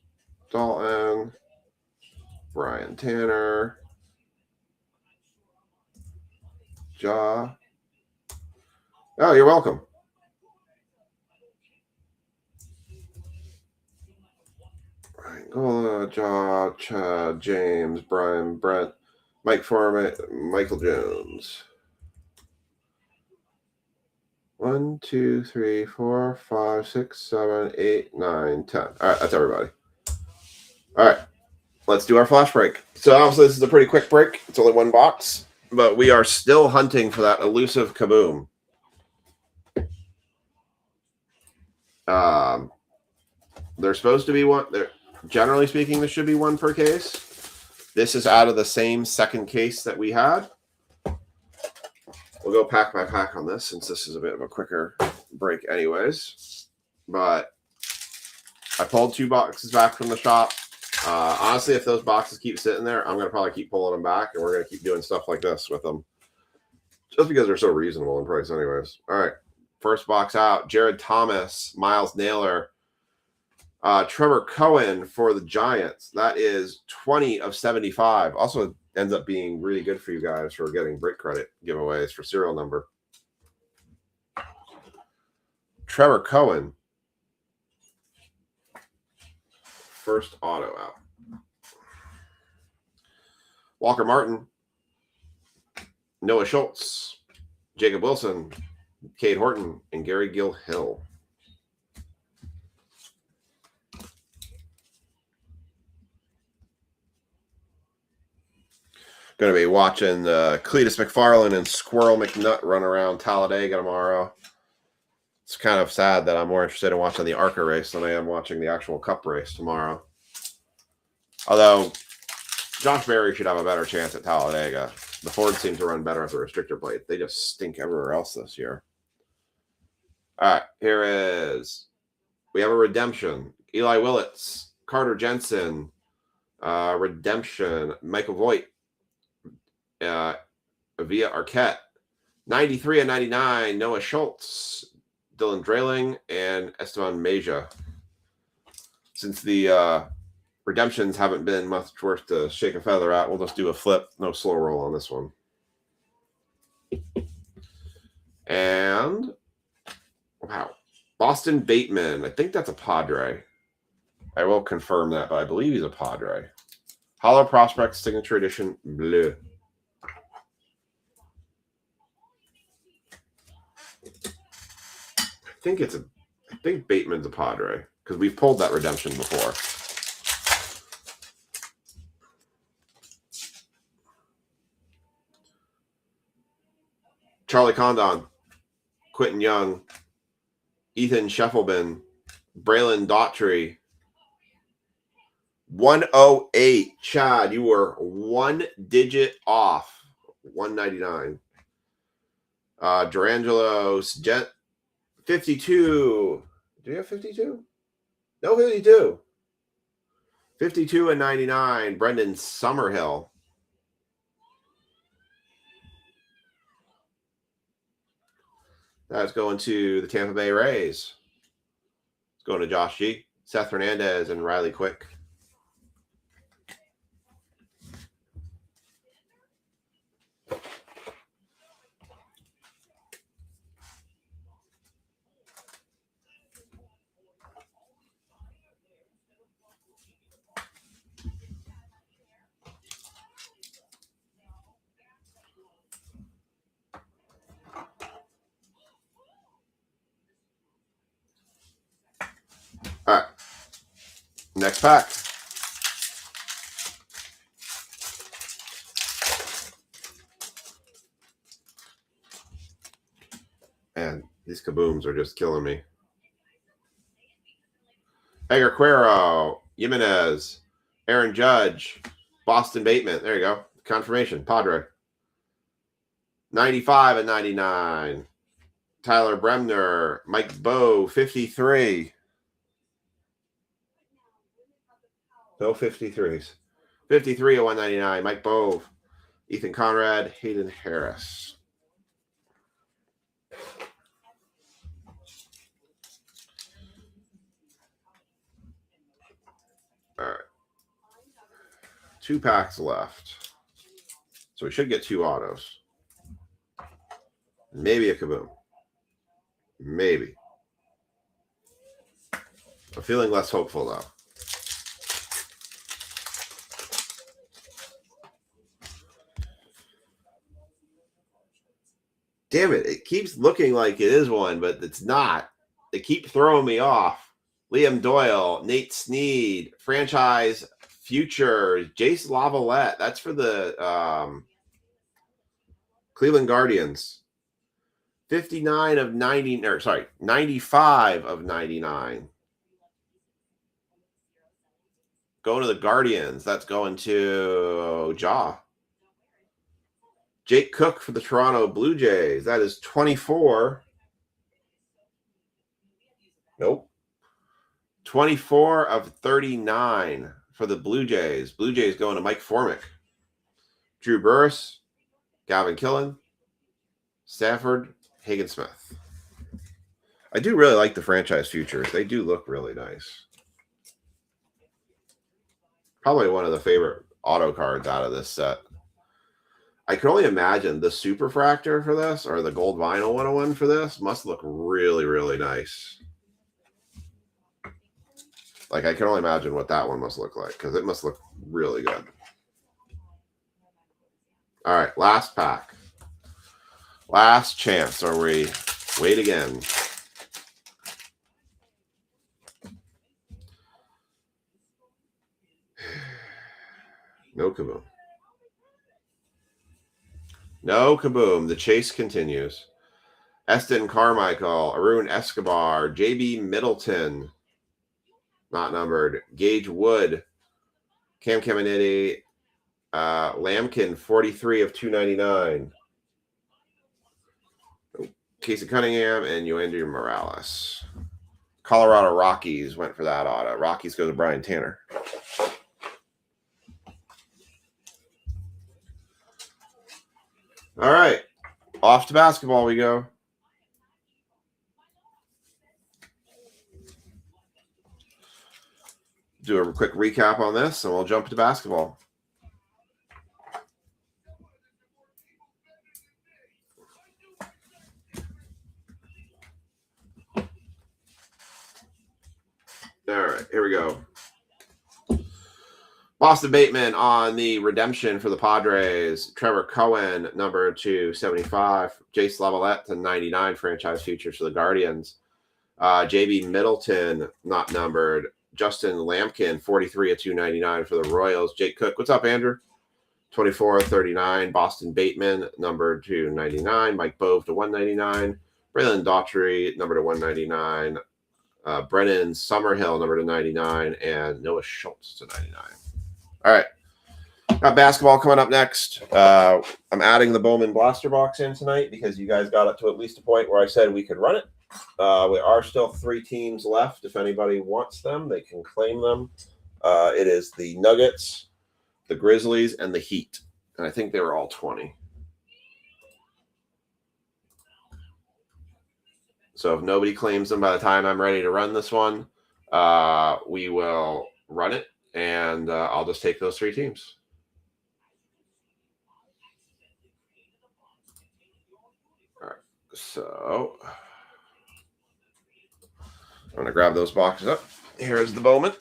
Dalton, Brian Tanner, Ja. Oh, you're welcome. Brian Gola, Ja, Chad, James, Brian, Brent, Mike Foreman, Michael Jones. 1, 2, 3, 4, 5, 6, 7, 8, 9, 10. All right, that's everybody. All right, let's do our flash break. So obviously this is a pretty quick break. It's only 1 box, but we are still hunting for that elusive Kaboom. There's supposed to be one. There, generally speaking, there should be 1 per case. This is out of the same second case that we had. We'll go pack by pack on this since this is a bit of a quicker break anyways. But I pulled 2 boxes back from the shop. Honestly, if those boxes keep sitting there, I'm going to probably keep pulling them back, and we're going to keep doing stuff like this with them. Just because they're so reasonable in price anyways. All right. First box out, Jared Thomas, Miles Naylor, Trevor Cohen for the Giants. That is 20 of 75. Also ends up being really good for you guys for getting break credit giveaways for serial number. Trevor Cohen. First auto out. Walker Martin. Noah Schultz. Jacob Wilson. Cade Horton. And Gary Gill-Hill. Going to be watching Cletus McFarland and Squirrel McNutt run around Talladega tomorrow. It's kind of sad that I'm more interested in watching the ARCA race than I am watching the actual Cup race tomorrow. Although Josh Berry should have a better chance at Talladega. The Fords seem to run better at the restrictor plate. They just stink everywhere else this year. All right, here is, we have a redemption. Eli Willits, Carter Jensen, redemption, Michael Voigt, via Arquette, 93 and 99, Noah Schultz, Dylan Drayling, and Esteban Mejia. Since the redemptions haven't been much worth to shake a feather at, we'll just do a flip, no slow roll on this one. And wow, Boston Bateman. I think that's a Padre. I will confirm that, but I believe he's a Padre. Hollow Prospect Signature Edition Bleu. I think Bateman's a Padre because we've pulled that redemption before. Charlie Condon, Quentin Young, Ethan Scheffelman, Braylon Daughtry. 108. Chad, you were 1 digit off. 199. Durangelos, Jet, 52. Do you have 52? No, 52. 52 and 99. Brendan Summerhill. That's going to the Tampa Bay Rays. It's going to Josh G, Seth Hernandez, and Riley Quick. All right. Next pack. And these kabooms are just killing me. Edgar Quero, Jimenez, Aaron Judge, Boston Bateman. There you go. Confirmation. Padre. 95 and 99. Tyler Bremner, Mike Bowe, 53. No 53s. 53 of 199. Mike Bowe, Ethan Conrad, Hayden Harris. All right. 2 packs left. So we should get 2 autos. Maybe a kaboom. Maybe. I'm feeling less hopeful, though. Damn it. It keeps looking like it is one, but it's not. They keep throwing me off. Liam Doyle, Nate Snead, Franchise Futures, Jace Lavalette. That's for the Cleveland Guardians. 59 of 90, or sorry, 95 of 99. Going to the Guardians. That's going to Jaw. Jake Cook for the Toronto Blue Jays. That is 24. Nope. 24 of 39 for the Blue Jays. Blue Jays going to Mike Formick. Drew Burris, Gavin Killen, Stafford, Hagen Smith. I do really like the Franchise Futures. They do look really nice. Probably one of the favorite auto cards out of this set. I can only imagine the Superfractor for this, or the Gold Vinyl 101 for this, must look really, really nice. Like, I can only imagine what that one must look like, because it must look really good. All right, last pack. Last chance, or we wait again. No kaboom. No kaboom. The chase continues. Eston Carmichael, Arun Escobar, JB Middleton, not numbered. Gage Wood, Cam Caminiti, Lampkin, 43 of 299. Casey Cunningham and Yoander Morales. Colorado Rockies went for that auto. Rockies go to Brian Tanner. All right. Off to basketball we go. Do a quick recap on this, and we'll jump to basketball. All right, here we go. Boston Bateman on the redemption for the Padres. Trevor Cohen, number 275. Jace Lavalette to 99, Franchise Futures for the Guardians. JB Middleton, not numbered. Justin Lampkin, 43 of 299 for the Royals. Jake Cook, what's up, Andrew? 24-39, Boston Bateman, number to 99. Mike Bove to 199. Braylon Daughtry, number to 199. Brennan Summerhill, number to 99. And Noah Schultz to 99. All right. Got basketball coming up next. I'm adding the Bowman Blaster Box in tonight because you guys got it to at least a point where I said we could run it. There are still 3 teams left. If anybody wants them, they can claim them. It is the Nuggets, the Grizzlies, and the Heat. And I think they were all 20. So if nobody claims them by the time I'm ready to run this one, we will run it, and I'll just take those 3 teams. All right. So I'm going to grab those boxes up. Here's the Bowman.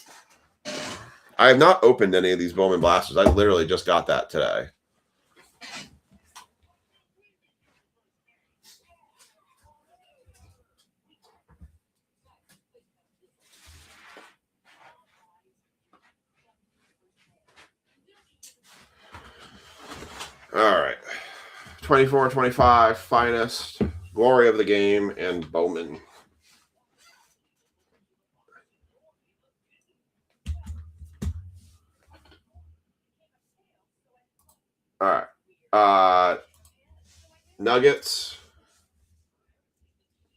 I have not opened any of these Bowman Blasters. I literally just got that today. All right. 24-25, Finest, Glory of the Game, and Bowman. All right. Nuggets.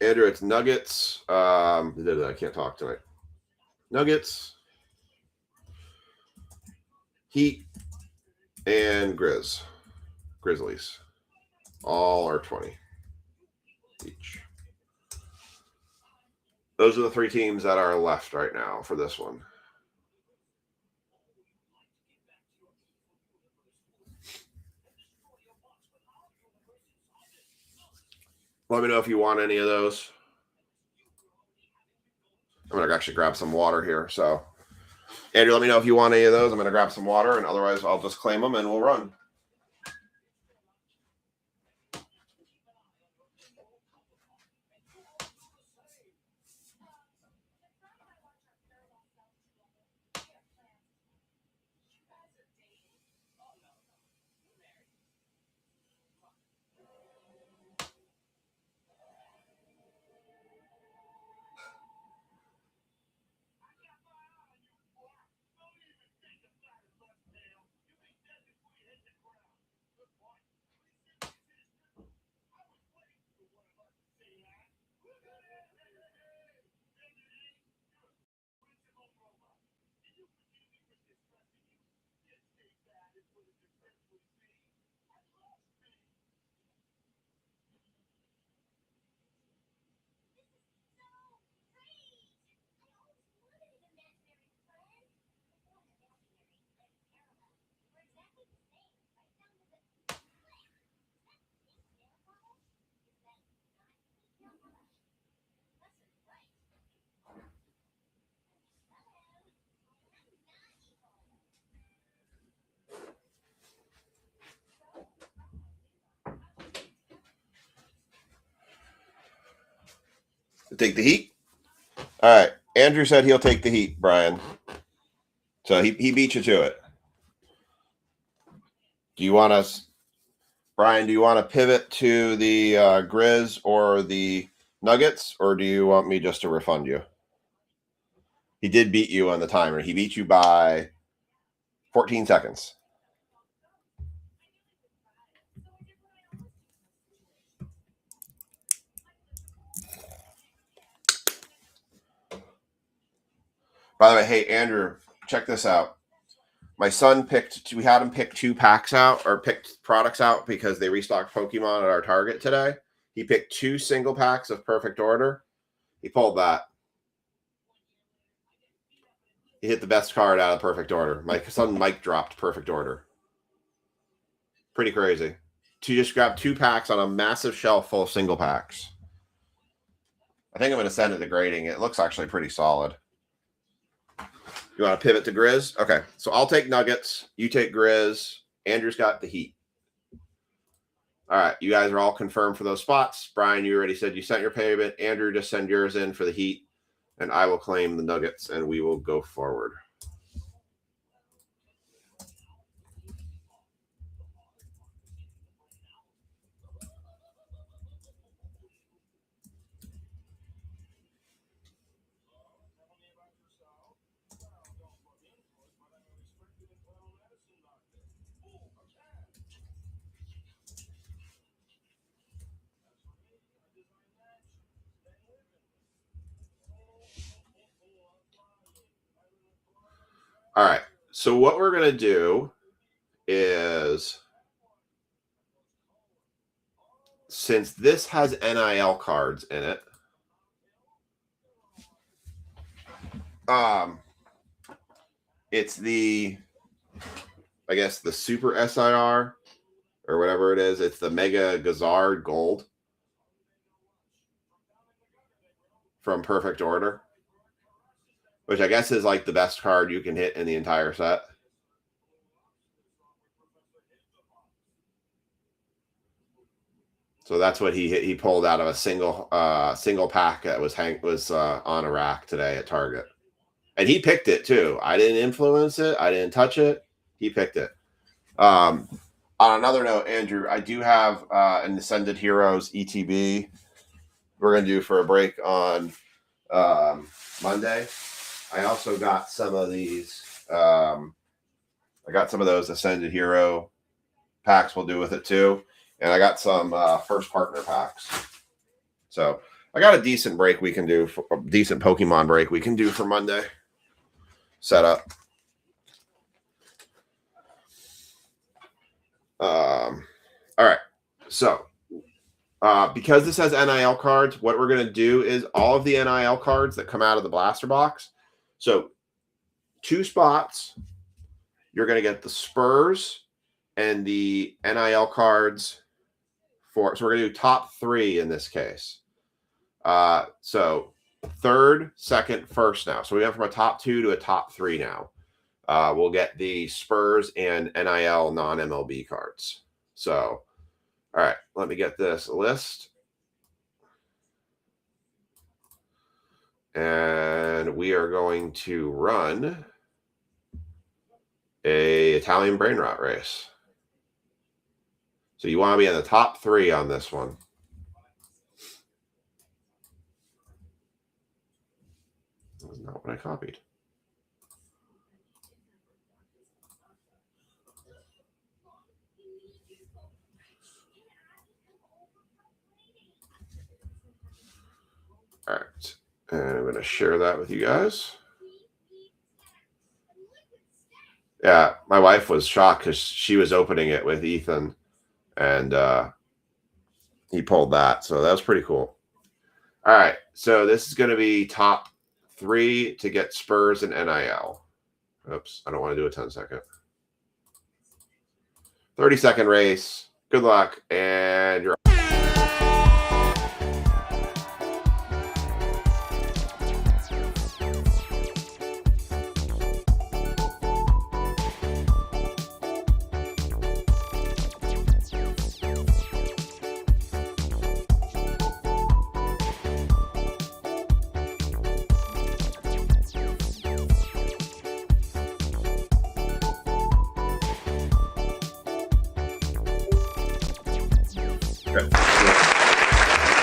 Andrew, it's Nuggets. I can't talk tonight. Nuggets, Heat, and Grizzlies. All are 20 each. Those are the 3 teams that are left right now for this one. Let me know if you want any of those. I'm going to actually grab some water here. So, Andrew, let me know if you want any of those. I'm going to grab some water, and otherwise I'll just claim them and we'll run. Take the Heat. All right. Andrew said he'll take the Heat, Brian. So he beat you to it. Do you want us, Brian, do you want to pivot to the Grizz or the Nuggets, or do you want me just to refund you? He did beat you on the timer. He beat you by 14 seconds. By the way, hey, Andrew, check this out. My son we had him pick 2 packs out, or picked products out because they restocked Pokemon at our Target today. He picked 2 single packs of Perfect Order. He pulled that. He hit the best card out of Perfect Order. My son Mike dropped Perfect Order. Pretty crazy. To just grab 2 packs on a massive shelf full of single packs. I think I'm going to send it to grading. It looks actually pretty solid. You want to pivot to Grizz? Okay, so I'll take Nuggets. You take Grizz. Andrew's got the Heat. All right, you guys are all confirmed for those spots. Brian, you already said you sent your payment. Andrew, just send yours in for the Heat, and I will claim the Nuggets, and we will go forward. All right. So what we're going to do is, since this has NIL cards in it, it's the, I guess, the Super SIR or whatever it is. It's the Mega Gazard Gold from Perfect Order, which I guess is like the best card you can hit in the entire set. So that's what he pulled out of a single pack that was on a rack today at Target, and he picked it too. I didn't influence it. I didn't touch it. He picked it. On another note, Andrew, I do have an Ascended Heroes ETB we're going to do for a break on Monday. I also got some of these. I got some of those Ascended Hero packs we'll do with it too. And I got some first partner packs. So I got a decent break we can do, for a decent Pokemon break we can do for Monday. Setup. All right. So because this has NIL cards, what we're going to do is all of the NIL cards that come out of the blaster box. So 2 spots, you're going to get the Spurs and the NIL cards. So we're going to do top 3 in this case. So 3rd, 2nd, 1st now. So we went from a top 2 to a top 3 now. We'll get the Spurs and NIL non-MLB cards. So, all right, let me get this list. And we are going to run a Italian brain rot race. So you want to be in the top 3 on this one. That was not what I copied. All right. And I'm going to share that with you guys. Yeah, my wife was shocked because she was opening it with Ethan. And he pulled that. So that was pretty cool. All right. So this is going to be top 3 to get Spurs and NIL. Oops. I don't want to do a 10-second. 30-second race. Good luck. And you're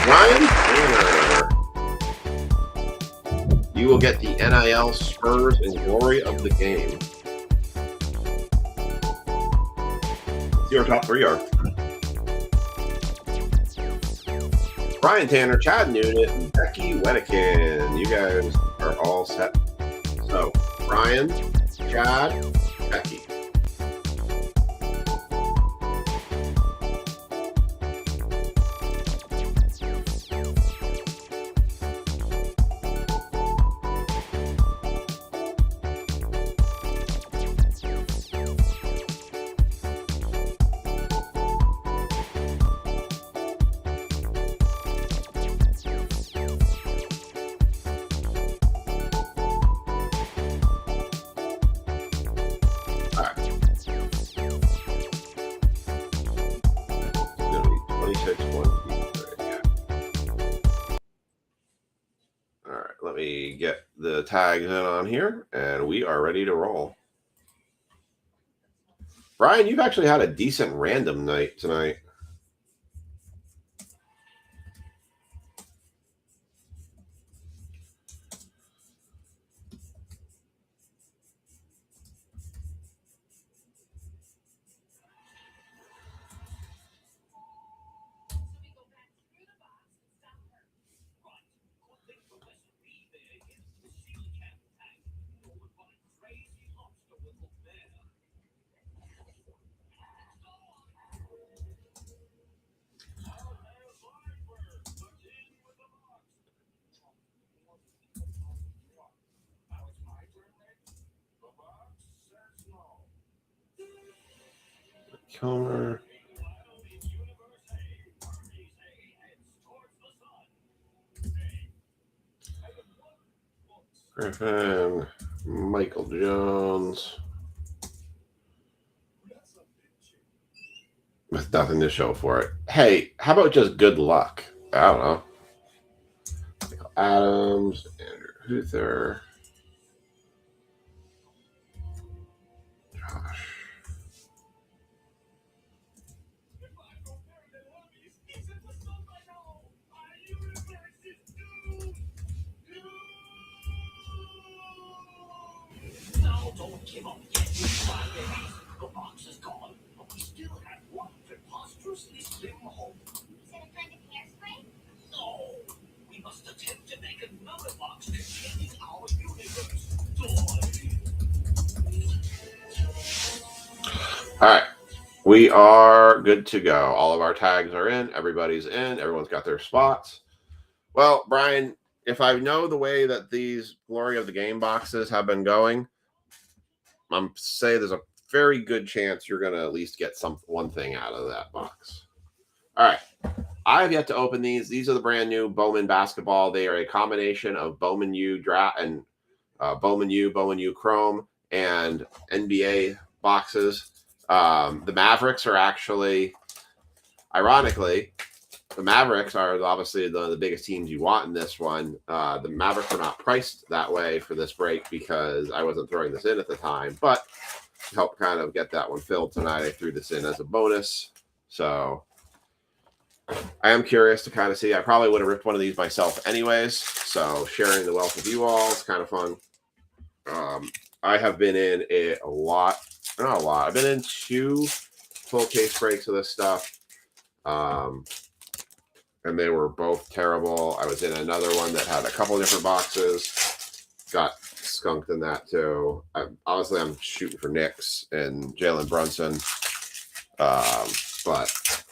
Ryan Tanner. You will get the NIL Spurs and glory of the game. Let's see our top 3 are. Brian Tanner, Chad Noonan, and Becky Wettikin. You guys are all set. So, Brian, Chad, Becky. Let me get the tags in on here, and we are ready to roll. Brian, you've actually had a decent random night tonight. Kilmer. Griffin. Michael Jones. With nothing to show for it. Hey, how about just good luck? I don't know. Michael Adams, Andrew Huther, Josh.
Don't give up yet, you cry, baby. The box is gone, but we still have one preposterously slim hole.
Is it a kind of hairspray?
No, we must attempt to make another box containing our universe toy.
All right. We are good to go. All of our tags are in. Everybody's in. Everyone's got their spots. Well, Brian, if I know the way that these Glory of the Game boxes have been going, I'm say there's a very good chance you're going to at least get one thing out of that box. All right. I have yet to open these. These are the brand new Bowman basketball. They are a combination of Bowman U draft and Bowman U Chrome, and NBA boxes. The Mavericks are actually, ironically, the Mavericks are obviously the biggest teams you want in this one. The Mavericks are not priced that way for this break because I wasn't throwing this in at the time, but to help kind of get that one filled tonight, I threw this in as a bonus. So I am curious to kind of see. I probably would have ripped one of these myself anyways. So sharing the wealth with you all is kind of fun. I have been in a lot. Not a lot. I've been in 2 full case breaks of this stuff. And they were both terrible. I was in another one that had a couple different boxes. Got skunked in that too. Honestly, I'm shooting for Knicks and Jalen Brunson. But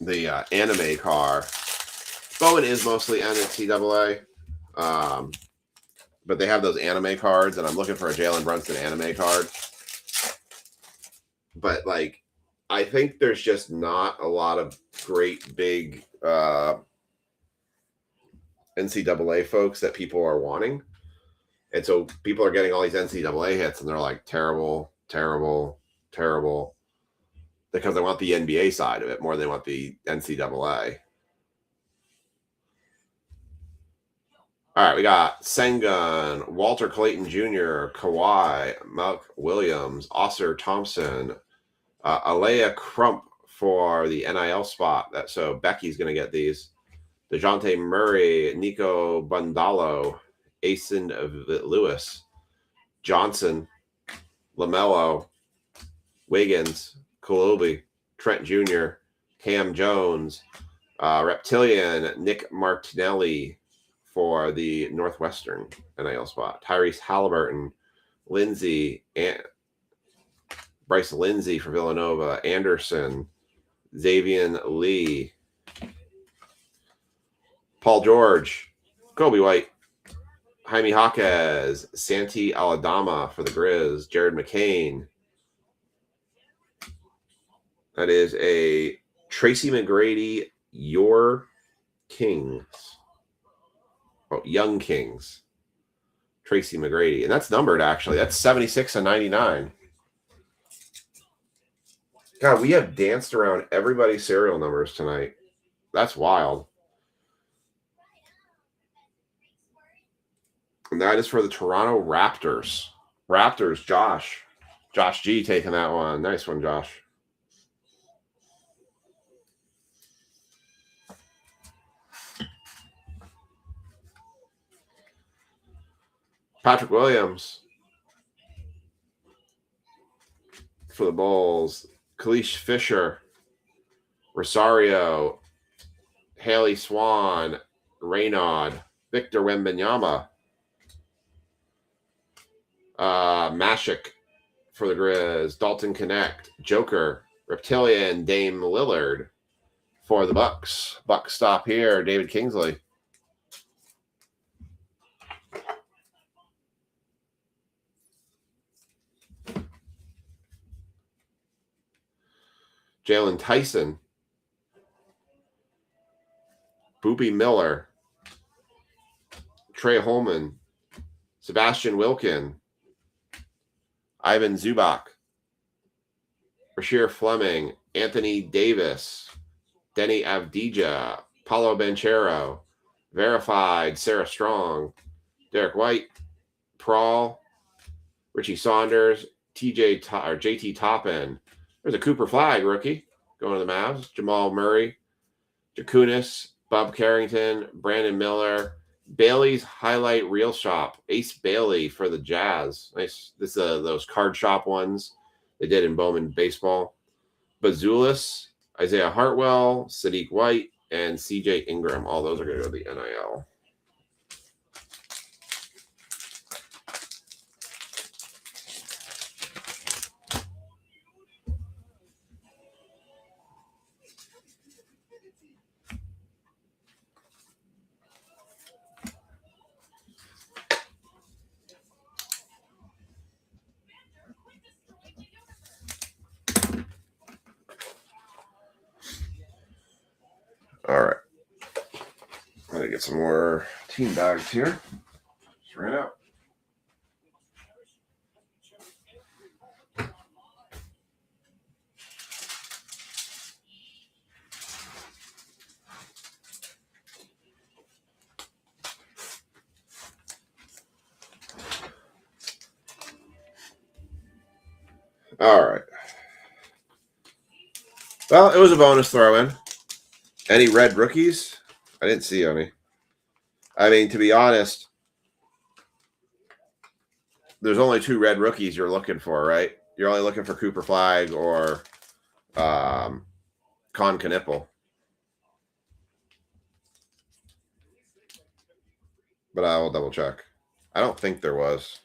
the anime car, Bowen is mostly NCAA. But they have those anime cards, and I'm looking for a Jalen Brunson anime card. But, like, I think there's just not a lot of great big NCAA folks that people are wanting. And so people are getting all these NCAA hits, and they're like, terrible, terrible, terrible. Because they want the NBA side of it more than they want the NCAA. All right, we got Sengun, Walter Clayton Jr., Kawhi, Mark Williams, Oscar Thompson, Alea Crump for the NIL spot. So Becky's going to get these. DeJounte Murray, Nico Bundalo, Asen Lewis, Johnson, LaMelo, Wiggins, Kolobi, Trent Jr., Cam Jones, Reptilian, Nick Martinelli for the Northwestern NIL spot. Tyrese Halliburton, Lindsey, Bryce Lindsey for Villanova, Anderson, Xavier Lee, Paul George, Kobe White, Jaime Jaquez, Santi Aldama for the Grizz, Jared McCain. That is a Tracy McGrady, Your Kings. Oh, Young Kings. Tracy McGrady. And that's numbered, actually. That's 76 and 99. God, we have danced around everybody's serial numbers tonight. That's wild. And that is for the Toronto Raptors. Raptors, Josh. Josh G taking that one. Nice one, Josh. Patrick Williams for the Bulls. Kalish Fisher, Rosario, Haley Swan, Raynaud, Victor Wembanyama, Mashik for the Grizz, Dalton Connect, Joker, Reptilian, Dame Lillard for the Bucks. Bucks stop here, David Kingsley. Jalen Tyson. Boopy Miller. Trey Holman. Sebastian Wilkin. Ivan Zubac. Rashir Fleming. Anthony Davis. Denny Avdija. Paulo Banchero. Verified. Sarah Strong. Derek White. Prawl. Richie Saunders. JT Toppin. There's a Cooper Flag rookie going to the Mavs. Jamal Murray. Jakunis. Bob Carrington. Brandon Miller. Bailey's Highlight Reel Shop. Ace Bailey for the Jazz. Nice. This is those card shop ones they did in Bowman baseball. Bazulis, Isaiah Hartwell, Sadiq White, and CJ Ingram. All those are going to go to the NIL. All right. I'm going to get some more team bags here. Just ran out. All right. Well, it was a bonus throw-in. Any red rookies? I didn't see any. I mean, to be honest, there's only 2 red rookies you're looking for, right? You're only looking for Cooper Flag or Con Knipple. But I will double check. I don't think there was.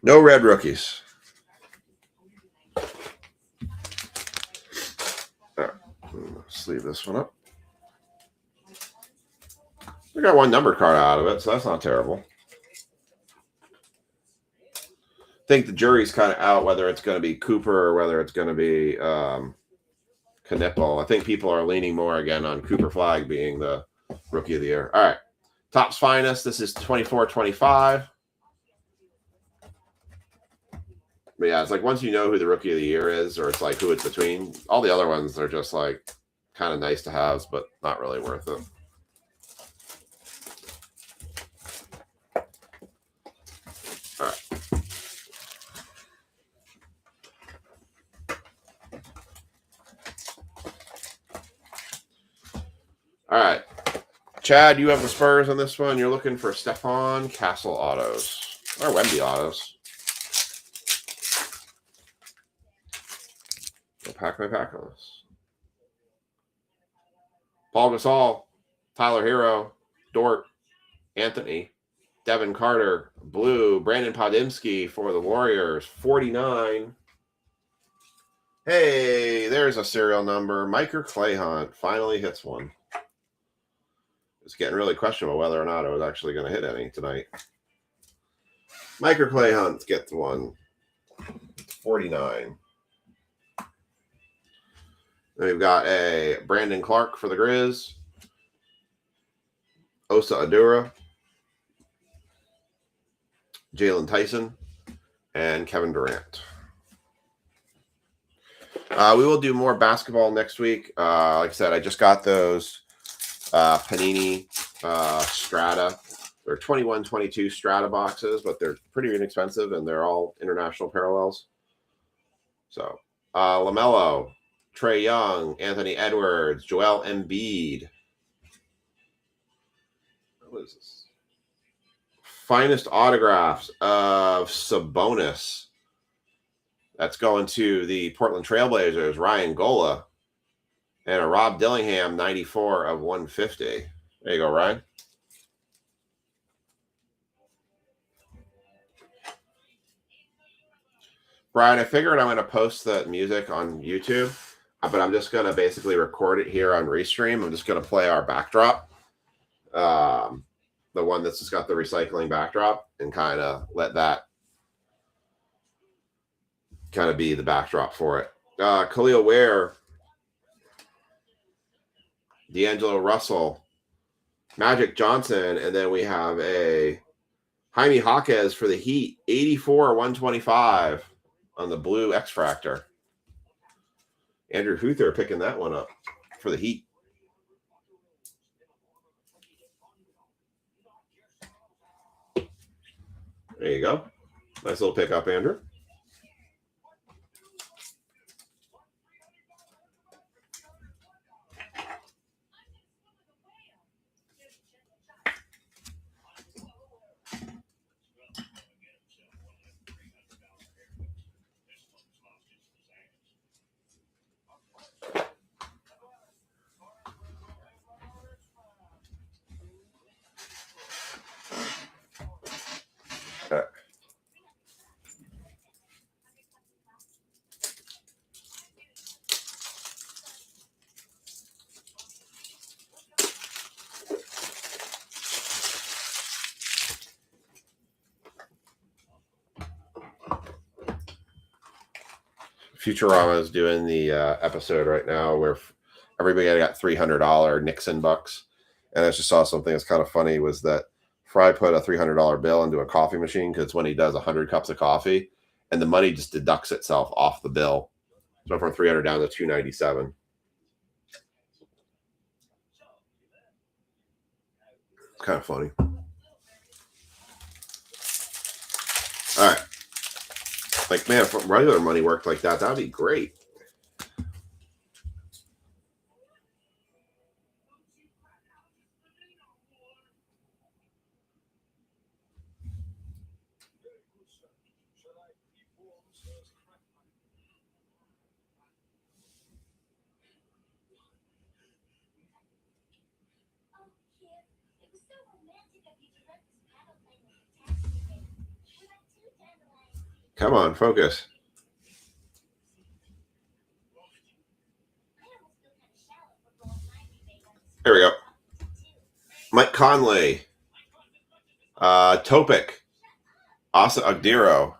No red rookies. All right. Let's leave this one up. We got 1 number card out of it, so that's not terrible. I think the jury's kind of out whether it's going to be Cooper or whether it's going to be Knipple. I think people are leaning more again on Cooper Flag being the rookie of the year. All right. Topps Finest. This is 24-25. But yeah, it's like once you know who the rookie of the year is, or it's like who it's between, all the other ones are just like kind of nice to have, but not really worth it. All right. All right. Chad, you have the Spurs on this one. You're looking for Stephon Castle autos or Wemby autos. I'll pack my pack on this. Paul Gasol, Tyler Hero, Dort, Anthony, Devin Carter, Blue, Brandon Podimski for the Warriors, 49. Hey, there's a serial number. Micah Clay Hunt finally hits one. It's getting really questionable whether or not I was actually going to hit any tonight. Micah Clay Hunt gets one. 49. Then we've got a Brandon Clark for the Grizz. Osa Adura. Jalen Tyson. And Kevin Durant. We will do more basketball next week. Like I said, I just got those Panini Strata. They're 21-22 Strata boxes, but they're pretty inexpensive, and they're all international parallels. So, LaMelo, Trae Young, Anthony Edwards, Joel Embiid. What is this? Finest autographs of Sabonis. That's going to the Portland Trailblazers, Ryan Gola. And a Rob Dillingham, 94 of 150. There you go, Ryan. Brian, I figured I'm going to post the music on YouTube, but I'm just going to basically record it here on Restream. I'm just going to play our backdrop, the one that's just got the recycling backdrop, and kind of let that kind of be the backdrop for it. Khalil Ware, D'Angelo Russell, Magic Johnson, and then we have a Jaime Jaquez for the Heat, 84/125 on the blue X-Fractor. Andrew Huther picking that one up for the Heat. There you go. Nice little pickup, Andrew. Futurama is doing the episode right now where everybody got $300 Nixon bucks. And I just saw something that's kind of funny was that Fry put a $300 bill into a coffee machine because when he does 100 cups of coffee, and the money just deducts itself off the bill. So from 300 down to 297. It's kind of funny. All right. Like, man, if regular money worked like that, that'd be great. Come on, focus. There we go. Mike Conley. Topic. Asa Agdiro.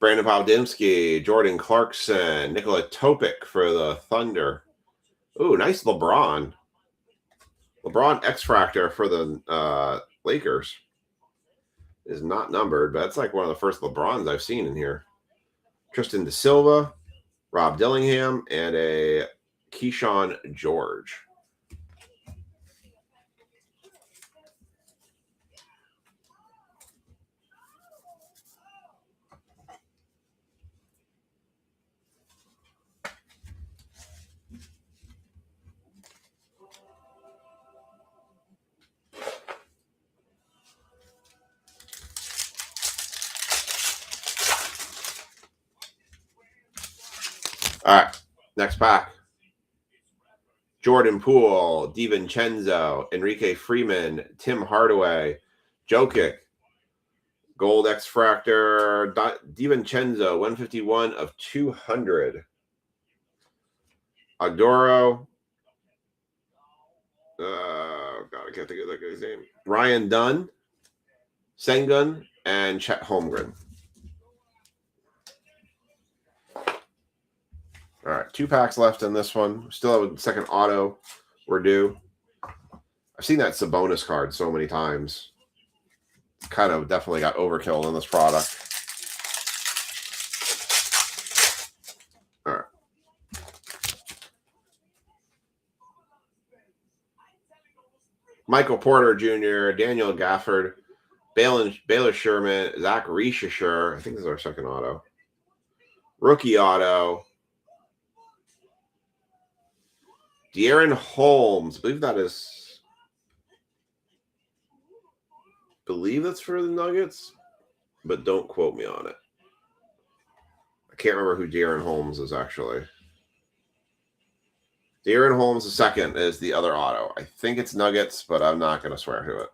Brandon Pavdimsky. Jordan Clarkson. Nikola Topic for the Thunder. Ooh, nice LeBron. LeBron X-Fractor for the Lakers. Is not numbered, but that's like one of the first LeBrons I've seen in here. Tristan Da Silva, Rob Dillingham, and a Keyshawn George. All right, next pack. Jordan Poole, DiVincenzo, Enrique Freeman, Tim Hardaway, Jokic, Gold X-Fractor, DiVincenzo, 151 of 200. Agdoro. God, I can't think of that guy's name. Ryan Dunn, Sengun, and Chet Holmgren. All right, 2 packs left in this one. Still have a second auto. We're due. I've seen that Sabonis card so many times. It's kind of definitely got overkill in this product. All right. Michael Porter Jr., Daniel Gafford, Baylor Sherman, Zach Riescher. I think this is our second auto. Rookie auto. De'Aaron Holmes. I believe that's for the Nuggets, but don't quote me on it. I can't remember who De'Aaron Holmes is actually. De'Aaron Holmes, the second, is the other auto. I think it's Nuggets, but I'm not going to swear to it.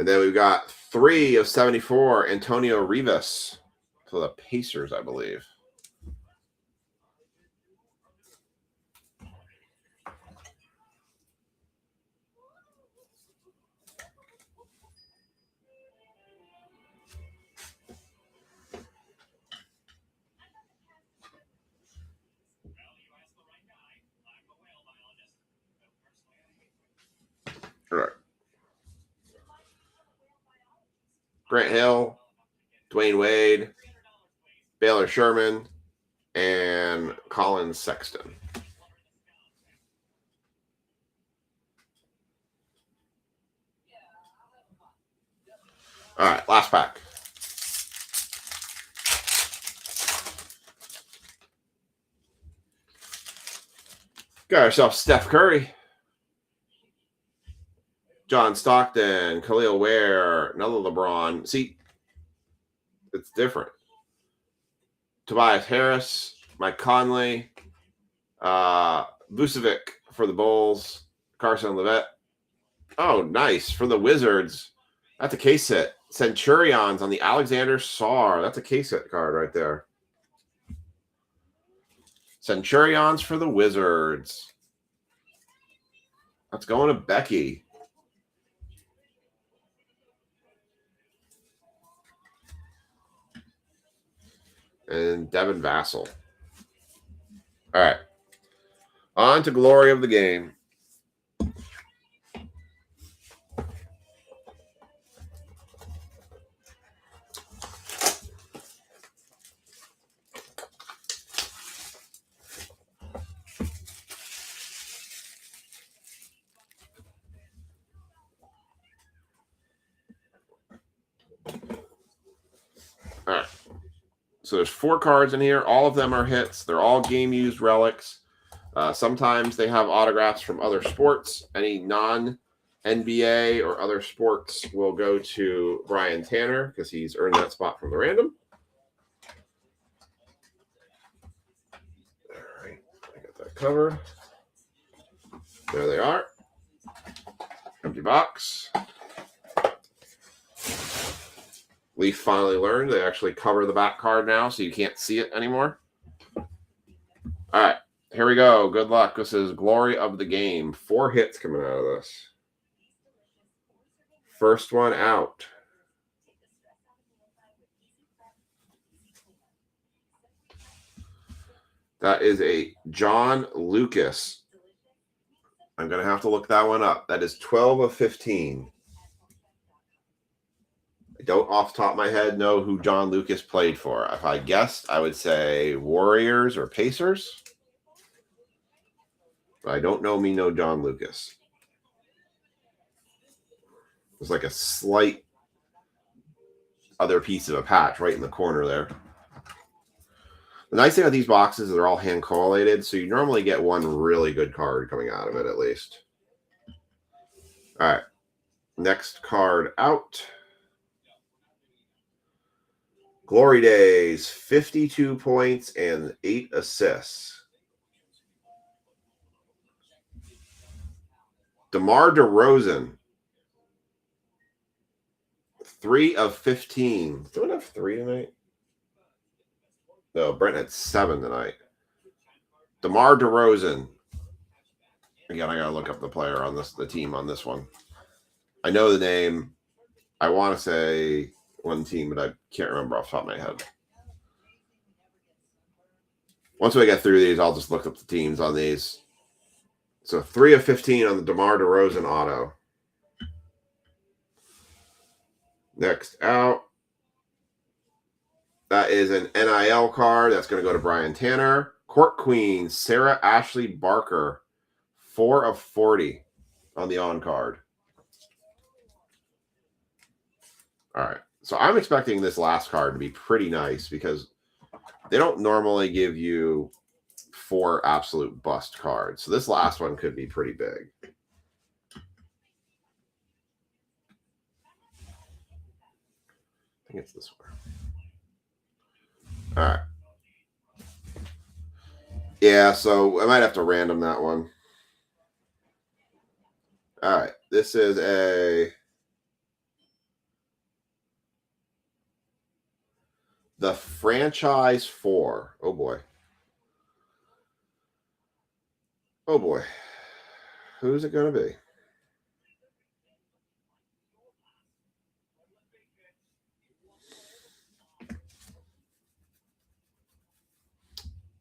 And then we've got 3 of 74, Antonio Rivas for the Pacers, I believe. All right. Grant Hill, Dwayne Wade, Baylor Sherman, and Colin Sexton. All right, last pack. Got ourselves Steph Curry, John Stockton, Khalil Ware, another LeBron. See, it's different. Tobias Harris, Mike Conley, Vucevic for the Bulls, Carson Levitt. Oh, nice. For the Wizards, that's a case hit. Centurions on the Alexander Sarr. That's a case hit card right there. Centurions for the Wizards. That's going to Becky. And Devin Vassell. All right. On to glory of the game. All right. So there's 4 cards in here. All of them are hits. They're all game-used relics. Sometimes they have autographs from other sports. Any non-NBA or other sports will go to Brian Tanner because he's earned that spot from the random. All right. I got that covered. There they are. Empty box. Leaf finally learned they actually cover the back card now, so you can't see it anymore. All right, here we go. Good luck. This is glory of the game. 4 hits coming out of this. First one out. That is a John Lucas. I'm going to have to look that one up. That is 12 of 15. I don't off the top of my head know who John Lucas played for. If I guessed, I would say Warriors or Pacers. But I don't know me no John Lucas. There's like a slight other piece of a patch right in the corner there. The nice thing with these boxes is they're all hand collated, so you normally get one really good card coming out of it at least. All right. Next card out. Glory Days, 52 points and 8 assists. DeMar DeRozan, 3 of 15. Do I have 3 tonight? No, Brent had 7 tonight. DeMar DeRozan. Again, I got to look up the player on this, the team on this one. I know the name. I want to say one team, but I can't remember off the top of my head. Once we get through these, I'll just look up the teams on these. So 3 of 15 on the DeMar DeRozan auto. Next out. That is an NIL card. That's going to go to Brian Tanner. Court Queen, Sarah Ashley Barker. 4 of 40 on the on card. All right. So I'm expecting this last card to be pretty nice because they don't normally give you 4 absolute bust cards. So this last one could be pretty big. I think it's this one. All right. Yeah, so I might have to random that one. All right. This is a The franchise 4. Oh boy. Oh boy. Who's it going to be?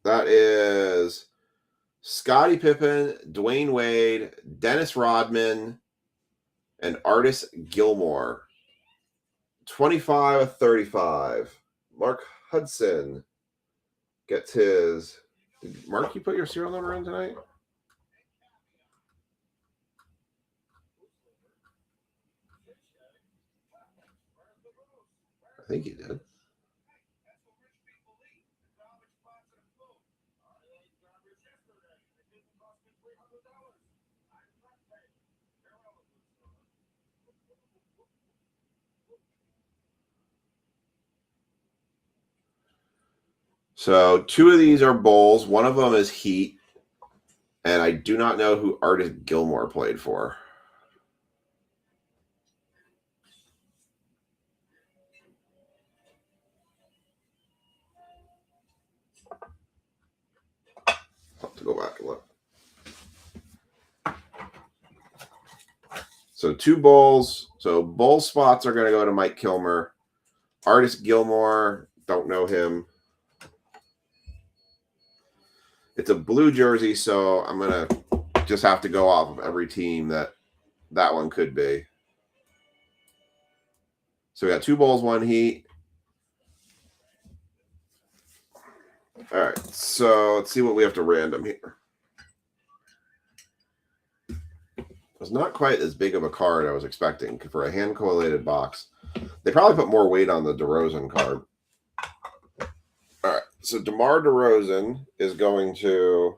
That is Scottie Pippen, Dwayne Wade, Dennis Rodman, and Artis Gilmore. 25 of 35. Mark Hudson gets his. Mark, you put your serial number in tonight? I think you did. So 2 of these are Bulls. One of them is Heat. And I do not know who Artis Gilmore played for. I'll have to go back and look. So 2 Bulls. So Bull spots are going to go to Mike Kilmer. Artis Gilmore, don't know him. It's a blue jersey, so I'm going to just have to go off of every team that one could be. So we got 2 Bulls, 1 Heat. All right, so let's see what we have to random here. It's not quite as big of a card I was expecting for a hand-collated box. They probably put more weight on the DeRozan card. All right, so DeMar DeRozan is going to...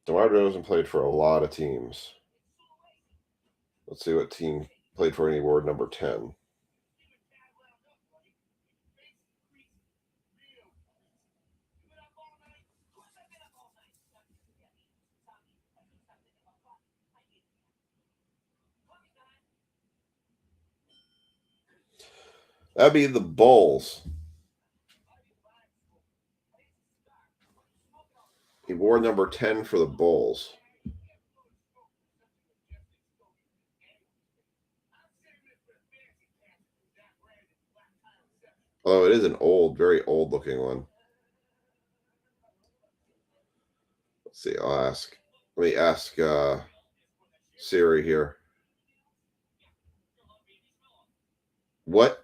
DeMar DeRozan played for a lot of teams. Let's see what team played for any award number 10. That'd be the Bulls. He wore number 10 for the Bulls. Although it is an old, very old looking one. Let's see, I'll ask. Let me ask Siri here. What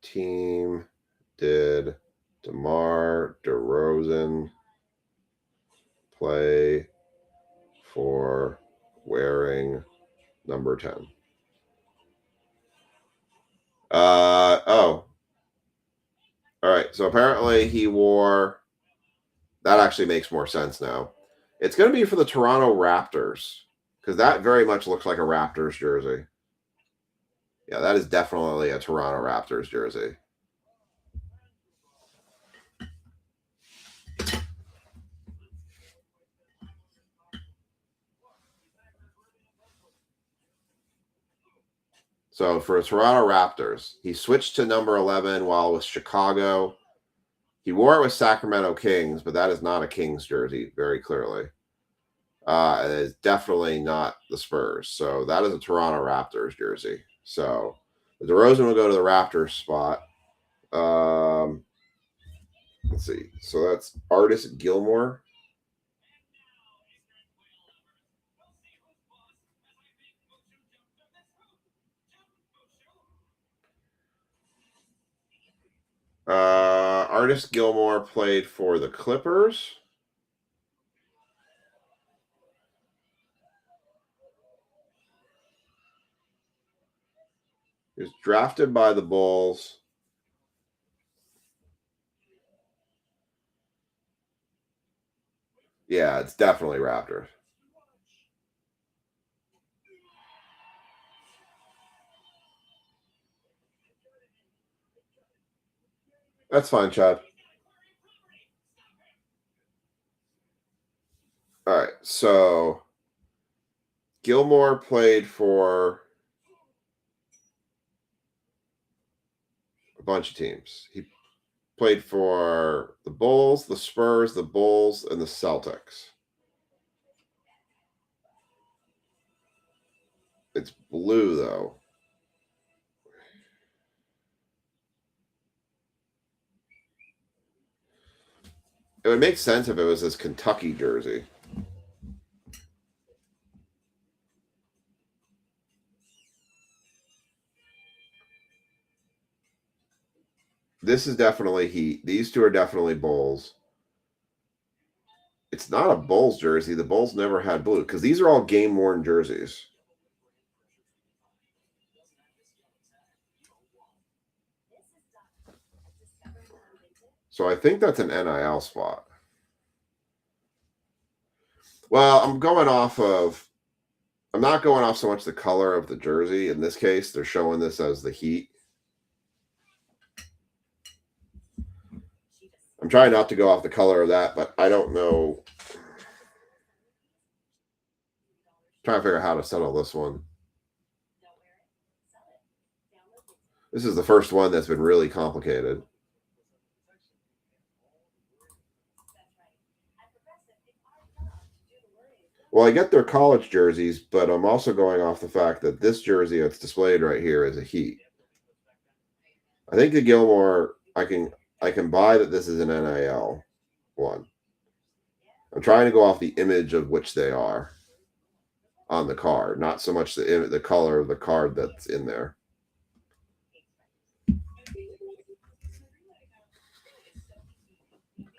team did DeMar DeRozan play for wearing number 10? Oh. All right, so apparently he wore... That actually makes more sense now. It's going to be for the Toronto Raptors, because that very much looks like a Raptors jersey. Yeah, that is definitely a Toronto Raptors jersey. So for Toronto Raptors, he switched to number 11 while with Chicago. He wore it with Sacramento Kings, but that is not a Kings jersey, very clearly. It is definitely not the Spurs. So that is a Toronto Raptors jersey. So the DeRozan will go to the Raptors spot. Let's see. So that's Artis Gilmore. Artis Gilmore played for the Clippers. He was drafted by the Bulls. Yeah, it's definitely Raptors. That's fine, Chad. All right, so Gilmore played for a bunch of teams. He played for the Bulls, the Spurs, the Bulls, and the Celtics. It's blue, though. It would make sense if it was this Kentucky jersey. This is definitely Heat. These two are definitely Bulls. It's not a Bulls jersey. The Bulls never had blue because these are all game-worn jerseys. So I think that's an NIL spot. Well, I'm not going off so much the color of the jersey. In this case, they're showing this as the Heat. I'm trying not to go off the color of that, but I don't know. Trying to figure out how to settle this one. This is the first one that's been really complicated. Well, I get their college jerseys, but I'm also going off the fact that this jersey that's displayed right here is a Heat. I think the Gilmore, I can buy that this is an NIL one. I'm trying to go off the image of which they are on the card, not so much the color of the card that's in there.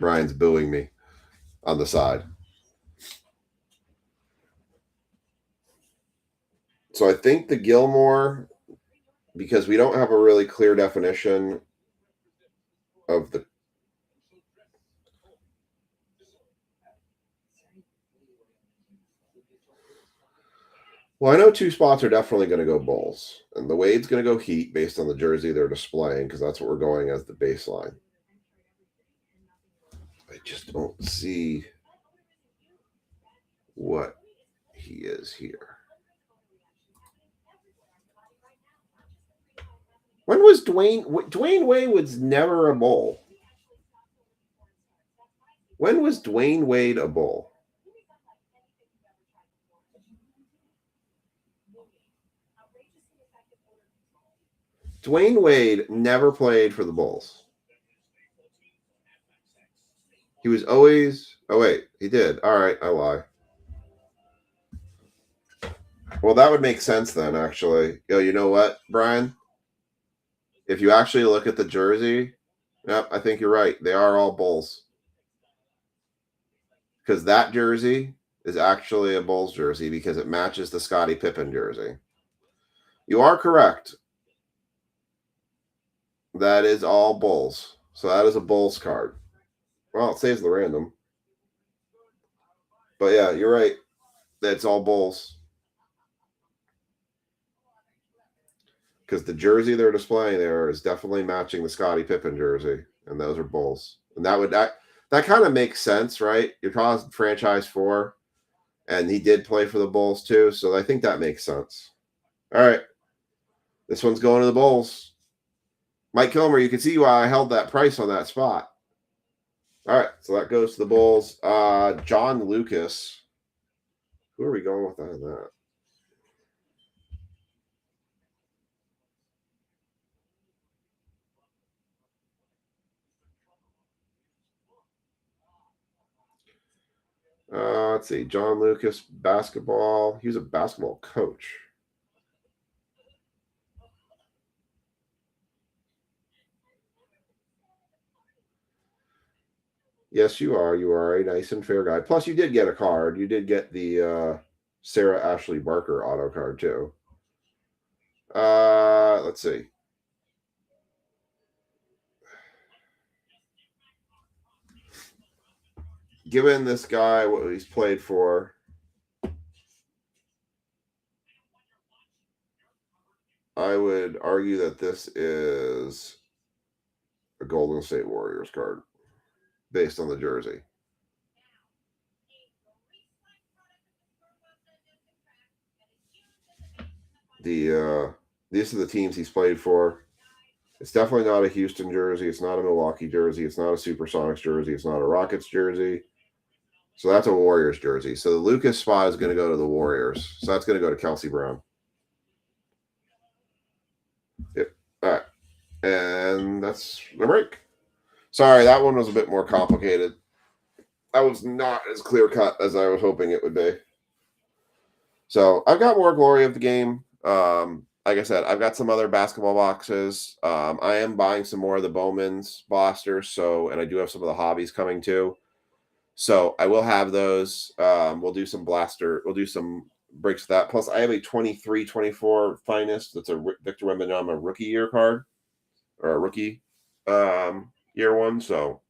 Brian's booing me on the side. So I think the Gilmore, because we don't have a really clear definition of the Well, I know two spots are definitely going to go Bulls, and the Wade's going to go Heat based on the jersey they're displaying because that's what we're going as the baseline. I just don't see what he is here. When was Dwayne Wade was never a Bull. When was Dwayne Wade a Bull? Dwayne Wade never played for the Bulls. He was always... Oh, wait. He did. All right. I lie. Well, that would make sense then, actually. You know what, Brian? If you actually look at the jersey, yep, I think you're right. They are all Bulls. Because that jersey is actually a Bulls jersey because it matches the Scottie Pippen jersey. You are correct. That is all Bulls. So that is a Bulls card. Well, it saves the random. But yeah, you're right. That's all Bulls. Because the jersey they're displaying there is definitely matching the Scottie Pippen jersey. And those are Bulls. And that kind of makes sense, right? You're calling franchise 4. And he did play for the Bulls too. So I think that makes sense. All right. This one's going to the Bulls. Mike Kilmer, you can see why I held that price on that spot. All right, so that goes to the Bulls. John Lucas. Who are we going with on that? Let's see. John Lucas, basketball. He was a basketball coach. Yes, you are. You are a nice and fair guy. Plus, you did get a card. You did get the Sarah Ashley Barker auto card, too. Let's see. Given this guy what he's played for, I would argue that this is a Golden State Warriors card based on the jersey. These are the teams he's played for. It's definitely not a Houston jersey. It's not a Milwaukee jersey. It's not a Supersonics jersey. It's not a Rockets jersey. So that's a Warriors jersey. So the Lucas spot is going to go to the Warriors. So that's going to go to Kelsey Brown. Yep. All right. And that's the break. Sorry, that one was a bit more complicated. That was not as clear cut as I was hoping it would be. So I've got more Glory of the Game. Like I said, I've got some other basketball boxes. I am buying some more of the Bowman's blasters. And I do have some of the hobbies coming too. So I will have those. We'll do some breaks of that. Plus, I have a 23-24 Finest. That's a Victor Wembanyama rookie year card, or a rookie year one. So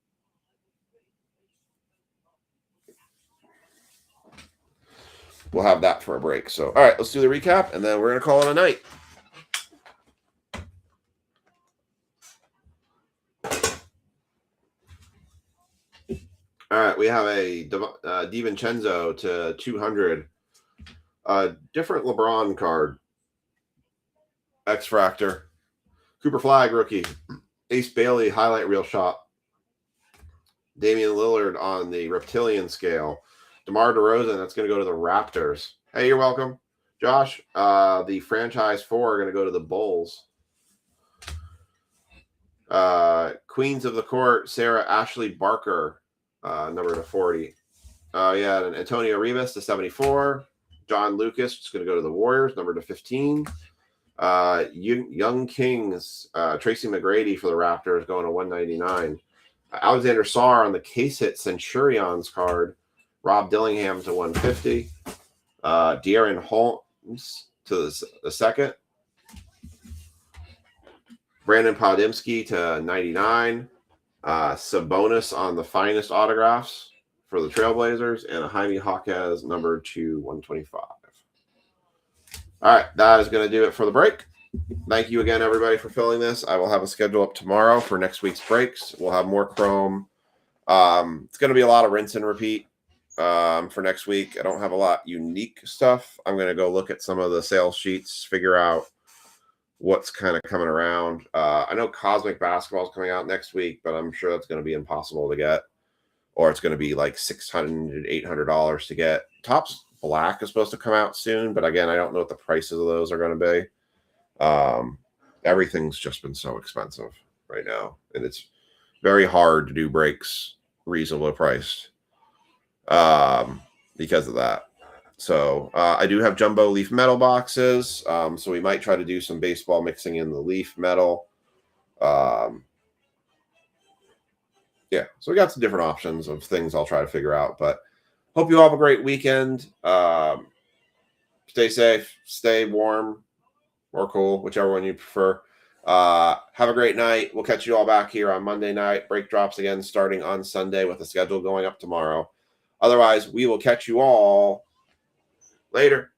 we'll have that for a break. So, all right, let's do the recap, and then we're going to call it a night. All right, we have a DiVincenzo to 200. A different LeBron card. X-Fractor. Cooper Flag rookie. Ace Bailey highlight reel shot. Damian Lillard on the reptilian scale. DeMar DeRozan, that's going to go to the Raptors. Hey, you're welcome. Josh, the franchise 4 are going to go to the Bulls. Queens of the Court, Sarah Ashley Barker. Number to 40. Yeah, and Antonio Rivas to 74. John Lucas is going to go to the Warriors, number to 15. Young Kings, Tracy McGrady for the Raptors going to 199. Alexander Sarr on the case hit Centurions card. Rob Dillingham to 150. De'Aaron Holmes to the second. Brandon Podimski to 99. Sabonis on the finest autographs for the Trailblazers, and a Jaime Jaquez number to 125. All right, that is going to do it for the break. Thank you again, everybody, for filling this. I will have a schedule up tomorrow for next week's breaks. We'll have more Chrome. It's going to be a lot of rinse and repeat for next week. I don't have a lot unique stuff. I'm going to go look at some of the sales sheets, figure out what's kind of coming around. I know Cosmic Basketball is coming out next week, but I'm sure that's going to be impossible to get, or it's going to be like $600, $800 to get. Topps Black is supposed to come out soon, but again, I don't know what the prices of those are going to be. Everything's just been so expensive right now, and it's very hard to do breaks reasonably priced because of that. So I do have jumbo leaf metal boxes. So we might try to do some baseball mixing in the leaf metal. Yeah, so we got some different options of things I'll try to figure out. But hope you all have a great weekend. Stay safe, stay warm or cool, whichever one you prefer. Have a great night. We'll catch you all back here on Monday night. Break drops again starting on Sunday with the schedule going up tomorrow. Otherwise, we will catch you all later.